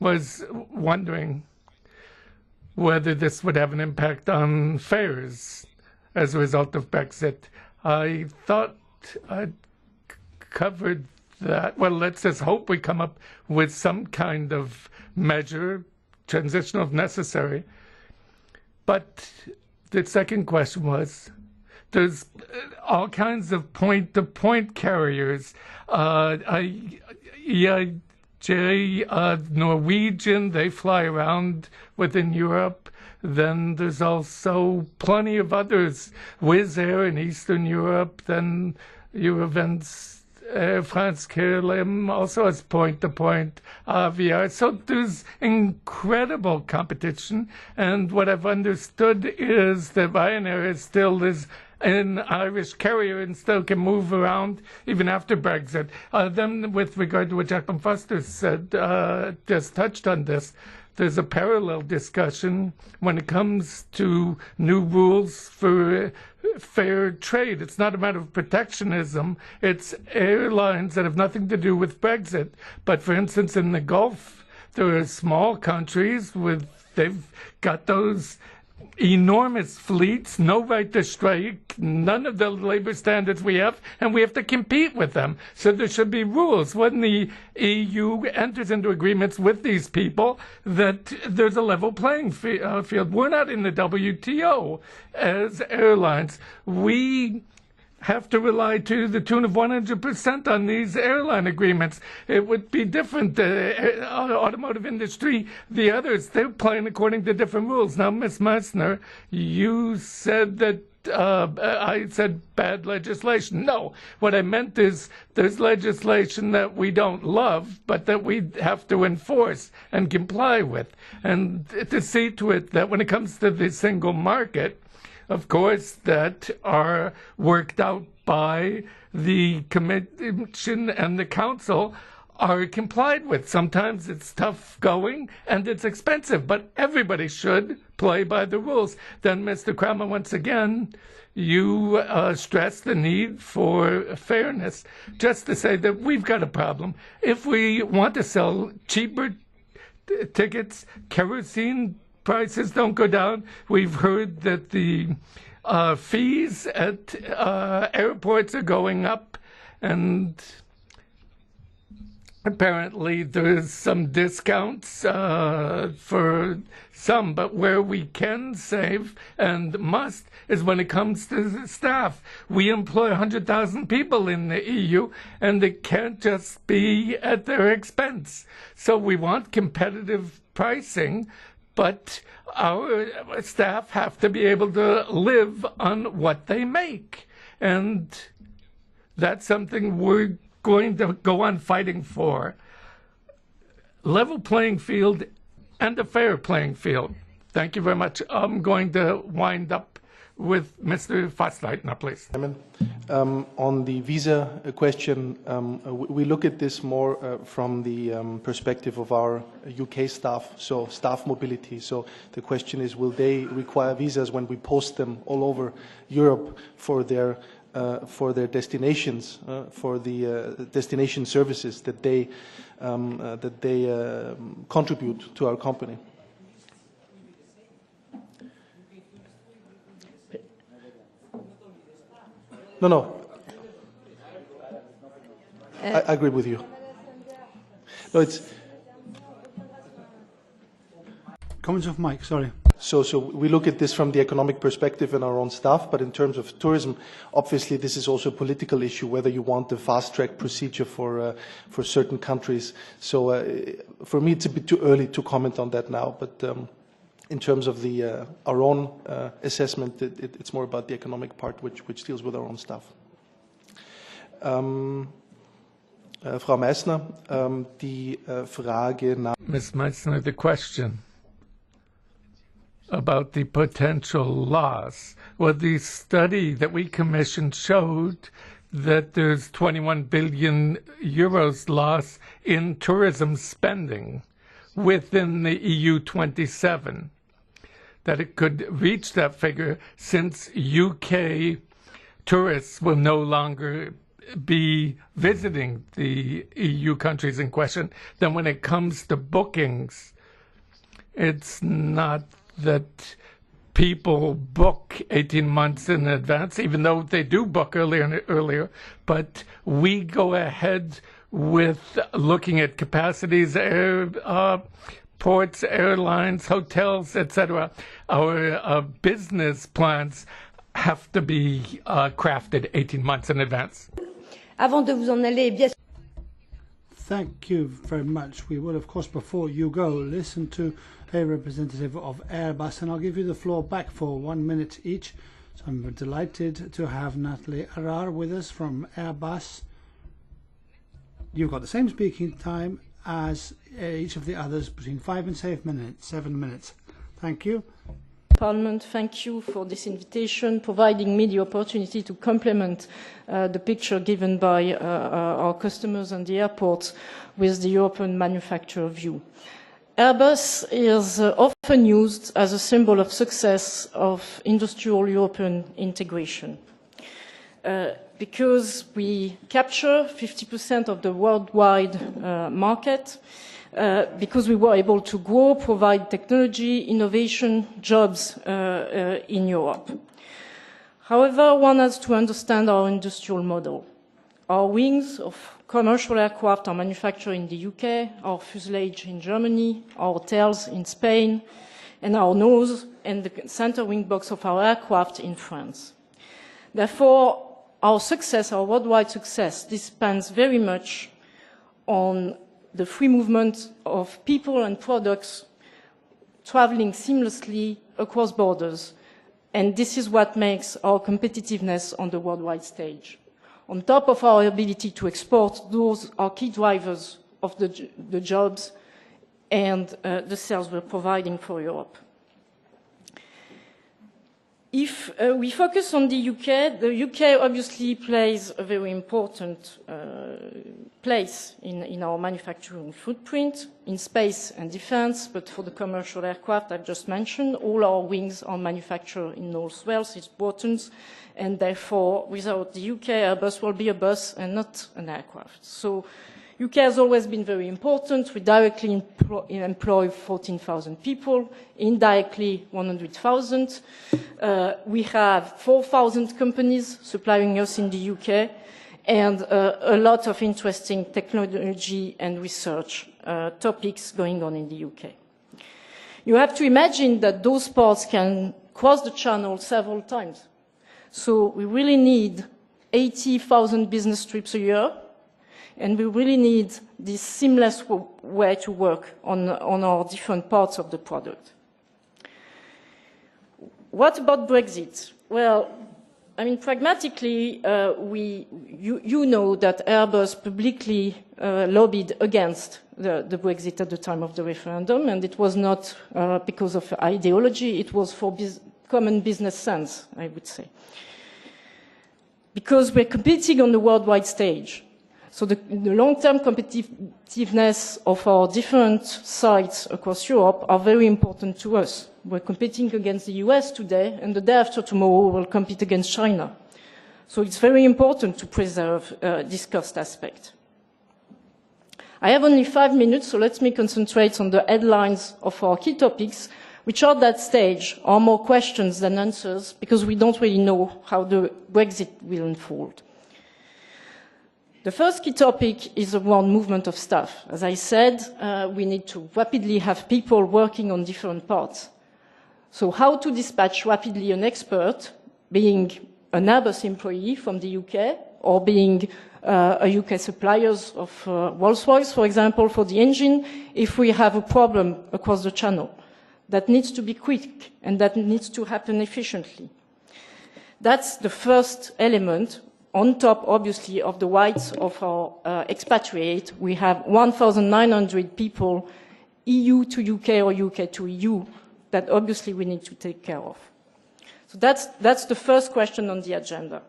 was wondering whether this would have an impact on fares as a result of Brexit. I thought I'd covered that. Well, let's just hope we come up with some kind of measure, transitional if necessary. But the second question was, there's all kinds of point-to-point carriers. Norwegian, they fly around within Europe. Then there's also plenty of others. Wizz Air in Eastern Europe, then Eurovents, Air France KLM also has point-to-point VR. So there's incredible competition. And what I've understood is that Ryanair is still an Irish carrier and still can move around even after Brexit. Then with regard to what Jacqueline Foster said, just touched on this, there's a parallel discussion when it comes to new rules for fair trade. It's not a matter of protectionism. It's airlines that have nothing to do with Brexit. But for instance, in the Gulf, there are small countries they've got those enormous fleets, no right to strike, none of the labor standards we have, and we have to compete with them. So there should be rules when the EU enters into agreements with these people that there's a level playing field. We're not in the WTO as airlines. We have to rely to the tune of 100% on these airline agreements. It would be different. The automotive industry, the others, they're playing according to different rules. Now, Ms. Meissner, you said that I said bad legislation. No, what I meant is there's legislation that we don't love, but that we have to enforce and comply with. And to see to it that when it comes to the single market, of course, that are worked out by the Commission and the Council are complied with. Sometimes it's tough going and it's expensive, but everybody should play by the rules. Then, Mr. Kramer, once again, you stress the need for fairness. Just to say that we've got a problem. If we want to sell cheaper tickets, kerosene prices don't go down. We've heard that the fees at airports are going up, and apparently there's some discounts for some, but where we can save and must is when it comes to the staff. We employ 100,000 people in the EU, and it can't just be at their expense. So we want competitive pricing, but our staff have to be able to live on what they make. And that's something we're going to go on fighting for. Level playing field and a fair playing field. Thank you very much. I'm going to wind up with Mr. Fastleitner, please. On the visa question, we look at this more from the perspective of our UK staff, so staff mobility. So the question is, will they require visas when we post them all over Europe for their destinations, for the destination services that they contribute to our company? No. I agree with you. No, it's comments of Mike. Sorry. So we look at this from the economic perspective and our own staff, but in terms of tourism, obviously this is also a political issue, whether you want the fast-track procedure for certain countries. So for me, it's a bit too early to comment on that now, but in terms of our own assessment, it's more about the economic part, which deals with our own staff. Frau Meissner, die Frage nach... Ms. Meissner, the question about the potential loss. Well, the study that we commissioned showed that there's 21 billion euros loss in tourism spending within the EU 27. That it could reach that figure since UK tourists will no longer be visiting the EU countries in question. Then when it comes to bookings, it's not that people book 18 months in advance, even though they do book earlier, but we go ahead with looking at capacities, ports, airlines, hotels, etc. Our business plans have to be crafted 18 months in advance. Avant de vous en aller, bien... Thank you very much. We will, of course, before you go, listen to a representative of Airbus, and I'll give you the floor back for 1 minute each. So I'm delighted to have Natalie Arar with us from Airbus. You've got the same speaking time as each of the others, between 5 and 7 minutes. Thank you. Parliament, thank you for this invitation, providing me the opportunity to complement the picture given by our customers and the airports with the European manufacturer view. Airbus is often used as a symbol of success of industrial European integration. Because we capture 50% of the worldwide market, because we were able to grow, provide technology, innovation, jobs in Europe. However, one has to understand our industrial model. Our wings of commercial aircraft are manufactured in the UK, our fuselage in Germany, our tails in Spain, and our nose and the center wing box of our aircraft in France. Therefore, our success, our worldwide success, depends very much on the free movement of people and products traveling seamlessly across borders. And this is what makes our competitiveness on the worldwide stage. On top of our ability to export, those are key drivers of the jobs and the sales we're providing for Europe. If we focus on the UK obviously plays a very important place in our manufacturing footprint, in space and defense, but for the commercial aircraft I've just mentioned, all our wings are manufactured in North Wales, it's Broughton's, and therefore without the UK, Airbus will be a bus and not an aircraft. So UK has always been very important. We directly employ 14,000 people, indirectly 100,000. We have 4,000 companies supplying us in the UK, and a lot of interesting technology and research topics going on in the UK. You have to imagine that those parts can cross the channel several times. So we really need 80,000 business trips a year, and we really need this seamless way to work on our different parts of the product. What about Brexit? Well, I mean, pragmatically, you know that Airbus publicly lobbied against the Brexit at the time of the referendum, and it was not because of ideology, it was common business sense, I would say. Because we're competing on the worldwide stage. So the long-term competitiveness of our different sites across Europe are very important to us. We're competing against the US today, and the day after tomorrow we'll compete against China. So it's very important to preserve this cost aspect. I have only 5 minutes, so let me concentrate on the headlines of our key topics, which at that stage are more questions than answers, because we don't really know how the Brexit will unfold. The first key topic is around movement of staff. As I said, we need to rapidly have people working on different parts. So how to dispatch rapidly an expert, being an Airbus employee from the UK, or being a UK supplier of Rolls-Royce, for example, for the engine, if we have a problem across the channel. That needs to be quick, and that needs to happen efficiently. That's the first element. On top, obviously, of the rights of our expatriate, we have 1,900 people, EU to UK or UK to EU, that obviously we need to take care of. So that's the first question on the agenda.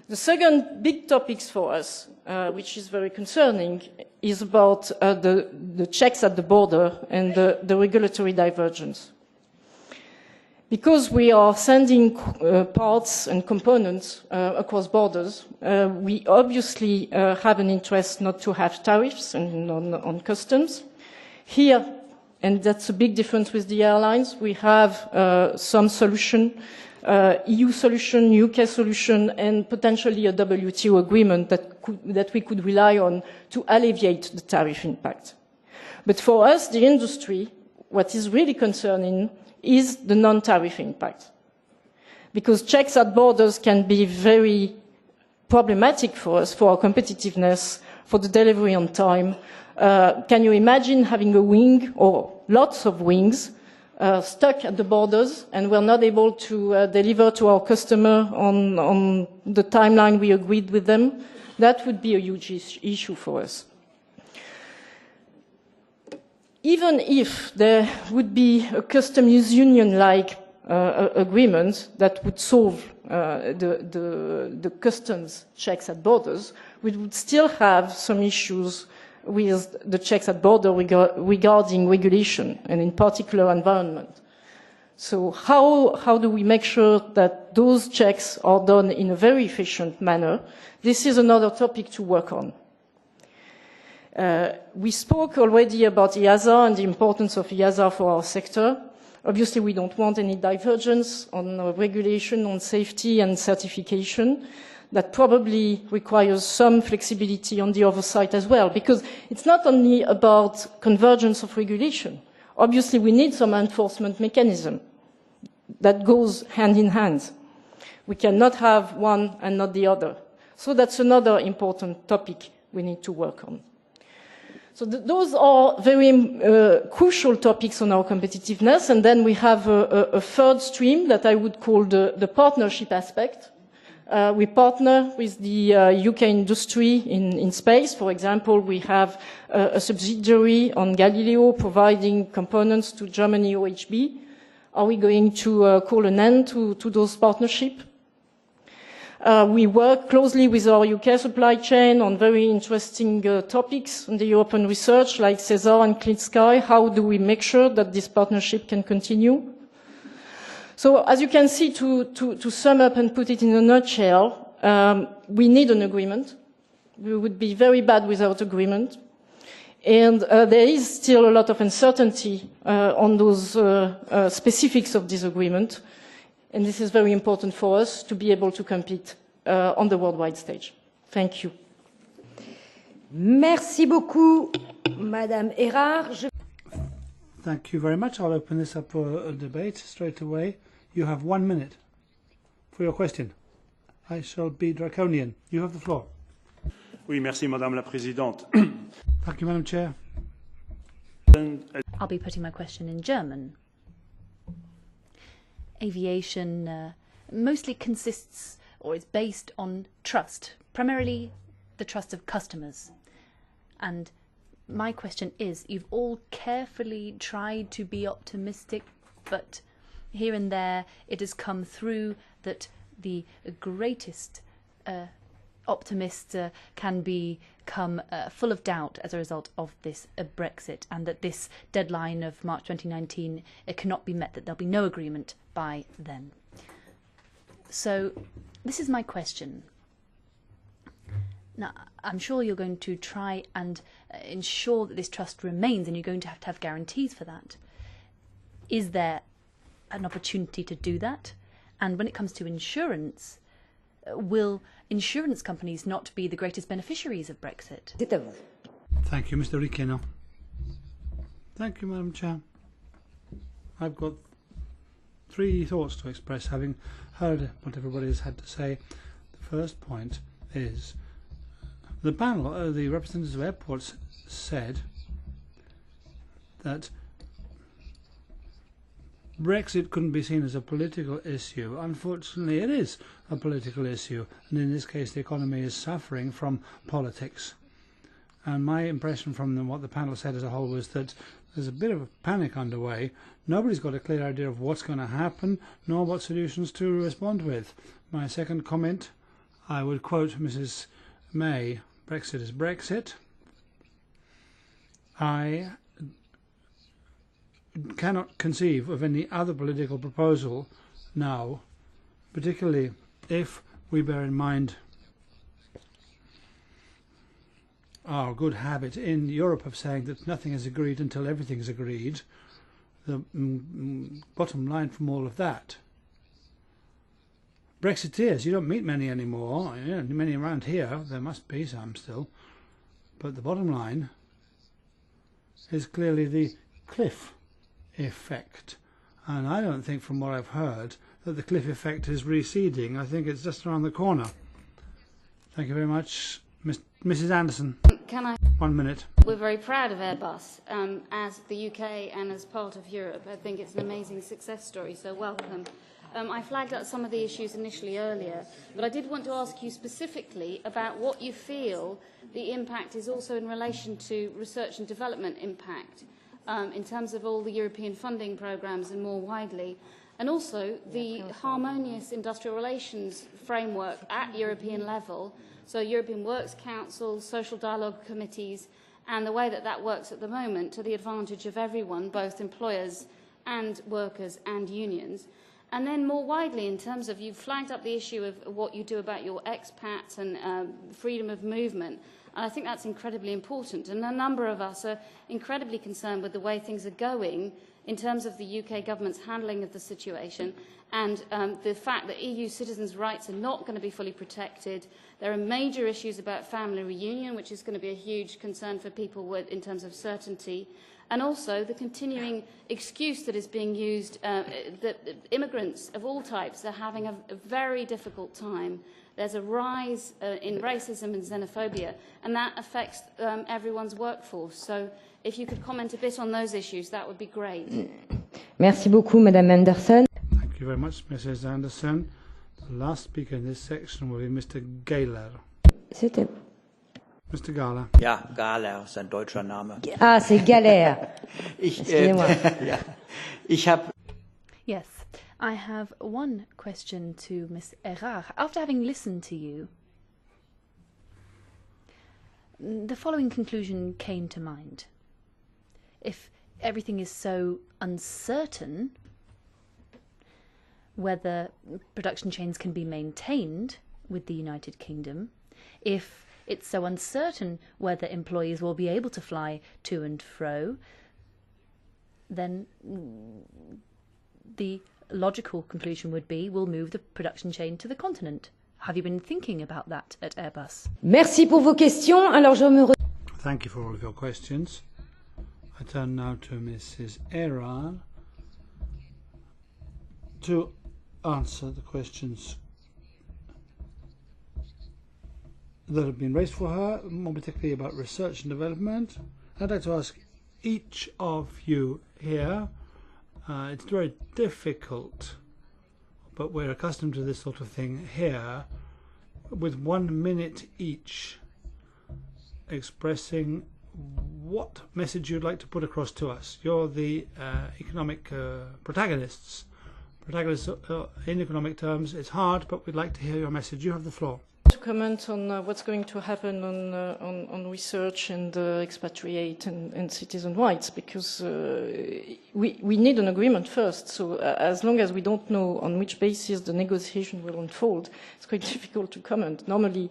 The second big topic for us, which is very concerning, is about the checks at the border and the regulatory divergence. Because we are sending parts and components across borders, we obviously have an interest not to have tariffs and on customs. Here, and that's a big difference with the airlines, we have some solution, EU solution, UK solution, and potentially a WTO agreement that we could rely on to alleviate the tariff impact. But for us, the industry, what is really concerning is the non-tariff impact. Because checks at borders can be very problematic for us, for our competitiveness, for the delivery on time. Can you imagine having a wing or lots of wings stuck at the borders and we're not able to deliver to our customer on the timeline we agreed with them? That would be a huge issue for us. Even if there would be a customs union-like agreement that would solve the customs checks at borders, we would still have some issues with the checks at border regarding regulation, and in particular environment. So how do we make sure that those checks are done in a very efficient manner? This is another topic to work on. We spoke already about EASA and the importance of EASA for our sector. Obviously, we don't want any divergence on regulation, on safety and certification. That probably requires some flexibility on the oversight as well, because it's not only about convergence of regulation. Obviously, we need some enforcement mechanism that goes hand in hand. We cannot have one and not the other. So that's another important topic we need to work on. So those are very crucial topics on our competitiveness. And then we have a third stream that I would call the partnership aspect. We partner with the UK industry in space. For example, we have a subsidiary on Galileo providing components to Germany OHB. Are we going to call an end to those partnerships? We work closely with our UK supply chain on very interesting topics on the European research like CESAR and Clean Sky. How do we make sure that this partnership can continue? So as you can see, to sum up and put it in a nutshell, we need an agreement. We would be very bad without agreement. And there is still a lot of uncertainty on those specifics of this agreement. And this is very important for us to be able to compete on the worldwide stage. Thank you. Merci beaucoup, Madame Erard. Thank you very much. I'll open this up for a debate straight away. You have 1 minute for your question. I shall be draconian. You have the floor. Oui, merci, Madame la Présidente. Thank you, Madam Chair. I'll be putting my question in German. Aviation mostly consists or is based on trust, primarily the trust of customers. And my question is, you've all carefully tried to be optimistic, but here and there it has come through that the greatest optimists can become full of doubt as a result of this Brexit, and that this deadline of March 2019 cannot be met, that there'll be no agreement by then. So this is my question. Now, I'm sure you're going to try and ensure that this trust remains, and you're going to have guarantees for that. Is there an opportunity to do that? And when it comes to insurance, will insurance companies not be the greatest beneficiaries of Brexit? Thank you, Mr. Riqueno. Thank you, Madam Chair. I've got 3 thoughts to express, having heard what everybody has had to say. The first point is the panel, the representatives of airports said that Brexit couldn't be seen as a political issue. Unfortunately, it is a political issue, and in this case the economy is suffering from politics. And my impression from what the panel said as a whole was that there's a bit of a panic underway. Nobody's got a clear idea of what's going to happen, nor what solutions to respond with. My second comment, I would quote Mrs. May, Brexit is Brexit. I cannot conceive of any other political proposal now, particularly if we bear in mind our good habit in Europe of saying that nothing is agreed until everything is agreed. The bottom line from all of that, Brexiteers, you don't meet many anymore. Many around here, there must be some still, but the bottom line is clearly the cliff effect, and I don't think from what I've heard that the cliff effect is receding. I think it's just around the corner. Thank you very much. Mrs. Anderson. Can I? 1 minute. We're very proud of Airbus as the UK and as part of Europe. I think it's an amazing success story, so welcome. I flagged up some of the issues initially earlier, but I did want to ask you specifically about what you feel the impact is also in relation to research and development impact in terms of all the European funding programmes and more widely, and also the harmonious industrial relations framework at European level, so European Works Council, social dialogue committees, and the way that that works at the moment to the advantage of everyone, both employers and workers and unions. And then more widely, in terms of, you've flagged up the issue of what you do about your expats and freedom of movement. And I think that's incredibly important. And a number of us are incredibly concerned with the way things are going in terms of the UK government's handling of the situation and the fact that EU citizens' rights are not going to be fully protected. There are major issues about family reunion, which is going to be a huge concern for people in terms of certainty. And also the continuing excuse that is being used that immigrants of all types are having a very difficult time. There's a rise in racism and xenophobia, and that affects everyone's workforce. So if you could comment a bit on those issues, that would be great. Merci beaucoup, Madame Anderson. Thank you very much, Mrs. Anderson. The last speaker in this section will be Mr. Gahler. C'était... Mr. Gahler. Ja, Gahler ist ein deutscher Name. Ah, c'est Galère. Yes, I have one question to Ms. Erard. After having listened to you, the following conclusion came to mind. If everything is so uncertain whether production chains can be maintained with the United Kingdom, if it's so uncertain whether employees will be able to fly to and fro, then the logical conclusion would be we'll move the production chain to the continent. Have you been thinking about that at Airbus? Merci pour vos questions. Alors je me Thank you for all of your questions. I turn now to Mrs. Erard to answer the questions that have been raised for her, more particularly about research and development. I'd like to ask each of you here, it's very difficult, but we're accustomed to this sort of thing here, with 1 minute each, expressing what message you'd like to put across to us. You're the economic protagonists protagonists in economic terms. It's hard, but we'd like to hear your message. You have the floor. To comment on what's going to happen on research and expatriate and citizen rights, because we need an agreement first. So as long as we don't know on which basis the negotiation will unfold, it's quite difficult to comment. Normally,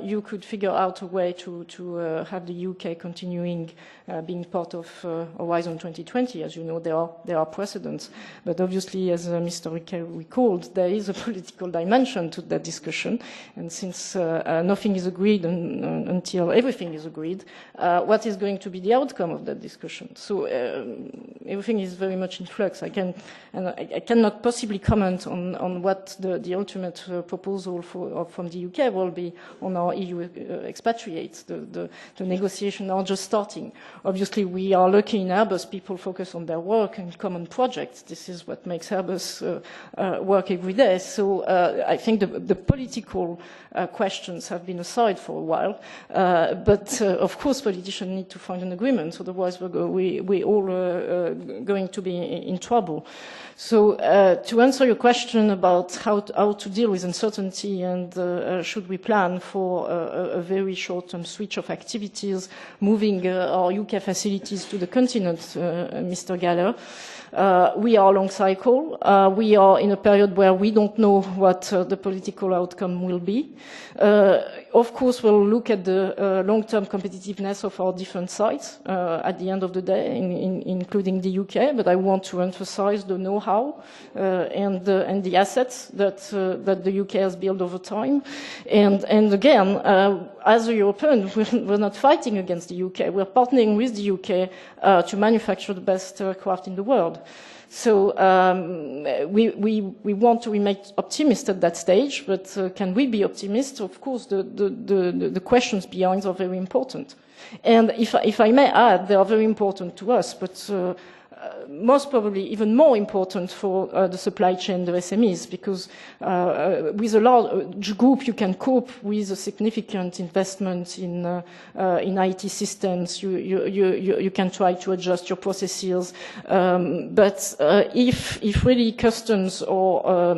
you could figure out a way to have the UK continuing being part of Horizon 2020. As you know, there are precedents. But obviously, as Mr. Riquet recalled, there is a political dimension to that discussion. And since nothing is agreed until everything is agreed, what is going to be the outcome of that discussion? So everything is very much in flux. I cannot possibly comment on what the ultimate proposal from the UK will be on our EU expatriates. The negotiations are just starting. Obviously, we are lucky in Airbus. People focus on their work and common projects. This is what makes Airbus work every day. So I think the political questions have been aside for a while. But of course, politicians need to find an agreement. Otherwise, we're all going to be in trouble. So to answer your question about how to deal with uncertainty and should we plan for a very short-term switch of activities, moving our UK facilities to the continent, Mr. Galler, we are long cycle. We are in a period where we don't know what the political outcome will be. Of course, we'll look at the long-term competitiveness of our different sites at the end of the day, including the UK. But I want to emphasize the know-how and the assets that the UK has built over time. And again, as a European, we're not fighting against the UK. We're partnering with the UK to manufacture the best aircraft in the world. So we want to remain optimistic at that stage, but can we be optimistic? Of course, the questions behind are very important. And if I may add, they are very important to us, but most probably even more important for the supply chain, the SMEs, because with a large group you can cope with a significant investment in IT systems. You can try to adjust your processes, but if really customs or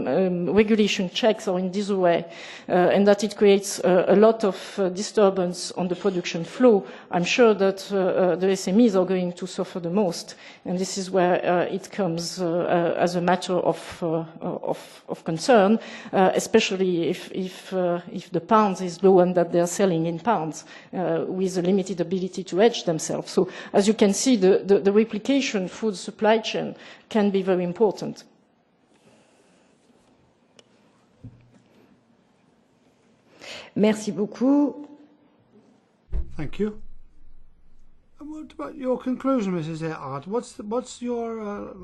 regulation checks are in disarray, and that it creates a lot of disturbance on the production flow, I'm sure that the SMEs are going to suffer the most, and this is where it comes as a matter of concern, especially if the pounds is low and that they are selling in pounds with a limited ability to hedge themselves. So, as you can see, the replication through the supply chain can be very important. Merci beaucoup. Thank you. What about your conclusion, Mrs. Earhart? What's your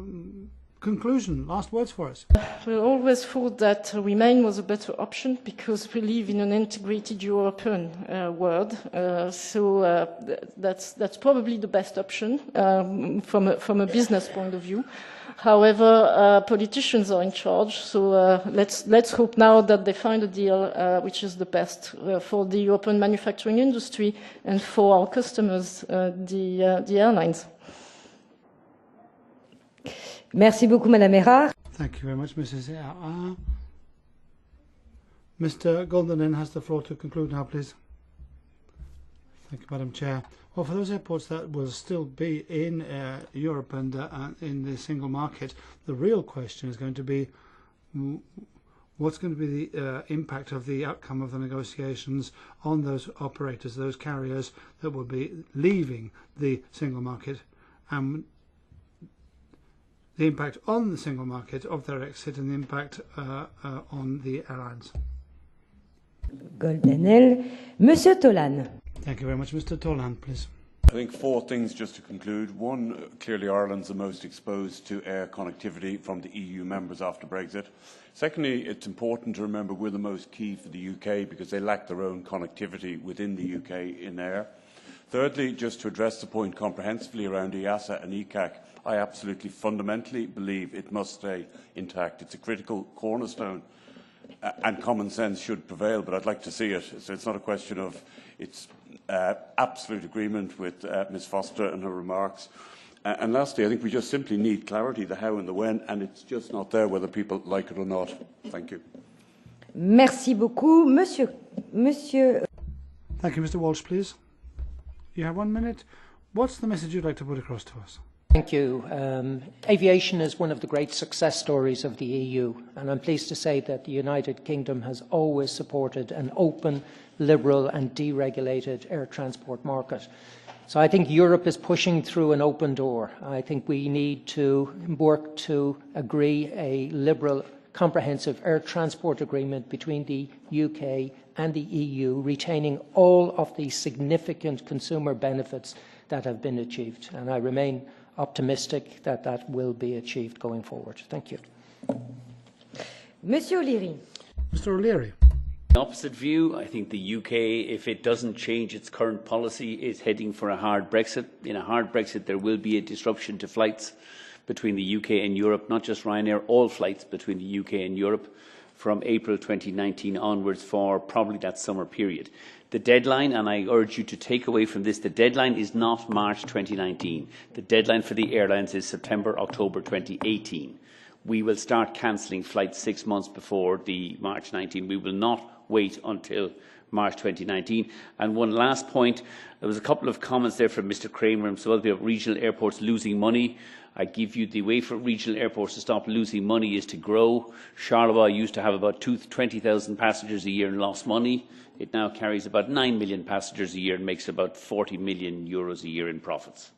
conclusion? Last words for us. We always thought that Remain was a better option because we live in an integrated European world. So that's probably the best option from a business point of view. However, politicians are in charge, so let's hope now that they find a deal which is the best for the European manufacturing industry and for our customers, the airlines. Merci beaucoup, Madame Earhart. Thank you very much, Mrs. Earhart. Mr. Golden has the floor to conclude now, please. Thank you, Madam Chair. Well, for those airports that will still be in Europe and in the single market, the real question is going to be what's going to be the impact of the outcome of the negotiations on those operators, those carriers that will be leaving the single market, and the impact on the single market of their exit and the impact on the airlines. Goldenel. Monsieur Tolan. Thank you very much. Mr. Tolan, please. I think four things just to conclude. One, clearly Ireland's the most exposed to air connectivity from the EU members after Brexit. Secondly, it's important to remember we're the most key for the UK because they lack their own connectivity within the UK in air. Thirdly, just to address the point comprehensively around EASA and ECAC, I absolutely fundamentally believe it must stay intact. It's a critical cornerstone and common sense should prevail, but I'd like to see it. So it's not a question of it's absolute agreement with Ms Foster and her remarks. And lastly, I think we just simply need clarity, the how and the when, and it's just not there whether people like it or not. Thank you. Merci beaucoup. Monsieur. Thank you, Mr. Walsh, please. You have 1 minute. What's the message you'd like to put across to us? Thank you. Aviation is one of the great success stories of the EU, and I'm pleased to say that the United Kingdom has always supported an open, liberal and deregulated air transport market. So I think Europe is pushing through an open door. I think we need to work to agree a liberal, comprehensive air transport agreement between the UK and the EU, retaining all of the significant consumer benefits that have been achieved. And I remain optimistic that that will be achieved going forward. Thank you. Monsieur O'Leary. Mr. O'Leary. Opposite view. I think the UK, if it doesn't change its current policy, is heading for a hard Brexit. In a hard Brexit, there will be a disruption to flights between the UK and Europe, not just Ryanair, all flights between the UK and Europe from April 2019 onwards for probably that summer period. The deadline, and I urge you to take away from this, the deadline is not March 2019. The deadline for the airlines is September, October 2018. We will start cancelling flights 6 months before the March 19. We will not wait until March 2019. And one last point, there was a couple of comments there from Mr. Kramer and some other people about regional airports losing money. I give you the way for regional airports to stop losing money is to grow. Charleroi used to have about 20,000 passengers a year and lost money. It now carries about 9 million passengers a year and makes about 40 million euros a year in profits.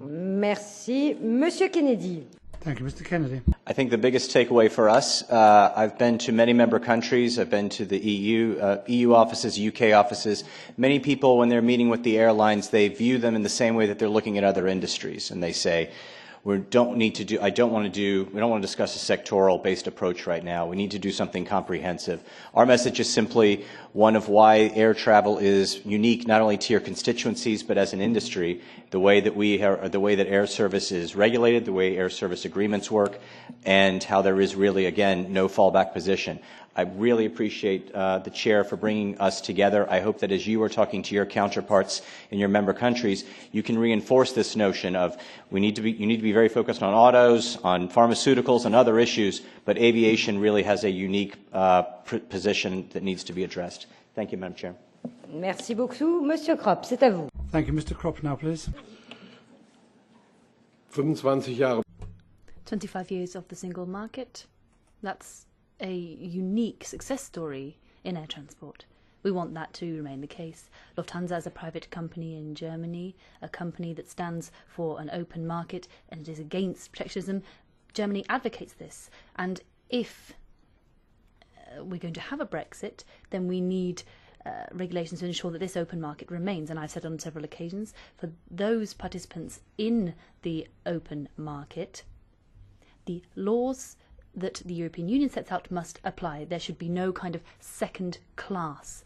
Merci. Monsieur Kennedy. Thank you, Mr. Kennedy. I think the biggest takeaway for us, I've been to many member countries. I've been to the EU offices, UK offices. Many people, when they're meeting with the airlines, they view them in the same way that they're looking at other industries, and they say, we don't want to discuss a sectoral-based approach right now. We need to do something comprehensive. Our message is simply one of why air travel is unique, not only to your constituencies, but as an industry. The way that air service is regulated, the way air service agreements work, and how there is really, again, no fallback position. I really appreciate the Chair for bringing us together. I hope that as you are talking to your counterparts in your member countries, you can reinforce this notion of you need to be very focused on autos, on pharmaceuticals and other issues, but aviation really has a unique position that needs to be addressed. Thank you, Madam Chair. Merci beaucoup. Monsieur Kropp, c'est à vous. Thank you, Mr. Kropp, now, please. 25 years of the single market. That's a unique success story in air transport. We want that to remain the case. Lufthansa is a private company in Germany, a company that stands for an open market and it is against protectionism. Germany advocates this, and if we're going to have a Brexit, then we need regulations to ensure that this open market remains. And I've said on several occasions, for those participants in the open market, the laws that the European Union sets out must apply. There should be no kind of second class.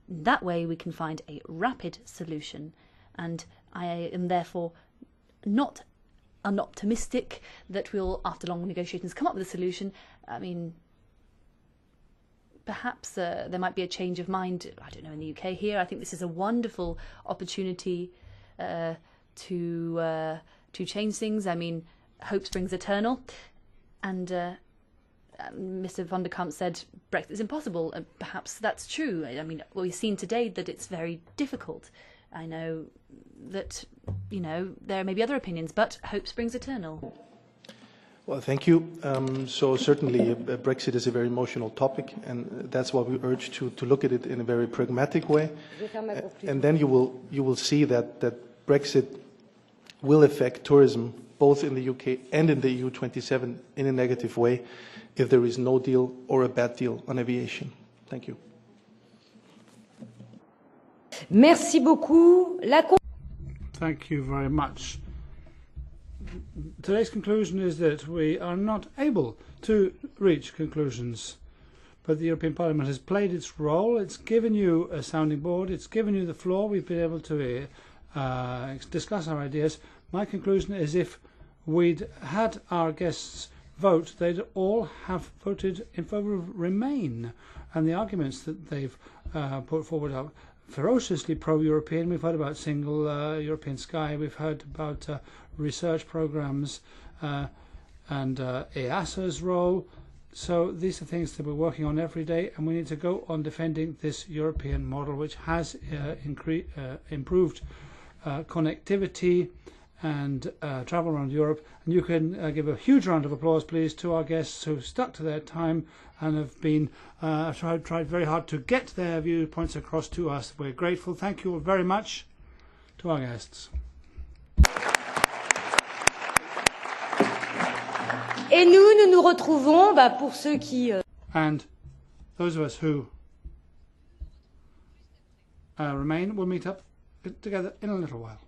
That way we can find a rapid solution, and I am therefore not unoptimistic that we'll, after long negotiations, come up with a solution. I mean, perhaps there might be a change of mind, I don't know, in the UK here. I think this is a wonderful opportunity to change things. I mean, hope springs eternal. And Mr. van der Kamp said Brexit is impossible, and perhaps that's true. I mean, we've seen today that it's very difficult. I know that, there may be other opinions, but hope springs eternal. Well, thank you. So certainly Brexit is a very emotional topic, and that's why we urge to look at it in a very pragmatic way. And then you will see that Brexit will affect tourism both in the UK and in the EU 27 in a negative way if there is no deal or a bad deal on aviation. Thank you. Merci beaucoup. Thank you very much. Today's conclusion is that we are not able to reach conclusions, but the European Parliament has played its role. It's given you a sounding board. It's given you the floor. We've been able to discuss our ideas. My conclusion is if we'd had our guests vote, they'd all have voted in favour of Remain, and the arguments that they've put forward are ferociously pro-European. We've heard about single European sky. We've heard about research programs and EASA's role. So these are things that we're working on every day, and we need to go on defending this European model, which has improved connectivity and travel around Europe. And you can give a huge round of applause, please, to our guests who stuck to their time and have been tried very hard to get their viewpoints across to us. We're grateful. Thank you all very much to our guests. Et nous nous retrouvons, pour ceux qui... And those of us who remain will meet up together in a little while.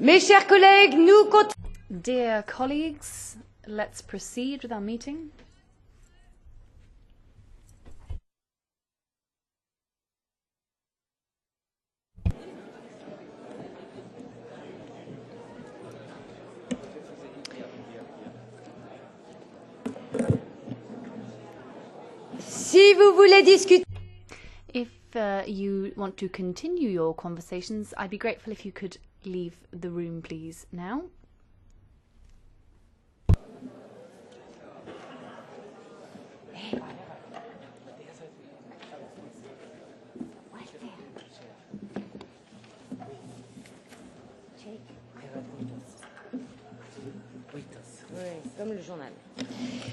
Mes chers collègues, nous continuons. Dear colleagues, let's proceed with our meeting. Si vous voulez discuter... If you want to continue your conversations, I'd be grateful if you could leave the room, please, now.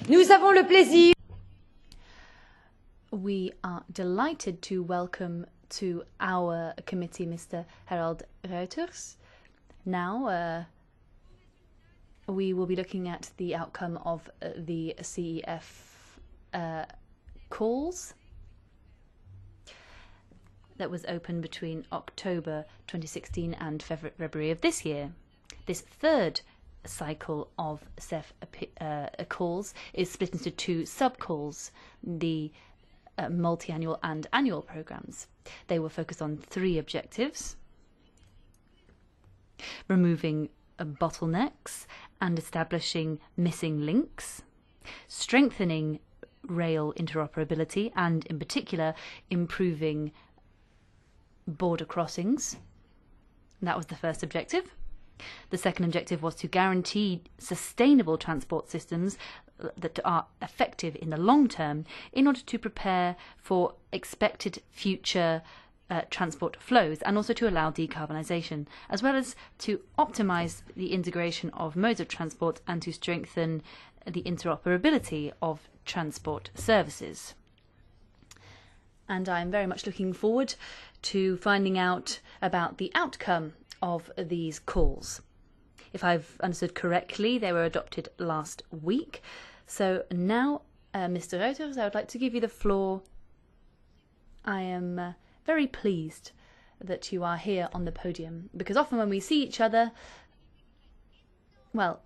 Nous avons le plaisir. We are delighted to welcome to our committee Mr. Harald Reuters. Now we will be looking at the outcome of the CEF calls that was open between October 2016 and February of this year. This third cycle of CEF calls is split into two sub-calls, the multi-annual and annual programs. They were focused on three objectives: removing bottlenecks and establishing missing links, strengthening rail interoperability, and in particular improving border crossings. That was the first objective. The second objective was to guarantee sustainable transport systems that are effective in the long term in order to prepare for expected future transport flows, and also to allow decarbonisation, as well as to optimise the integration of modes of transport and to strengthen the interoperability of transport services. And I'm very much looking forward to finding out about the outcome of these calls. If I've understood correctly, they were adopted last week. So now, Mr. Reuters, I would like to give you the floor. I am very pleased that you are here on the podium, because often when we see each other, well,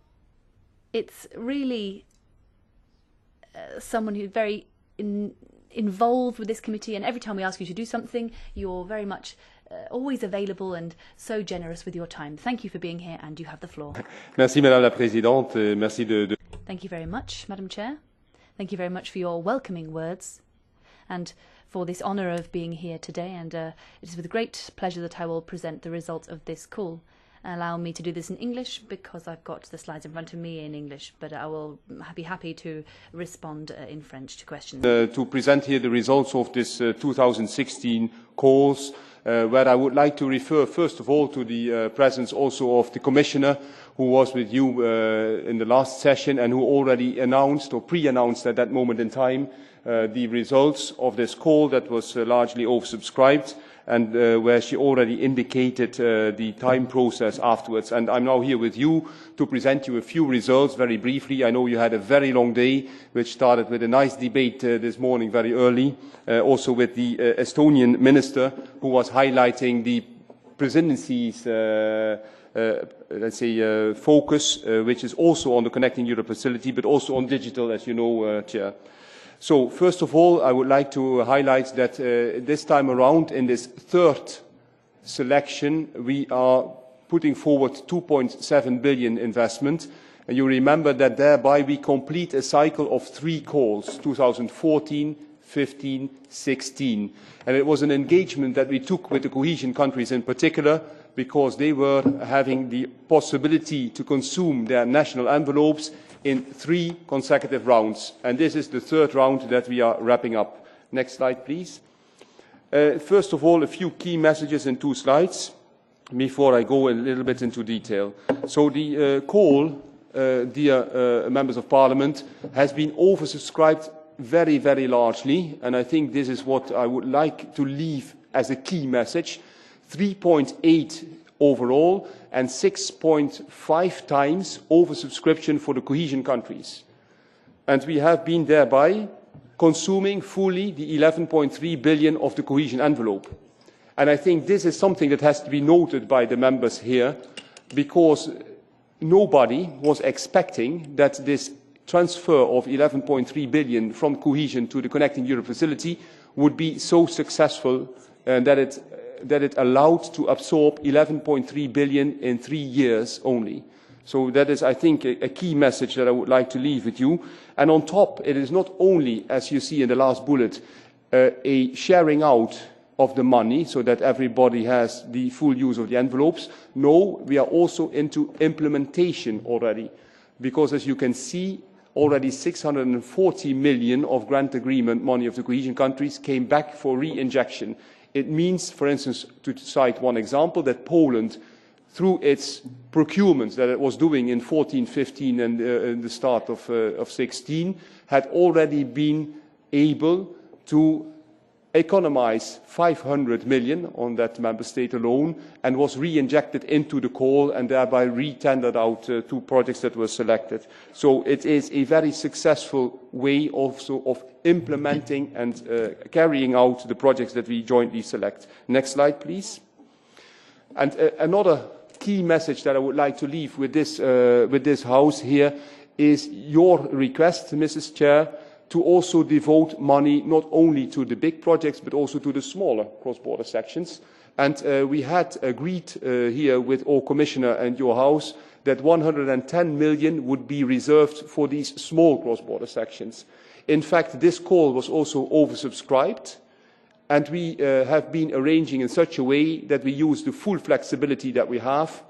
it's really someone who's very involved with this committee, and every time we ask you to do something, you're very much always available and so generous with your time. Thank you for being here, and you have the floor. Merci, Madame la Présidente. Merci de... Thank you very much, Madam Chair. Thank you very much for your welcoming words and for this honour of being here today. And it is with great pleasure that I will present the results of this call. Allow me to do this in English because I've got the slides in front of me in English, but I will be happy to respond in French to questions. To present here the results of this 2016 calls, where I would like to refer first of all to the presence also of the Commissioner who was with you in the last session and who already announced or pre-announced at that moment in time the results of this call that was largely oversubscribed, and where she already indicated the time process afterwards. And I'm now here with you to present you a few results very briefly. I know you had a very long day, which started with a nice debate this morning very early, also with the Estonian minister, who was highlighting the presidency's let's say, focus, which is also on the Connecting Europe facility, but also on digital, as you know, Chair. So, first of all, I would like to highlight that this time around, in this third selection, we are putting forward 2.7 billion investment. And you remember that thereby we complete a cycle of 3 calls, 2014, 15, 16. And it was an engagement that we took with the cohesion countries in particular, because they were having the possibility to consume their national envelopes in 3 consecutive rounds. And this is the 3rd round that we are wrapping up. Next slide, please. First of all, a few key messages in 2 slides before I go a little bit into detail. So the call, dear members of parliament, has been oversubscribed very, very largely. And I think this is what I would like to leave as a key message. 3.8 overall, and 6.5 times oversubscription for the cohesion countries. And we have been thereby consuming fully the 11.3 billion of the cohesion envelope. And I think this is something that has to be noted by the members here, because nobody was expecting that this transfer of 11.3 billion from cohesion to the Connecting Europe facility would be so successful, and that it allowed to absorb 11.3 billion in 3 years only. So that is, I think, a key message that I would like to leave with you. And on top, it is not only, as you see in the last bullet, a sharing out of the money so that everybody has the full use of the envelopes. No, we are also into implementation already, because as you can see, already 640 million of grant agreement money of the cohesion countries came back for re-injection. It means, for instance, to cite one example, that Poland, through its procurements that it was doing in 14, 15 and in the start of 16, had already been able to economize 500 million on that member state alone, and was re-injected into the call and thereby re-tendered out to projects that were selected. So it is a very successful way also of implementing and carrying out the projects that we jointly select. Next slide, please. And another key message that I would like to leave with this House here is your request, Mrs. Chair, to also devote money not only to the big projects but also to the smaller cross-border sections. And we had agreed here with our Commissioner and your House that 110 million would be reserved for these small cross-border sections. In fact, this call was also oversubscribed, and we have been arranging in such a way that we use the full flexibility that we have.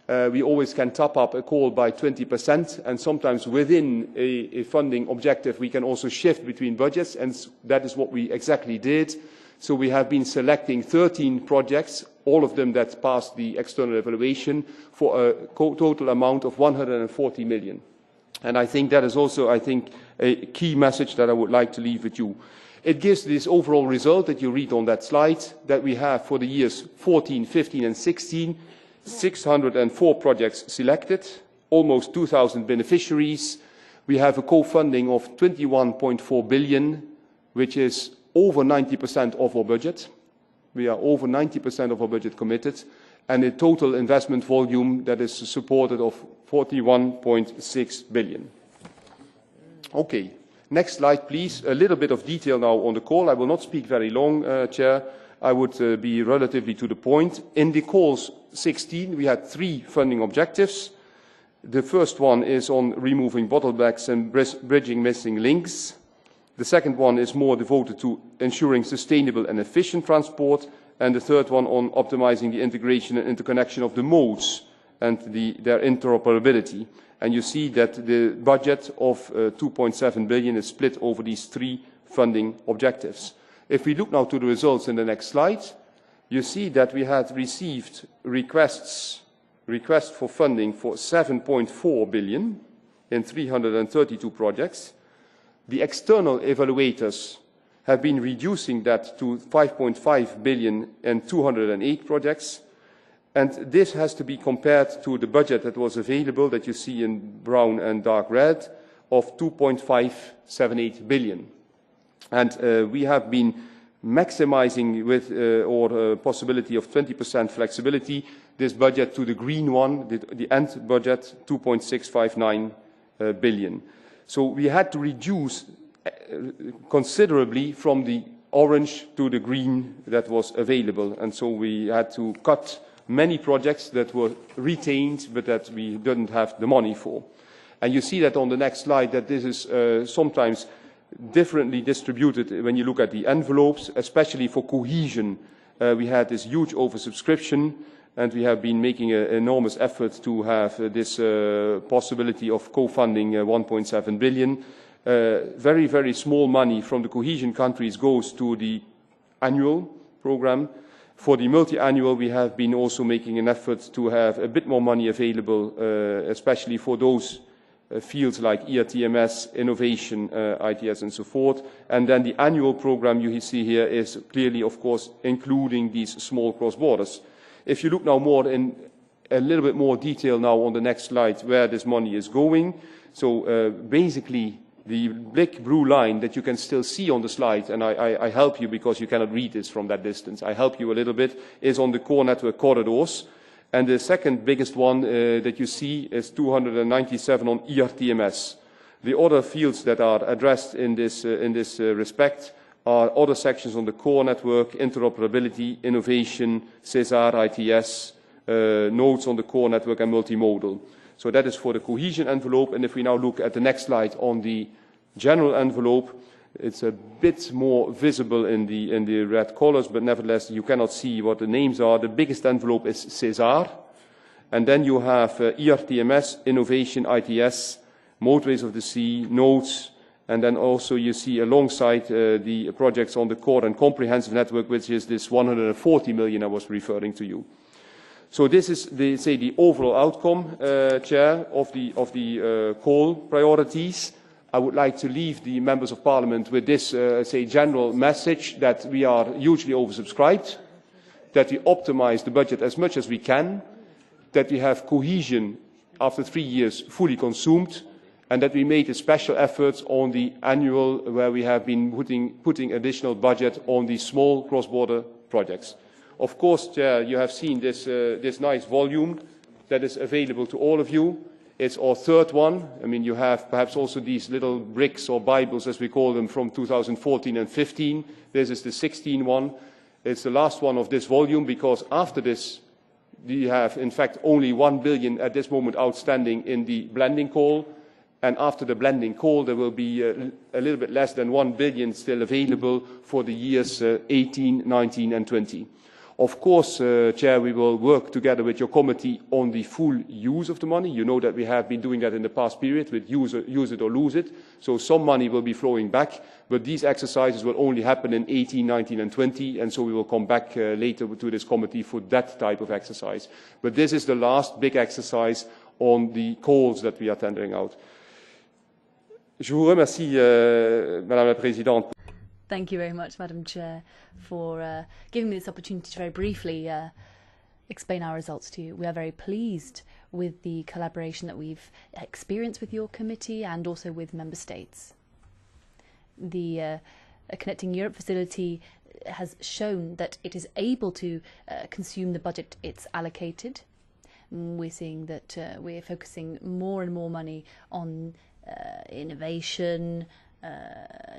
We always can top up a call by 20%, and sometimes within a funding objective we can also shift between budgets, and that is what we exactly did. So we have been selecting 13 projects, all of them that passed the external evaluation, for a total amount of 140 million. And I think that is also, a key message that I would like to leave with you. It gives this overall result that you read on that slide, that we have for the years 14, 15 and 16, 604 projects selected, almost 2,000 beneficiaries. We have a co-funding of 21.4 billion, which is over 90% of our budget. We are over 90% of our budget committed, and a total investment volume that is supported of 41.6 billion. Okay, next slide, please. A little bit of detail now on the call. I will not speak very long, Chair. I would be relatively to the point. In the calls 16, we had 3 funding objectives. The first one is on removing bottlenecks and bridging missing links. The second one is more devoted to ensuring sustainable and efficient transport. And the third one on optimizing the integration and interconnection of the modes and their interoperability. And you see that the budget of 2.7 billion is split over these 3 funding objectives. If we look now to the results in the next slide, you see that we had received requests for funding for 7.4 billion in 332 projects. The external evaluators have been reducing that to 5.5 billion in 208 projects. And this has to be compared to the budget that was available, that you see in brown and dark red, of 2.578 billion. And we have been maximizing with our possibility of 20% flexibility this budget to the green one, the end budget, 2.659 billion. So we had to reduce considerably from the orange to the green that was available. And so we had to cut many projects that were retained but that we didn't have the money for. And you see that on the next slide that this is sometimes differently distributed when you look at the envelopes, especially for cohesion. We had this huge oversubscription, and we have been making an enormous effort to have this possibility of co-funding 1.7 billion. Very, very small money from the cohesion countries goes to the annual program. For the multi-annual, we have been also making an effort to have a bit more money available, especially for those fields like ERTMS, innovation, ITS, and so forth. And then the annual program you see here is clearly, of course, including these small cross-borders. If you look now more in a little bit more detail now on the next slide where this money is going. So basically, the big blue line that you can still see on the slide, and I help you because you cannot read this from that distance, I help you a little bit, is on the core network corridors. And the second biggest one that you see is 297 on ERTMS. The other fields that are addressed in this respect are other sections on the core network, interoperability, innovation, CESAR, ITS, nodes on the core network, and multimodal. So that is for the cohesion envelope. And if we now look at the next slide on the general envelope, it's a bit more visible in the red colors, but nevertheless you cannot see what the names are. The biggest envelope is CESAR, and then you have ERTMS, innovation, ITS, motorways of the sea, nodes, and then also you see alongside the projects on the core and comprehensive network, which is this 140 million I was referring to you. So this is the overall outcome, Chair, of the call priorities. I would like to leave the members of Parliament with this, general message that we are hugely oversubscribed, that we optimise the budget as much as we can, that we have cohesion after 3 years fully consumed, and that we made a special effort on the annual where we have been putting additional budget on the small cross-border projects. Of course, Chair, you have seen this nice volume that is available to all of you. It's our third one. I mean, you have perhaps also these little bricks or Bibles, as we call them, from 2014 and 15. This is the 16 one. It's the last one of this volume because after this, we have, in fact, only 1 billion at this moment outstanding in the blending call. And after the blending call, there will be a little bit less than 1 billion still available for the years 18, 19, and 20. Of course, Chair, we will work together with your committee on the full use of the money. You know that we have been doing that in the past period with use it or lose it. So some money will be flowing back, but these exercises will only happen in 18, 19 and 20, and so we will come back later to this committee for that type of exercise. But this is the last big exercise on the calls that we are tendering out. Je vous remercie, Madame la Présidente. Thank you very much, Madam Chair, for giving me this opportunity to very briefly explain our results to you. We are very pleased with the collaboration that we've experienced with your committee and also with member states. The Connecting Europe facility has shown that it is able to consume the budget it's allocated. We're seeing that we're focusing more and more money on innovation,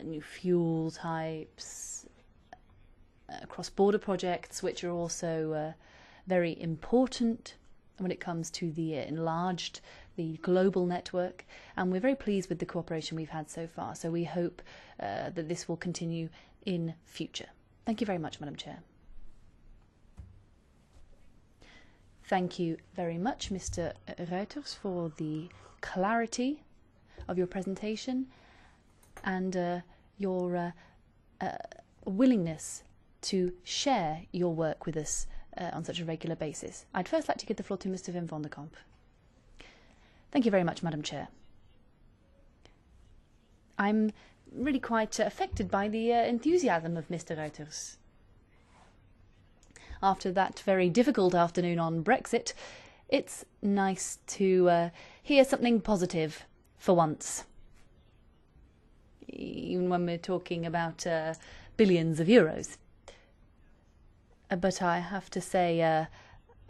new fuel types, cross-border projects, which are also very important when it comes to the global network, and we're very pleased with the cooperation we've had so far. So we hope that this will continue in future. Thank you very much, Madam Chair. Thank you very much, Mr. Ruiters, for the clarity of your presentation and your willingness to share your work with us on such a regular basis. I'd first like to give the floor to Mr. Wim van der Kamp. Thank you very much, Madam Chair. I'm really quite affected by the enthusiasm of Mr. Ruiters. After that very difficult afternoon on Brexit, it's nice to hear something positive for once. Even when we're talking about billions of euros. But I have to say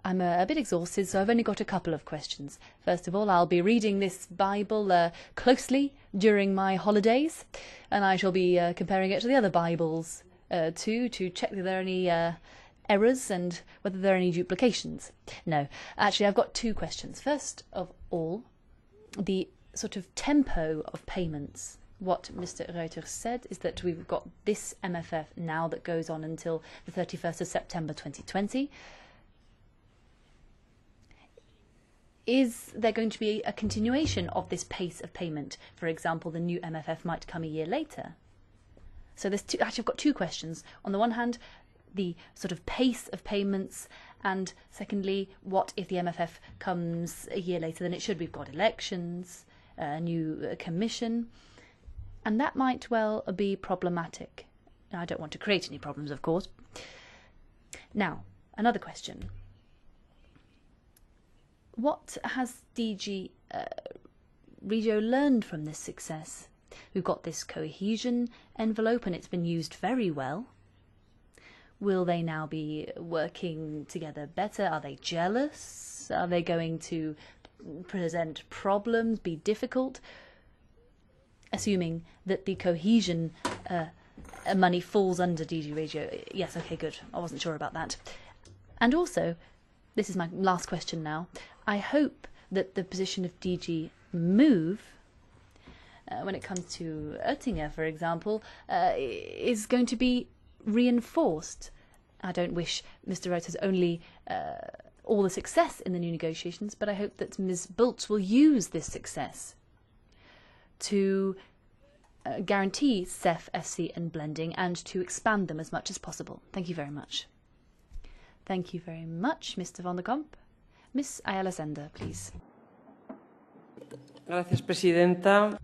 I'm a bit exhausted, so I've only got a couple of questions. First of all, I'll be reading this Bible closely during my holidays, and I shall be comparing it to the other Bibles too, to check if there are any errors and whether there are any duplications. No, actually I've got two questions. First of all, the sort of tempo of payments. What Mr. Ruiters said is that we've got this MFF now that goes on until the 31st of September 2020. Is there going to be a continuation of this pace of payment? For example, the new MFF might come a year later. So there's actually I've got two questions. On the one hand, the sort of pace of payments, and secondly, what if the MFF comes a year later than it should? We've got elections, a new commission, and that might well be problematic. Now, I don't want to create any problems, of course. Now, another question. What has DG Regio learned from this success? We've got this cohesion envelope and it's been used very well. Will they now be working together better? Are they jealous? Are they going to present problems, be difficult? Assuming that the cohesion money falls under DG Regio. Yes, okay, good. I wasn't sure about that. And also, this is my last question now. I hope that the position of DG Move, when it comes to Oettinger, for example, is going to be reinforced. I don't wish Mr. Ruiters only all the success in the new negotiations, but I hope that Ms. Bulc will use this success to guarantee CEF, FC and blending and to expand them as much as possible. Thank you very much. Thank you very much, Mr. van der Kamp. Ms. Ayala Sender, please. Gracias, Presidenta.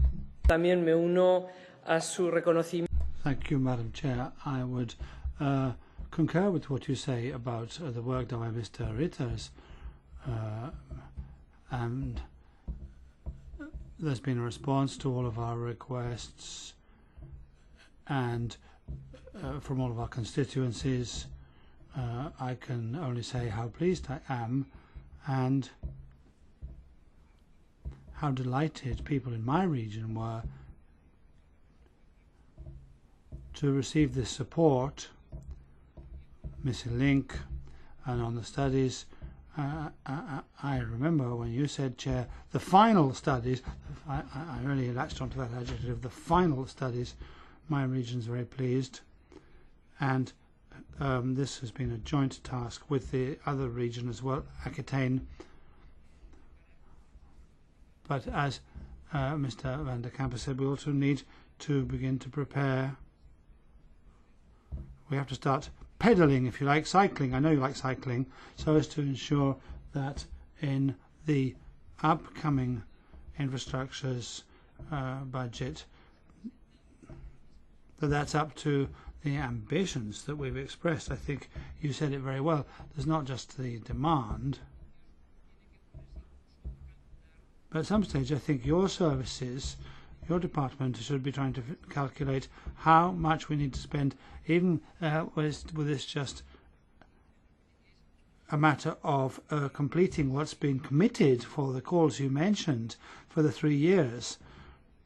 También me uno a su reconocimiento. Thank you, Madam Chair. I would concur with what you say about the work done by Mr. Ruiters, and there's been a response to all of our requests and from all of our constituencies. I can only say how pleased I am and how delighted people in my region were to receive this support, Missing Link, and on the studies. I remember when you said, Chair, the final studies, I really latched onto that adjective, the final studies. My region's very pleased, and this has been a joint task with the other region as well, Aquitaine. But as Mr. van der Kamp said, we also need to begin to prepare. We have to start pedalling, if you like, cycling. I know you like cycling, so as to ensure that in the upcoming infrastructures budget, that's up to the ambitions that we've expressed. I think you said it very well. There's not just the demand, but at some stage I think your services, your department, should be trying to calculate how much we need to spend, even with this just a matter of completing what's been committed for the calls you mentioned for the 3 years,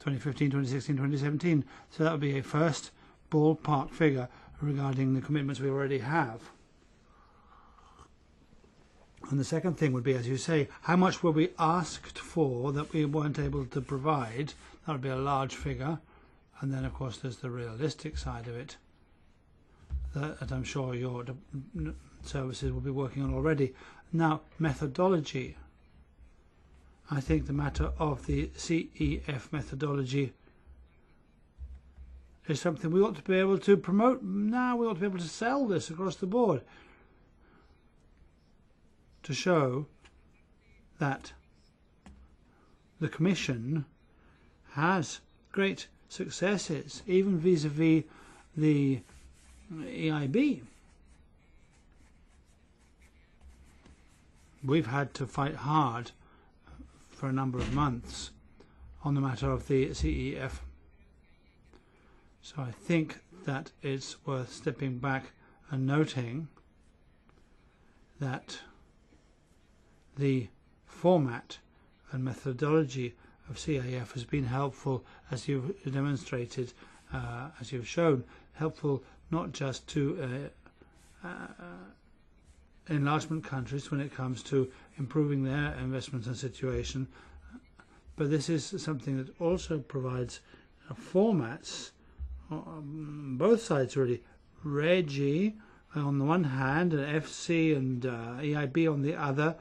2015, 2016, 2017. So that would be a first ballpark figure regarding the commitments we already have. And the second thing would be, as you say, how much were we asked for that we weren't able to provide? That would be a large figure. And then, of course, there's the realistic side of it that I'm sure your services will be working on already. Now, methodology. I think the matter of the CEF methodology is something we ought to be able to promote now. We ought to be able to sell this across the board to show that the Commission has great successes, even vis-à-vis the EIB. We've had to fight hard for a number of months on the matter of the CEF. So I think that it's worth stepping back and noting that the format and methodology of CAF has been helpful, as you've demonstrated, as you've shown, helpful not just to enlargement countries when it comes to improving their investment and situation, but this is something that also provides formats on both sides really. REGI on the one hand and FC and EIB on the other,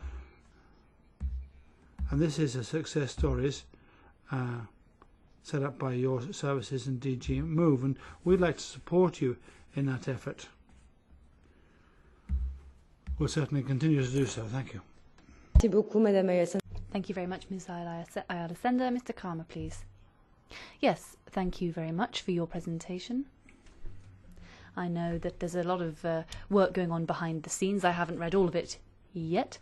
and this is a success stories set up by your services and DG Move, and we'd like to support you in that effort. We'll certainly continue to do so. Thank you. Thank you very much, Ms. Ayala Sender. Mr. Karima, please. Yes, thank you very much for your presentation. I know that there's a lot of work going on behind the scenes. I haven't read all of it yet,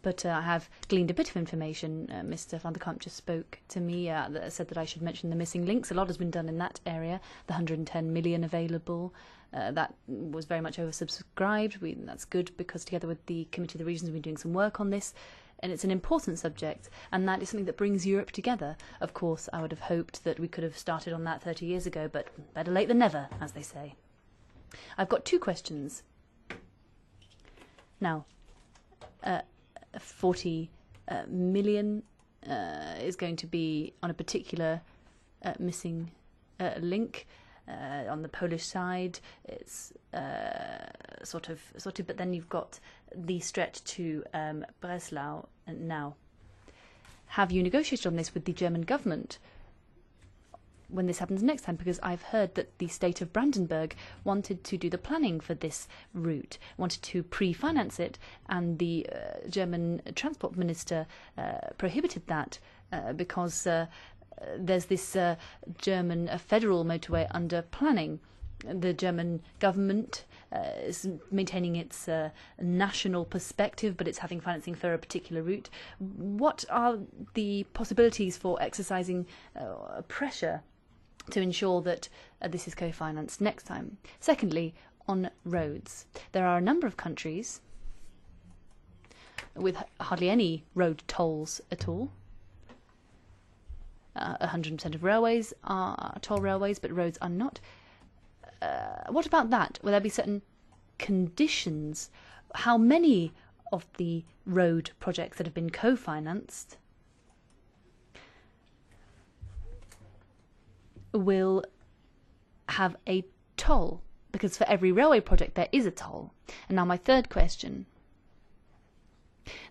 but I have gleaned a bit of information. Mr. van der Kamp just spoke to me, that said that I should mention the missing links. A lot has been done in that area. The 110 million available, that was very much oversubscribed. That's good because together with the Committee of the Regions we've been doing some work on this, and it's an important subject, and that is something that brings Europe together. Of course, I would have hoped that we could have started on that 30 years ago, but better late than never, as they say. I've got two questions. Now, 40 million is going to be on a particular missing link. On the Polish side, it's sorted, but then you've got the stretch to Breslau now. Have you negotiated on this with the German government when this happens next time? Because I've heard that the state of Brandenburg wanted to do the planning for this route, wanted to pre-finance it, and the German transport minister prohibited that because there's this German federal motorway under planning. The German government is maintaining its national perspective, but it's having financing for a particular route. What are the possibilities for exercising pressure to ensure that this is co-financed next time? Secondly, on roads, there are a number of countries with hardly any road tolls at all. 100% of railways are toll railways, but roads are not. What about that? Will there be certain conditions? How many of the road projects that have been co-financed will have a toll? Because for every railway project there is a toll. And now my third question.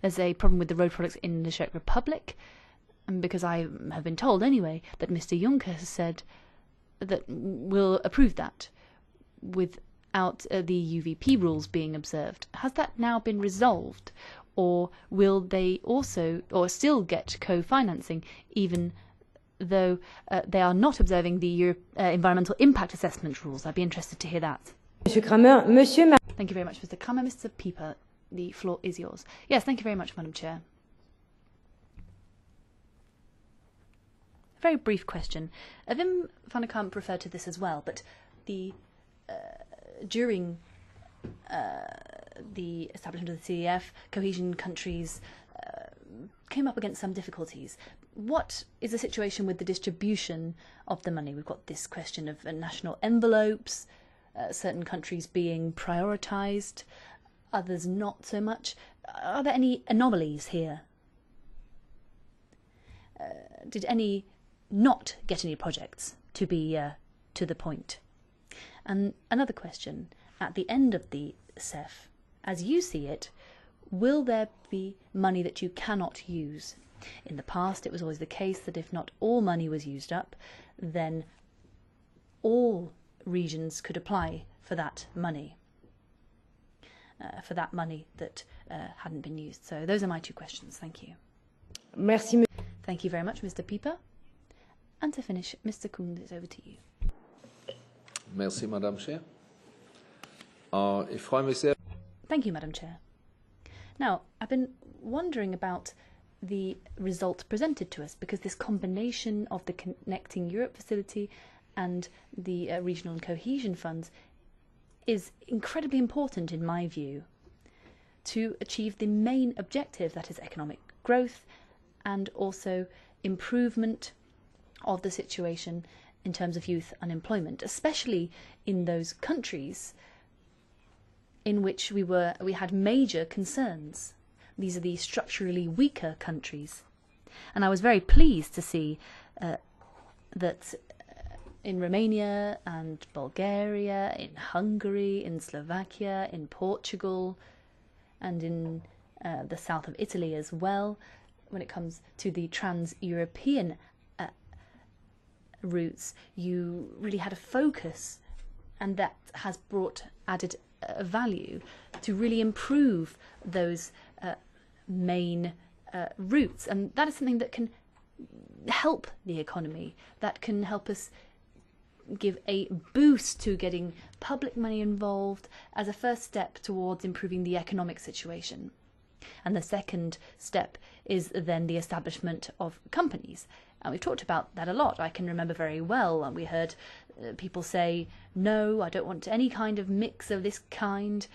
There's a problem with the road projects in the Czech Republic, and because I have been told anyway that Mr. Juncker has said that we'll approve that without the UVP rules being observed. Has that now been resolved, or will they also, or still get co-financing even though they are not observing the environmental impact assessment rules. I'd be interested to hear that. Monsieur Kramer, Thank you very much, Mr. Kramer. Mr. Pieper, the floor is yours. Yes, thank you very much, Madam Chair. A very brief question. Wim van der Kamp referred to this as well, but during the establishment of the CEF, cohesion countries came up against some difficulties. What is the situation with the distribution of the money? We've got this question of national envelopes, certain countries being prioritised, others not so much. Are there any anomalies here? Did any not get any projects to be to the point? And another question, at the end of the CEF, as you see it, will there be money that you cannot use? In the past, it was always the case that if not all money was used up, then all regions could apply for that money, that hadn't been used. So those are my two questions. Thank you. Merci. Thank you very much, Mr. Pieper. And to finish, Mr. Koen, it's over to you. Merci, Madame Chair. Ich freue mich sehr. Thank you, Madam Chair. Now, I've been wondering about the result presented to us, because this combination of the Connecting Europe facility and the regional and cohesion funds is incredibly important, in my view, to achieve the main objective, that is economic growth and also improvement of the situation in terms of youth unemployment, especially in those countries in which we had major concerns. These are the structurally weaker countries. And I was very pleased to see that in Romania and Bulgaria, in Hungary, in Slovakia, in Portugal, and in the south of Italy as well, when it comes to the trans-European routes, you really had a focus, and that has brought added value to really improve those main routes. And that is something that can help the economy, that can help us give a boost to getting public money involved as a first step towards improving the economic situation. And the second step is then the establishment of companies. And we've talked about that a lot. I can remember very well, and we heard people say, no, I don't want any kind of mix of this kind.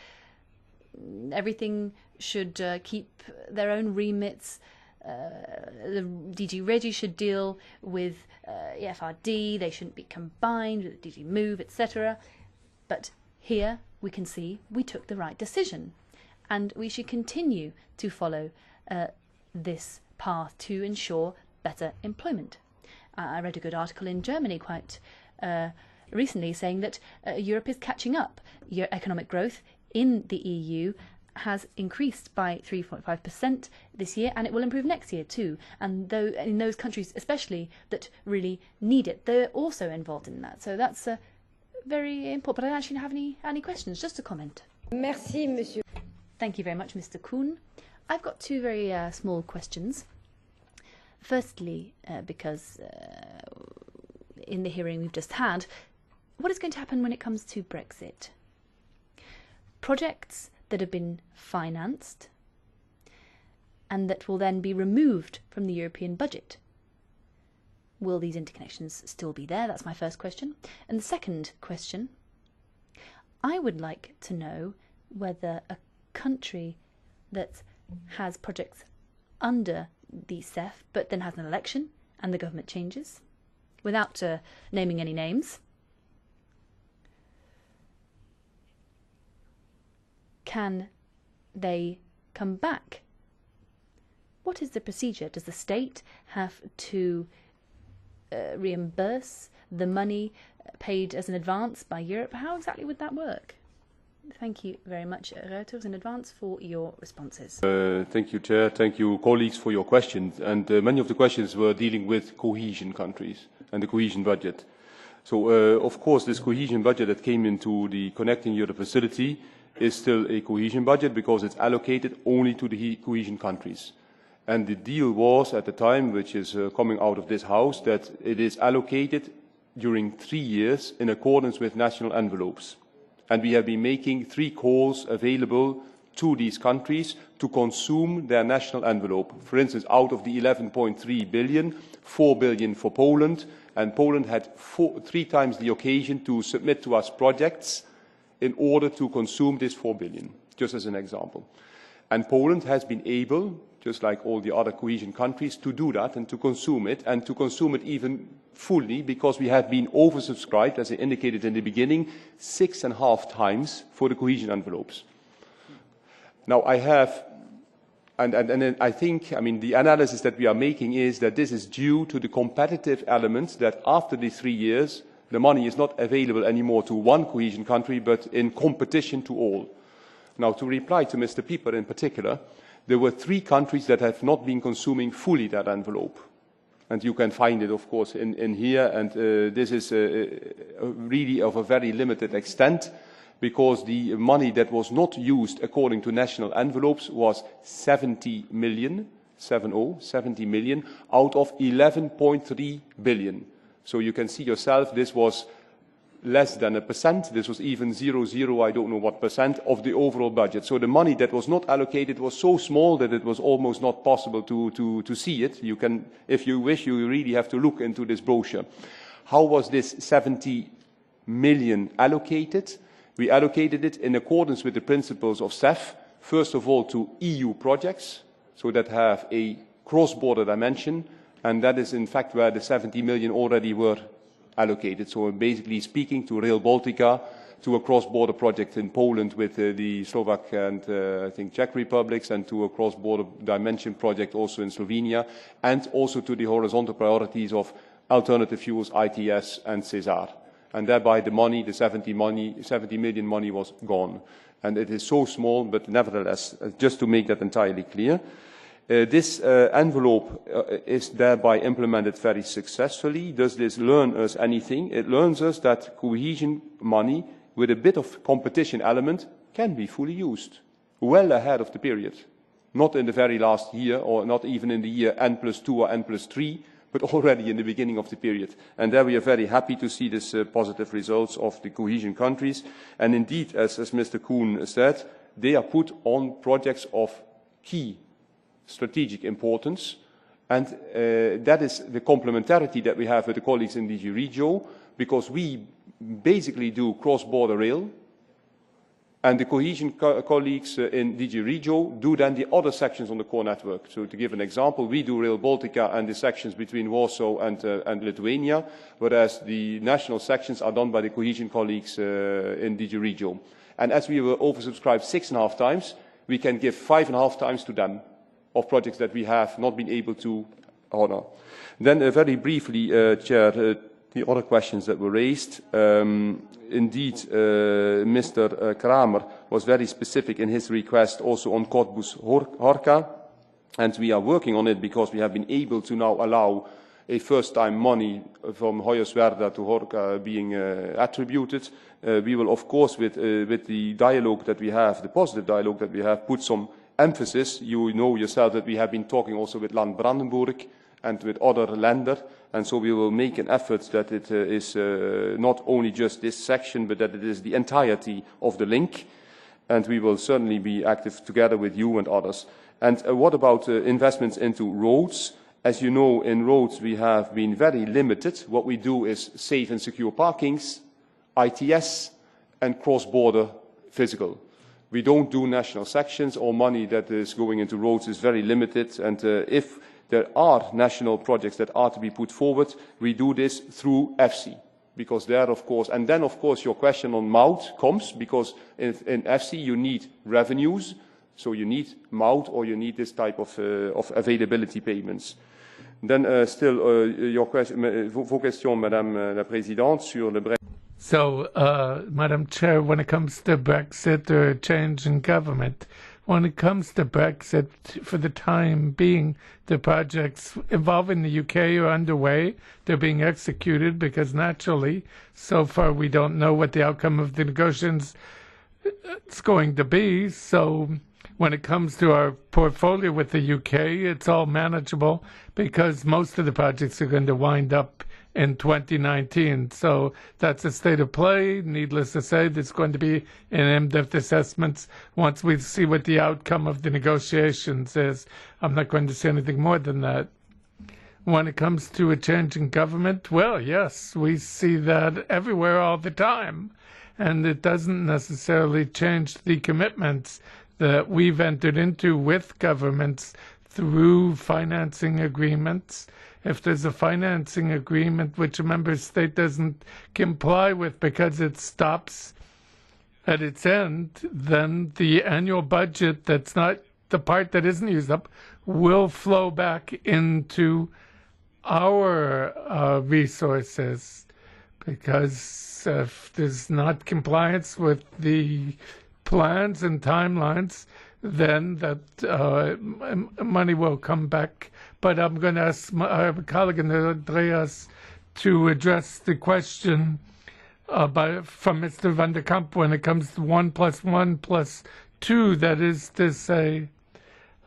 Everything should keep their own remits. The DG Regi should deal with EFRD, they shouldn't be combined with DG Move, etc. But here we can see we took the right decision, and we should continue to follow this path to ensure better employment. I read a good article in Germany quite recently saying that Europe is catching up. Your economic growth in the EU has increased by 3.5% this year, and it will improve next year too. And though in those countries especially that really need it, they're also involved in that. So that's very important. But I don't actually have any questions, just a comment. Merci, monsieur. Thank you very much, Mr. Kuhn. I've got two very small questions. Firstly, because in the hearing we've just had, what is going to happen when it comes to Brexit? Projects that have been financed and that will then be removed from the European budget. Will these interconnections still be there? That's my first question. And the second question, I would like to know whether a country that has projects under the CEF but then has an election and the government changes, without naming any names, can they come back? What is the procedure? Does the state have to reimburse the money paid as an advance by Europe? How exactly would that work? Thank you very much, Reuters, in advance for your responses. Thank you, Chair. Thank you, colleagues, for your questions. And many of the questions were dealing with cohesion countries and the cohesion budget. So, of course, this cohesion budget that came into the Connecting Europe facility is still a cohesion budget because it's allocated only to the cohesion countries. And the deal was at the time, which is coming out of this House, that it is allocated during 3 years in accordance with national envelopes. And we have been making 3 calls available to these countries to consume their national envelope. For instance, out of the 11.3 billion, 4 billion for Poland, and Poland had 3 times the occasion to submit to us projects in order to consume this 4 billion, just as an example. And Poland has been able, just like all the other cohesion countries, to do that and to consume it even fully, because we have been oversubscribed, as I indicated in the beginning, 6.5 times for the cohesion envelopes. Now, I have, and I think, I mean, the analysis that we are making is that this is due to the competitive elements, that after the 3 years, the money is not available anymore to one cohesion country, but in competition to all. Now, to reply to Mr. Pieper in particular, there were 3 countries that have not been consuming fully that envelope. And you can find it, of course, in here, and this is really of a very limited extent, because the money that was not used according to national envelopes was 70 million, 70 million, out of 11.3 billion. So you can see yourself, this was less than 1%. This was even 0.0, I don't know what percent, of the overall budget. So the money that was not allocated was so small that it was almost not possible to see it. You can, if you wish, you really have to look into this brochure. How was this 70 million allocated? We allocated it in accordance with the principles of CEF, first of all to EU projects, so that have a cross-border dimension, and that is in fact where the 70 million already were allocated. So basically speaking, to Rail Baltica, to a cross-border project in Poland with the Slovak and I think Czech Republics, and to a cross-border dimension project also in Slovenia, and also to the horizontal priorities of alternative fuels, ITS and CESAR. And thereby the money, the 70 million money was gone. And it is so small, but nevertheless, just to make that entirely clear, this envelope is thereby implemented very successfully. Does this learn us anything? It learns us that cohesion money, with a bit of competition element, can be fully used, well ahead of the period. Not in the very last year, or not even in the year N+2 or N+3, but already in the beginning of the period. And there we are very happy to see this positive results of the cohesion countries. And indeed, as Mr. Kuhn said, they are put on projects of key strategic importance. And that is the complementarity that we have with the colleagues in DG Regio, because we basically do cross-border rail, and the cohesion colleagues in DG Regio do then the other sections on the core network. So to give an example, we do Rail Baltica and the sections between Warsaw and Lithuania, whereas the national sections are done by the cohesion colleagues in DG Regio. And as we were oversubscribed 6.5 times, we can give 5.5 times to them of projects that we have not been able to honor. Then very briefly, Chair, the other questions that were raised. Indeed, Mr. Kramer was very specific in his request also on Cottbus Horka, and we are working on it because we have been able to now allow a first-time money from Hoyerswerda to Horka being attributed. We will, of course, with the dialogue that we have, the positive dialogue that we have, put some emphasis. You know yourself that we have been talking also with Land Brandenburg and with other lenders, and so we will make an effort that it is not only just this section, but that it is the entirety of the link, and we will certainly be active together with you and others. And what about investments into roads? As you know, in roads we have been very limited. What we do is safe and secure parkings, ITS, and cross-border physical. We don't do national sections. All money that is going into roads is very limited, and if there are national projects that are to be put forward, we do this through EFSI, because there, of course, and then, of course, your question on MOUT comes, because in EFSI you need revenues, so you need MOUT or you need this type of availability payments. Then still your question, vos questions, Madame la Présidente, sur le Brexit. So, Madam Chair, when it comes to Brexit or a change in government, when it comes to Brexit, for the time being, the projects involving the UK are underway. They're being executed because naturally, so far we don't know what the outcome of the negotiations is going to be. So when it comes to our portfolio with the UK, it's all manageable because most of the projects are going to wind up in 2019. So that's a state of play. Needless to say, there's going to be an in-depth assessments once we see what the outcome of the negotiations is. I'm not going to say anything more than that. When it comes to a change in government, well, yes, we see that everywhere all the time. And it doesn't necessarily change the commitments that we've entered into with governments through financing agreements. If there's a financing agreement which a member state doesn't comply with because it stops at its end, then the annual budget that's not the part that isn't used up will flow back into our resources, because if there's not compliance with the plans and timelines, then that money will come back. But I'm going to ask my colleague Andreas to address the question from Mr. van der Kamp when it comes to 1 + 1 + 2, that is to say,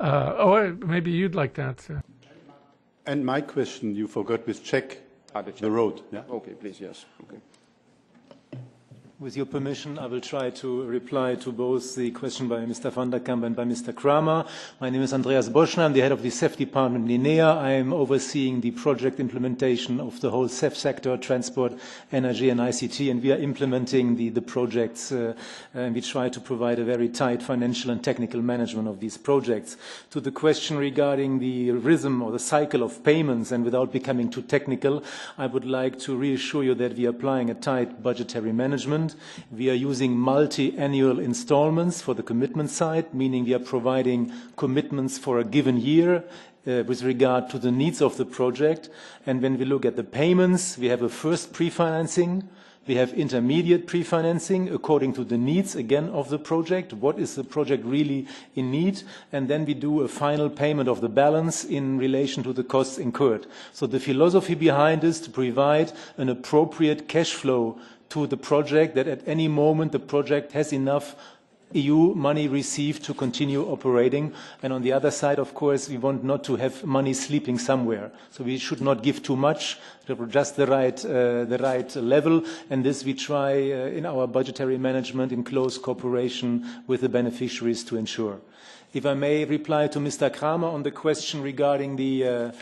or maybe you'd like to answer. And my question, you forgot with check the road. Yeah? Okay, please, yes. Okay. With your permission, I will try to reply to both the question by Mr. van der Kamp and by Mr. Kramer. My name is Andreas Boschner. I'm the head of the CEF department in INEA. I am overseeing the project implementation of the whole CEF sector, transport, energy and ICT, and we are implementing the projects and we try to provide a very tight financial and technical management of these projects. To the question regarding the rhythm or the cycle of payments, and without becoming too technical, I would like to reassure you that we are applying a tight budgetary management. We are using multi-annual installments for the commitment side, meaning we are providing commitments for a given year with regard to the needs of the project. And when we look at the payments, we have a first pre-financing, we have intermediate pre-financing according to the needs, again, of the project. What is the project really in need? And then we do a final payment of the balance in relation to the costs incurred. So the philosophy behind is to provide an appropriate cash flow to the project, that at any moment the project has enough EU money received to continue operating. And on the other side, of course, we want not to have money sleeping somewhere. So we should not give too much, just the right level. And this we try in our budgetary management in close cooperation with the beneficiaries to ensure. If I may reply to Mr. Kramer on the question regarding the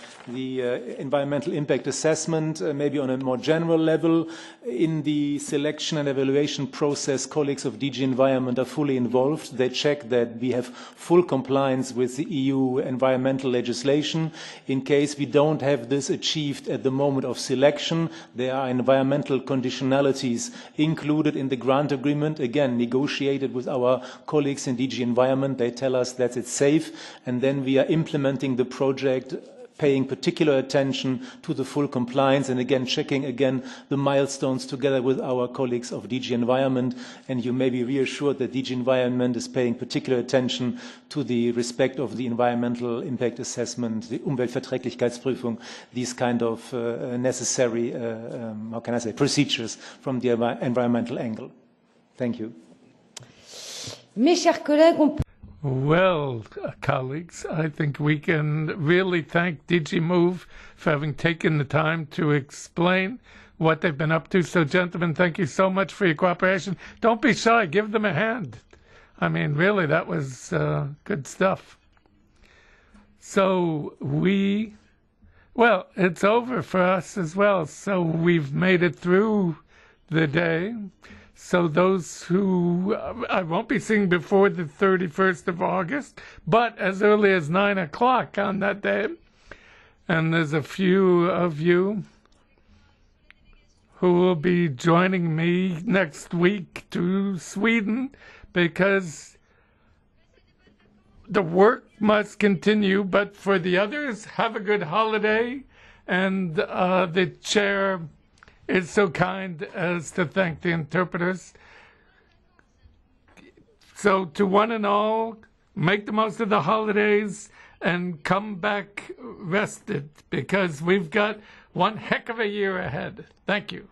environmental impact assessment, maybe on a more general level. In the selection and evaluation process, colleagues of DG Environment are fully involved. They check that we have full compliance with the EU environmental legislation. In case we don't have this achieved at the moment of selection, there are environmental conditionalities included in the grant agreement, again, negotiated with our colleagues in DG Environment. They tell us that it's safe, and then we are implementing the project, paying particular attention to the full compliance, and again checking again the milestones together with our colleagues of DG Environment. And you may be reassured that DG Environment is paying particular attention to the respect of the environmental impact assessment, the Umweltverträglichkeitsprüfung, these kind of necessary, how can I say, procedures from the environmental angle. Thank you. Mes chers collègues, Well, colleagues, I think we can really thank DG Move for having taken the time to explain what they've been up to. So, gentlemen, thank you so much for your cooperation. Don't be shy. Give them a hand. I mean, really, that was good stuff. So well, it's over for us as well. So we've made it through the day. So those who I won't be seeing before the 31st of August, but as early as 9 o'clock on that day. And there's a few of you who will be joining me next week to Sweden, because the work must continue. But for the others, have a good holiday. And the chair is so kind as to thank the interpreters. So to one and all, make the most of the holidays and come back rested, because we've got one heck of a year ahead. Thank you.